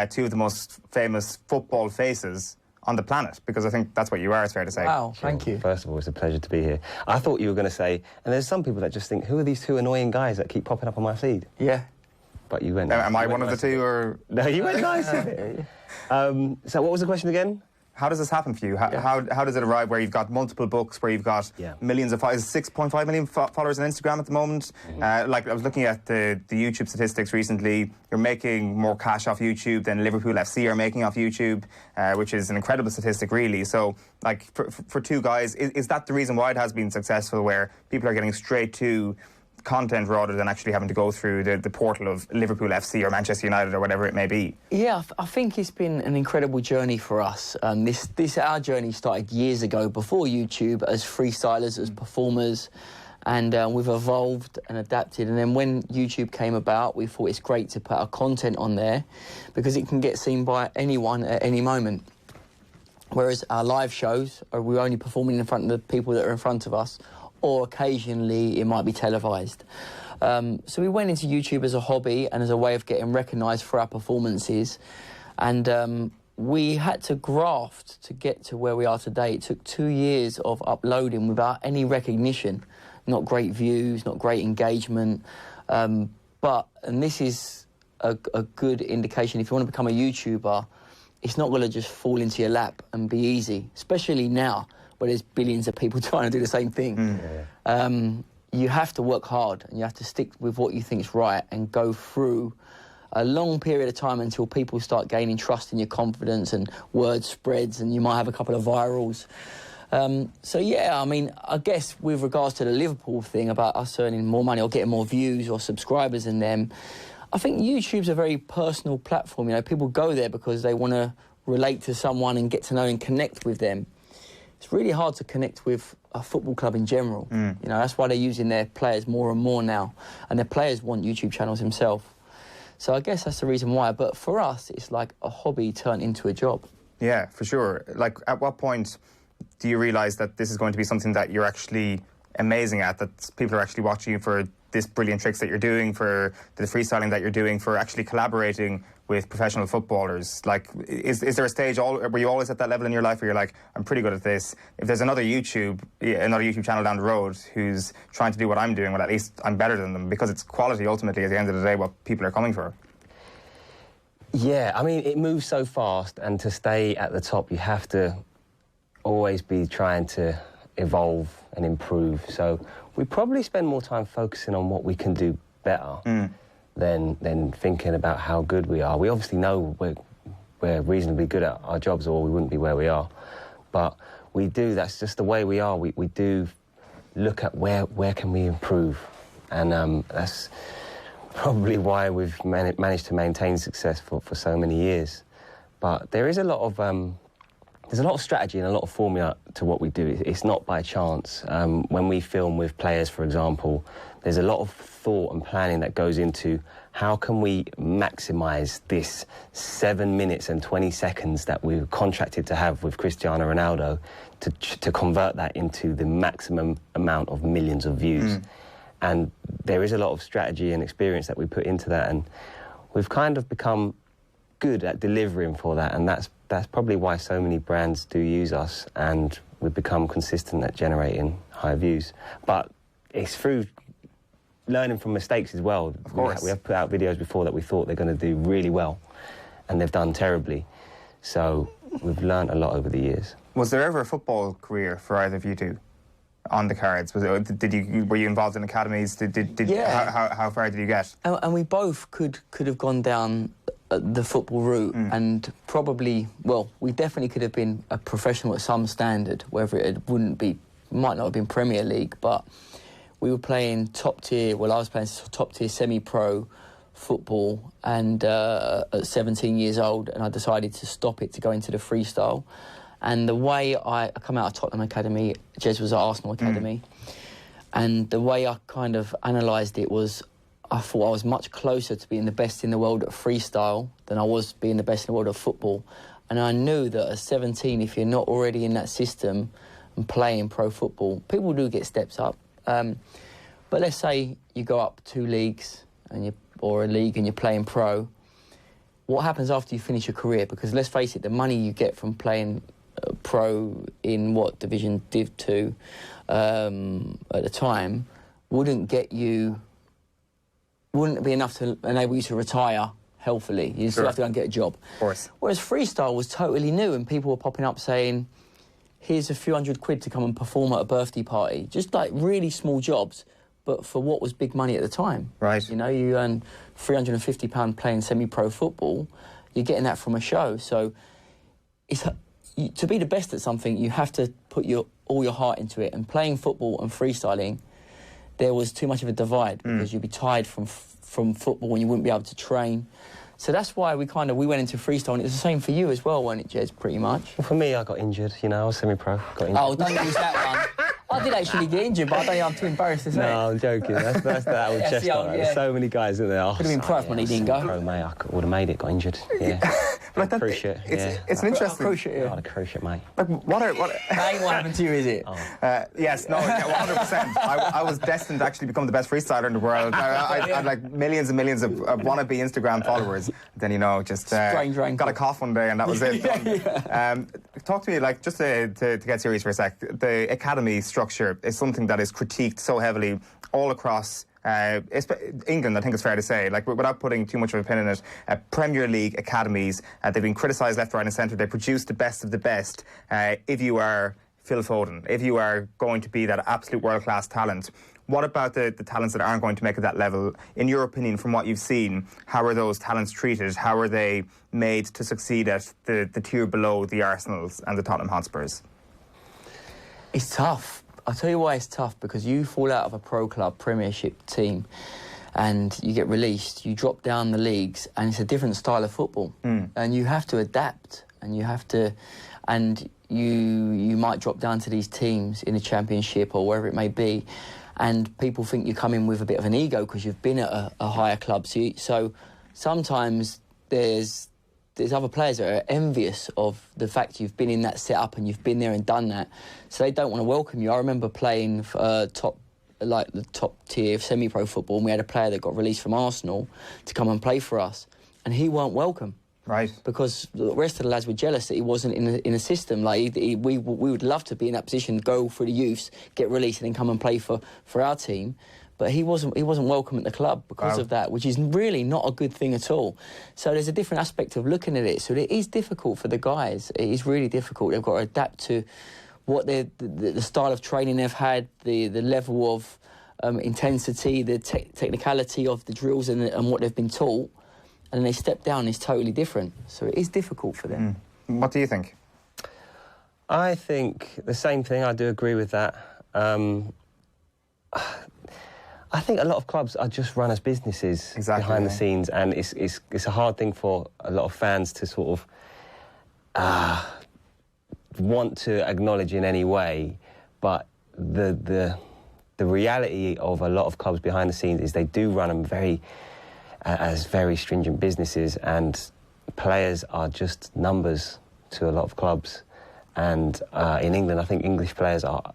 two of the most famous football faces on the planet? Because I think that's what you are, it's fair to say. Wow, thank you. First of all, it's a pleasure to be here. I thought you were going to say, and there's some people that just think, who are these two annoying guys that keep popping up on my feed? Yeah. But you went... Am I one of the two, or...? No, you went nice with it. So what was the question again? How does this happen for you? How does it arrive where you've got multiple books, where you've got millions of followers, 6.5 million followers on Instagram at the moment? Like, I was looking at the YouTube statistics recently. You're making more cash off YouTube than Liverpool FC are making off YouTube, which is an incredible statistic, really. So, like, for two guys, is that the reason why it has been successful, where people are getting straight to content rather than actually having to go through the portal of Liverpool FC or Manchester United or whatever it may be? Yeah, I think it's been an incredible journey for us. Our journey started years ago, before YouTube, as freestylers, as performers, and we've evolved and adapted. And then when YouTube came about, we thought it's great to put our content on there because it can get seen by anyone at any moment. Whereas our live shows, we're only performing in front of the people that are in front of us, or occasionally it might be televised. So we went into YouTube as a hobby and as a way of getting recognised for our performances. And we had to graft to get to where we are today. It took 2 years of uploading without any recognition, not great views, not great engagement. And this is a good indication. If you want to become a YouTuber, it's not going to just fall into your lap and be easy, especially now, where there's billions of people trying to do the same thing. You have to work hard and you have to stick with what you think is right and go through a long period of time until people start gaining trust in your confidence and word spreads, and you might have a couple of virals. So yeah, I mean, I guess with regards to the Liverpool thing about us earning more money or getting more views or subscribers than them, I think YouTube's a very personal platform. You know, people go there because they want to relate to someone and get to know and connect with them. It's really hard to connect with a football club in general. You know, that's why they're using their players more and more now, and their players want YouTube channels themselves. So I guess that's the reason why. But for us, it's like a hobby turned into a job. Yeah, for sure. Like, at what point do you realise that this is going to be something that you're actually amazing at, that people are actually watching you for this brilliant tricks that you're doing, for the freestyling that you're doing, for actually collaborating with professional footballers? Like, is there a stage, were you always at that level in your life where you're like, I'm pretty good at this? If there's another YouTube channel down the road who's trying to do what I'm doing, well, at least I'm better than them, because it's quality ultimately at the end of the day what people are coming for. Yeah, I mean, it moves so fast, and to stay at the top, you have to always be trying to evolve and improve. So we probably spend more time focusing on what we can do better than thinking about how good we are. We obviously know we're reasonably good at our jobs, or we wouldn't be where we are. But we do, that's just the way we are. We do look at where can we improve. And that's probably why we've managed to maintain success for so many years. But there is a lot of there's a lot of strategy and a lot of formula to what we do. It's not by chance. When we film with players, for example, there's a lot of thought and planning that goes into how can we maximise this 7 minutes and 20 seconds that we were contracted to have with Cristiano Ronaldo to convert that into the maximum amount of millions of views. And there is a lot of strategy and experience that we put into that, and we've kind of become good at delivering for that, and that's probably why so many brands do use us, and we've become consistent at generating high views. But it's through learning from mistakes as well. Of course. We have put out videos before that we thought they're going to do really well, and they've done terribly. So we've learned a lot over the years. Was there ever a football career for either of you two on the cards? Were you involved in academies? Yeah. How far did you get? And we both could have gone down the football route, and probably, well, we definitely could have been a professional at some standard, whether it might not have been Premier League, but we were playing top tier, well, I was playing top tier semi-pro football, and at 17 years old, and I decided to stop it to go into the freestyle. And the way I come out of Tottenham Academy, Jez was at Arsenal Academy, and the way I kind of analysed it was, I thought I was much closer to being the best in the world at freestyle than I was being the best in the world of football. And I knew that at 17, if you're not already in that system and playing pro football, people do get steps up. But let's say you go up 2 leagues or a league and you're playing pro. What happens after you finish your career? Because let's face it, the money you get from playing pro in Division Div 2 at the time wouldn't be enough to enable you to retire healthily. You still have to go and get a job. Of course. Whereas freestyle was totally new, and people were popping up saying, here's a few £100 to come and perform at a birthday party. Just like really small jobs, but for what was big money at the time. Right. You know, you earn £350 playing semi-pro football, you're getting that from a show. So to be the best at something, you have to put all your heart into it. And playing football and freestyling, there was too much of a divide because you'd be tired from football and you wouldn't be able to train. So that's why we went into freestyle, and it was the same for you as well, wasn't it, Jez, pretty much? Well, for me, I got injured, you know, I was semi-pro, got injured. Oh, don't use that one. I did actually get injured, but I don't think I'm too embarrassed to say it. No, I'm joking. That's that old chest on. There's so many guys in there. Could have been pro when he didn't go. Pro, mate, I would have made it, got injured, Like that, cruise ship, it's an interesting... Cruise ship, yeah. Oh, the cruise ship, mate. Like, what that ain't what happened to you, is it? Yes, no, 100%. I was destined to actually become the best freestyler in the world. I had like millions and millions of wannabe Instagram followers. Then, you know, just got a cough one day and that was it. Talk to me, like, just to get serious for a sec, the academy structure is something that is critiqued so heavily all across England, I think it's fair to say, like, without putting too much of a pin in it, Premier League academies, they've been criticised left, right and centre. They produce the best of the best. If you are Phil Foden, if you are going to be that absolute world-class talent, What about the talents that aren't going to make it that level? In your opinion, from what you've seen, how are those talents treated? How are they made to succeed at the tier below the Arsenals and the Tottenham Hotspurs? It's tough. I'll tell you why it's tough, because you fall out of a pro club Premiership team and you get released, you drop down the leagues, and it's a different style of football. And you have to adapt, and you have to... And you might drop down to these teams in the Championship or wherever it may be, and people think you come in with a bit of an ego because you've been at a higher club. So sometimes there's other players that are envious of the fact you've been in that setup and you've been there and done that, so they don't want to welcome you. I remember playing the top tier semi-pro football, and we had a player that got released from Arsenal to come and play for us, and he weren't welcome. Right. Because the rest of the lads were jealous that he wasn't in a system. Like, we would love to be in that position, go through the youths, get released, and then come and play for our team. But he wasn't welcome at the club because of that, which is really not a good thing at all. So there's a different aspect of looking at it. So it is difficult for the guys. It is really difficult. They've got to adapt to what the style of training they've had, the level of intensity, the technicality of the drills and what they've been taught. And they step down is totally different. So it is difficult for them. What do you think? I think the same thing. I do agree with that. I think a lot of clubs are just run as businesses behind the scenes, and it's a hard thing for a lot of fans to sort of want to acknowledge in any way. But the reality of a lot of clubs behind the scenes is they do run them as very stringent businesses, and players are just numbers to a lot of clubs. And in England, I think English players are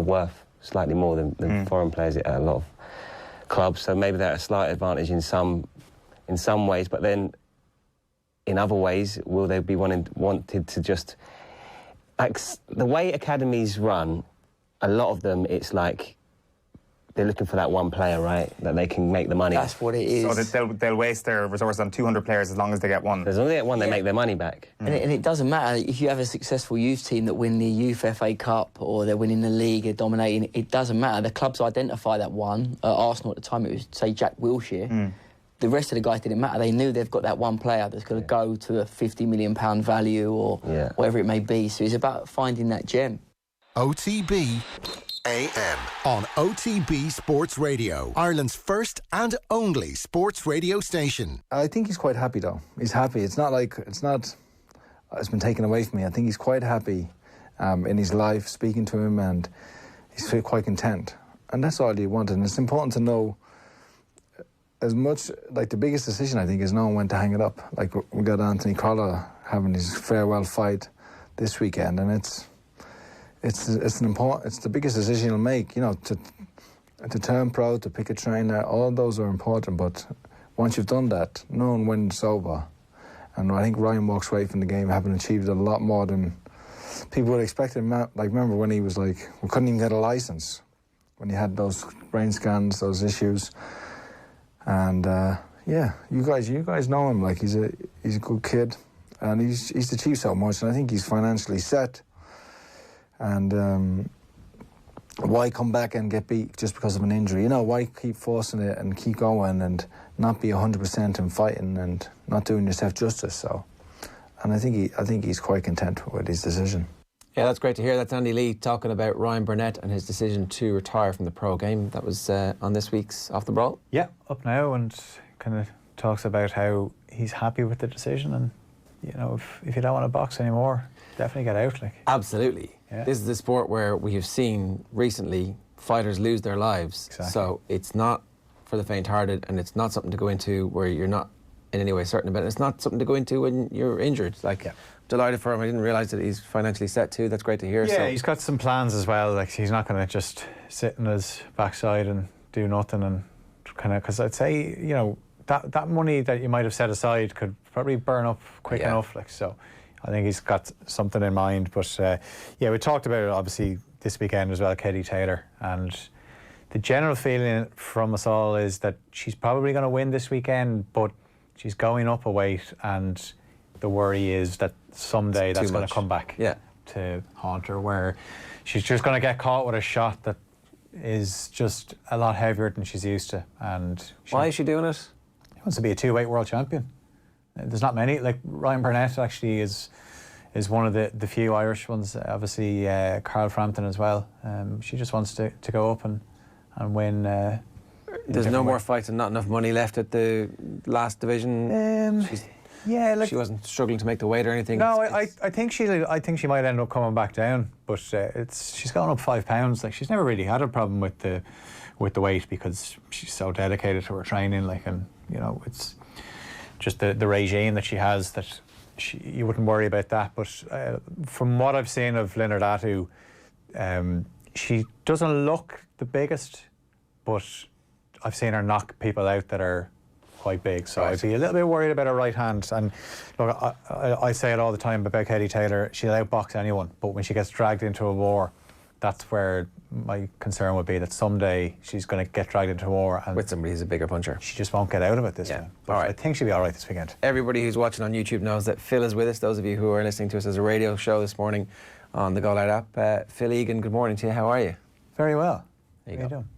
worth slightly more than foreign players at a lot of clubs. So maybe they're at a slight advantage in some ways, but then in other ways, will they be wanted to just... Like, the way academies run, a lot of them, it's like they're looking for that one player, right? That they can make the money. That's what it is. So they'll waste their resources on 200 players as long as they get one. As long as they get one, they make their money back. And it doesn't matter if you have a successful youth team that win the Youth FA Cup or they're winning the league, they're dominating. It doesn't matter. The clubs identify that one. Arsenal at the time, it was, say, Jack Wilshere. The rest of the guys didn't matter. They knew they've got that one player that's going to go to a £50 million value or whatever it may be. So it's about finding that gem. OTB AM on OTB Sports Radio, Ireland's first and only sports radio station. I think he's quite happy though. He's happy. It's been taken away from me. I think he's quite happy in his life, speaking to him, and he's quite content. And that's all you want. And it's important to know as much, like the biggest decision I think is knowing when to hang it up. Like we got Anthony Collar having his farewell fight this weekend, and it's the biggest decision you'll make, you know, to turn pro, to pick a trainer, all those are important, but once you've done that, knowing when it's over. And I think Ryan walks away from the game having achieved a lot more than people would expect him. Like, remember when he was like, we couldn't even get a licence, when he had those brain scans, those issues. And you guys know him, like he's a good kid, and he's achieved so much, and I think he's financially set. And why come back and get beat just because of an injury? You know, why keep forcing it and keep going and not be 100% and fighting and not doing yourself justice? So, and I think he's quite content with his decision. Yeah, that's great to hear. That's Andy Lee talking about Ryan Burnett and his decision to retire from the pro game. That was on this week's Off the Ball. Yeah, up now, and kind of talks about how he's happy with the decision, and you know, if you don't want to box anymore, definitely get out. Like, absolutely. Yeah. This is a sport where we have seen recently fighters lose their lives. Exactly. So it's not for the faint-hearted, and it's not something to go into where you're not in any way certain about it. It's not something to go into when you're injured. Like, delighted for him. I didn't realise that he's financially set too. That's great to hear. Yeah, so he's got some plans as well. Like, he's not going to just sit on his backside and do nothing, and kind of, because I'd say, you know, that money that you might have set aside could probably burn up quick enough. Like, so I think he's got something in mind. But we talked about it obviously this weekend as well, Katie Taylor, and the general feeling from us all is that she's probably going to win this weekend, but she's going up a weight, and the worry is that someday that's going to come back to haunt her, where she's just going to get caught with a shot that is just a lot heavier than she's used to. And why is she doing it? She wants to be a 2-weight world champion. There's not many. Like Ryan Burnett actually is one of the few Irish ones. Obviously, Carl Frampton as well. She just wants to go up and win. There's no more fights and not enough money left at the last division. She wasn't struggling to make the weight or anything. No, I think she might end up coming back down, but she's gone up 5 pounds. Like she's never really had a problem with the weight because she's so dedicated to her training. Like, and you know, it's just the regime that she has that you wouldn't worry about that. But from what I've seen of Leonard Atu, she doesn't look the biggest, but I've seen her knock people out that are quite big, so I'd be a little bit worried about her right hand. And look, I say it all the time about Katie Taylor, she'll outbox anyone, but when she gets dragged into a war, that's where my concern would be, that someday she's going to get dragged into a war and with somebody who's a bigger puncher. She just won't get out of it this time. But I think she'll be all right this weekend. Everybody who's watching on YouTube knows that Phil is with us. Those of you who are listening to us as a radio show this morning on the Go Loud app. Phil Egan, good morning to you. How are you? Very well. There you How go. you doing?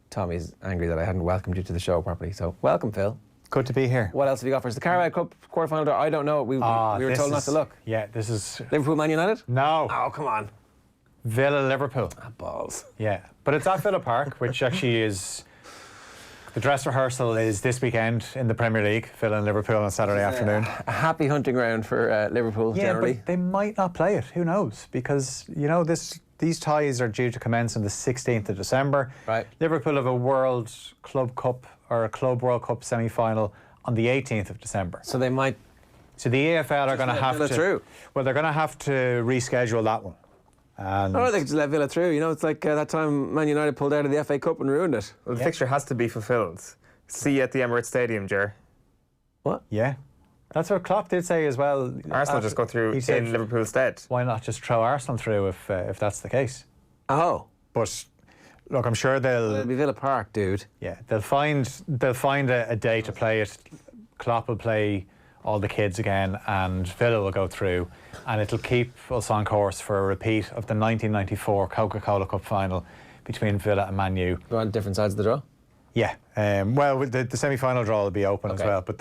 Tommy's angry that I hadn't welcomed you to the show properly, so welcome, Phil. Good to be here. What else have you got for us? The Carabao Cup quarterfinal draw, I don't know. We were told not to look. Yeah, this is... Liverpool Man United? No. Oh, come on. Villa Liverpool. Balls. Yeah, but it's at Villa Park, which actually is... The dress rehearsal is this weekend in the Premier League, Villa and Liverpool on Saturday afternoon. A happy hunting ground for Liverpool, generally. But they might not play it, who knows? Because, you know, these ties are due to commence on the 16th of December. Right. Liverpool have a World Club Cup or a Club World Cup semi-final on the 18th of December. So they might... So the EFL are going to have to... through. Well, they're going to have to reschedule that one. And they could just let Villa through. You know, it's like that time Man United pulled out of the FA Cup and ruined it. Well, the fixture has to be fulfilled. See you at the Emirates Stadium, Ger. What? Yeah. That's what Klopp did say as well. Arsenal just go through in Liverpool's stead. Why not just throw Arsenal through if that's the case? Oh. But look, I'm sure it'll be Villa Park, dude. Yeah, they'll find a day to play it. Klopp will play all the kids again, and Villa will go through, and it'll keep us on course for a repeat of the 1994 Coca-Cola Cup final between Villa and Man U. Go on different sides of the draw? Yeah, well, the semi-final draw will be open as well, but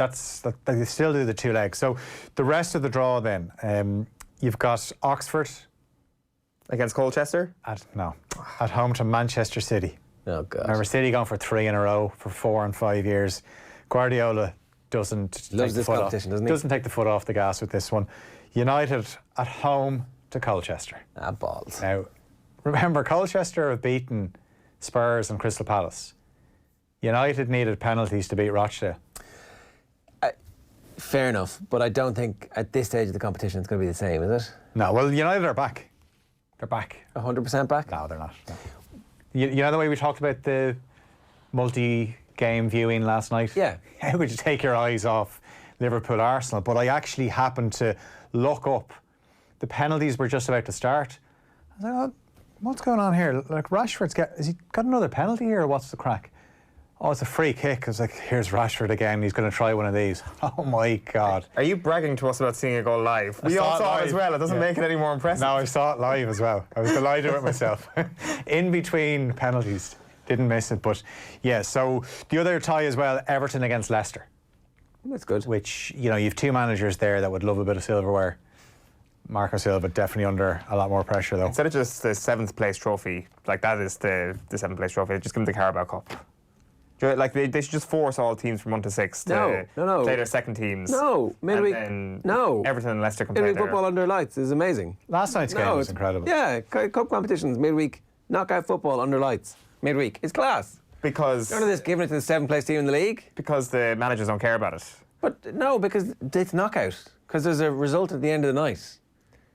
they still do the 2 legs. So the rest of the draw then, you've got Oxford against Colchester. At home to Manchester City. Oh God! Remember, City gone for 3 in a row for 4 and 5 years. Guardiola doesn't take the foot off the gas with this one. United at home to Colchester. Balls. Now, remember, Colchester have beaten Spurs and Crystal Palace. United needed penalties to beat Rochdale. Fair enough, but I don't think at this stage of the competition it's going to be the same, is it? No, well, United are back. They're back. 100% back? No, they're not. No. You know the way we talked about the multi-game viewing last night? Yeah. How would you take your eyes off Liverpool-Arsenal? But I actually happened to look up. The penalties were just about to start. I was like, oh, what's going on here? Like, has he got another penalty here, or what's the crack? Oh, it's a free kick. I was like, here's Rashford again. He's going to try one of these. Oh, my God. Are you bragging to us about seeing a goal live? We all saw it as well. It doesn't make it any more impressive. No, I saw it live as well. I was delighted with myself. In between penalties. Didn't miss it. But, yeah, so the other tie as well, Everton against Leicester. That's good. Which, you know, you've 2 managers there that would love a bit of silverware. Marco Silva definitely under a lot more pressure, though. Instead of just the 7th place trophy, like that is the 7th place trophy, just give them the Carabao Cup. Like they should just force all teams from 1 to 6 to play their second teams. No, midweek. No, Everton and Leicester can play midweek football under lights is amazing. Last night's game was incredible. Yeah, cup competitions midweek, knockout football under lights midweek. It's class. Because none of this giving it to the 7th place team in the league. Because the managers don't care about it. But no, because it's knockout. Because there's a result at the end of the night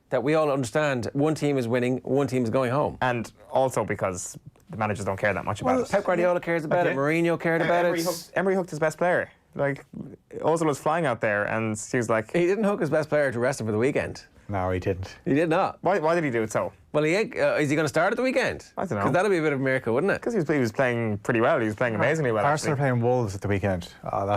that we all understand. One team is winning, one team is going home, and also because the managers don't care that much about it. Pep Guardiola cares about it. Mourinho cared about it. Emery hooked his best player. Like, Ozil was flying out there, and he was like... He didn't hook his best player to rest him for the weekend. No, he didn't. He did not. Why did he do it so? Well, is he going to start at the weekend? I don't know. Because that'll be a bit of a miracle, wouldn't it? Because he was playing pretty well. He was playing amazingly well. Arsenal are playing Wolves at the weekend. I've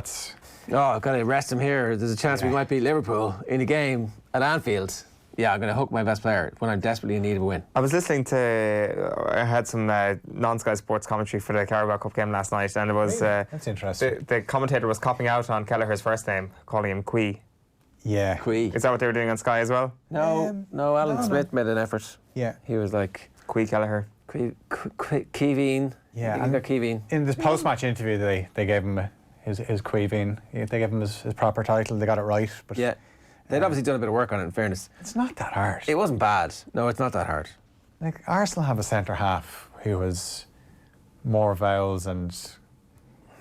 got to rest him here. There's a chance we might beat Liverpool in a game at Anfield. Yeah, I'm going to hook my best player when I'm desperately in need of a win. I was listening I had some non-Sky Sports commentary for the Carabao Cup game last night, and it was... That's interesting. The commentator was copping out on Kelleher's first name, calling him Quee. Yeah. Quee. Is that what they were doing on Sky as well? No, Alan Smith made an effort. Yeah. He was like... Quee Kelleher. Keeveen. Yeah. And Keeveen. In this post-match interview, they gave him his Queeveen. They gave him his proper title. They got it right. But yeah. They'd obviously done a bit of work on it, in fairness. It's not that hard. It wasn't bad. No, it's not that hard. Like, Arsenal have a centre-half who has more vowels and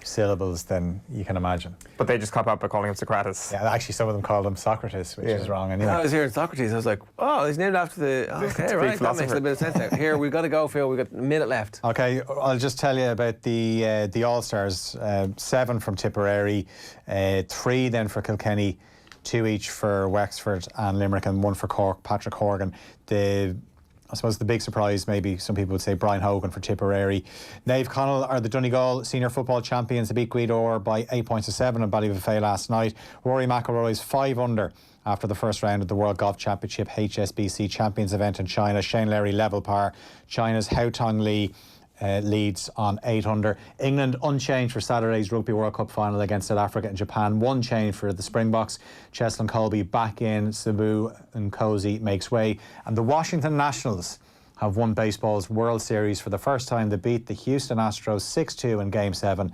syllables than you can imagine. But they just cop out by calling him Socrates. Yeah, actually some of them called him Socrates, which is wrong anyway. I was hearing Socrates, I was like, oh, he's named after the... Okay, right, that makes a bit of sense now. Here, we've got to go, Phil, we've got a minute left. Okay, I'll just tell you about the All-Stars. 7 from Tipperary, 3 then for Kilkenny, 2 each for Wexford and Limerick, and 1 for Cork, Patrick Horgan. I suppose the big surprise, maybe some people would say, Brian Hogan for Tipperary. Naomh Conaill are the Donegal senior football champions. They beat Gweedore by 8 points to 7 in Ballyvefay last night. Rory McIlroy's 5 under after the first round of the World Golf Championship HSBC Champions event in China. Shane Larry level par. China's Hao Tong Lee leads on 8 under. England unchanged for Saturday's Rugby World Cup final against South Africa and Japan. 1 change for the Springboks. Cheslin Colby back in. Sabu and Cozy makes way. And the Washington Nationals have won baseball's World Series for the first time. They beat the Houston Astros 6-2 in Game 7.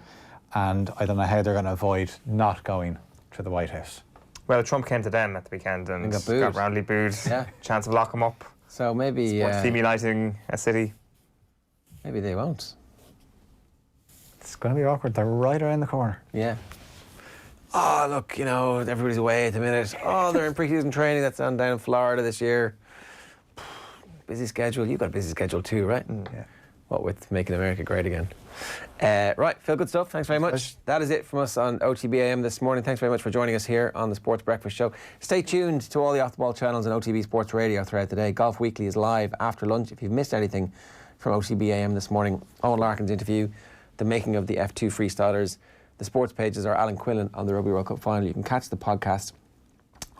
And I don't know how they're going to avoid not going to the White House. Well, Trump came to them at the weekend and got roundly booed. Yeah. Chance of lock him up. So maybe... Sports TV lighting a city. Maybe they won't. It's going to be awkward. They're right around the corner. Yeah. Oh, look, you know, everybody's away at the minute. Oh, they're in pre-season training. That's down in Florida this year. Busy schedule. You've got a busy schedule too, right? Yeah. What with making America great again. Right, Phil, good stuff. Thanks very much. That is it from us on OTBAM this morning. Thanks very much for joining us here on the Sports Breakfast Show. Stay tuned to all the off-the-ball channels and OTB Sports Radio throughout the day. Golf Weekly is live after lunch. If you've missed anything from OTBAM this morning, Eoin Larkin's interview, the making of the F2 Freestylers, the sports pages are Alan Quinlan on the Rugby World Cup final. You can catch the podcast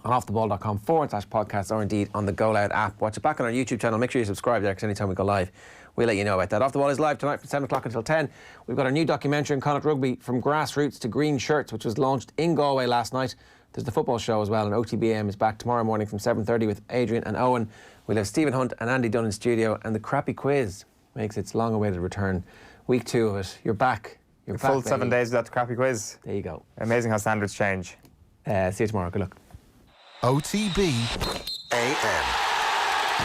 on offtheball.com/podcast or indeed on the Go Loud app. Watch it back on our YouTube channel. Make sure you subscribe there because anytime we go live, we'll let you know about that. Off the Ball is live tonight from 7 o'clock until 10. We've got our new documentary on Connacht Rugby, From Grassroots to Green Shirts, which was launched in Galway last night. There's the football show as well, and OTBAM is back tomorrow morning from 7:30 with Adrian and Owen. We'll have Stephen Hunt and Andy Dunn in studio, and the crappy quiz makes its long-awaited return. Week 2 of it. You're back. You're back, full baby. 7 days without the crappy quiz. There you go. Amazing how standards change. See you tomorrow. Good luck. OTB AM.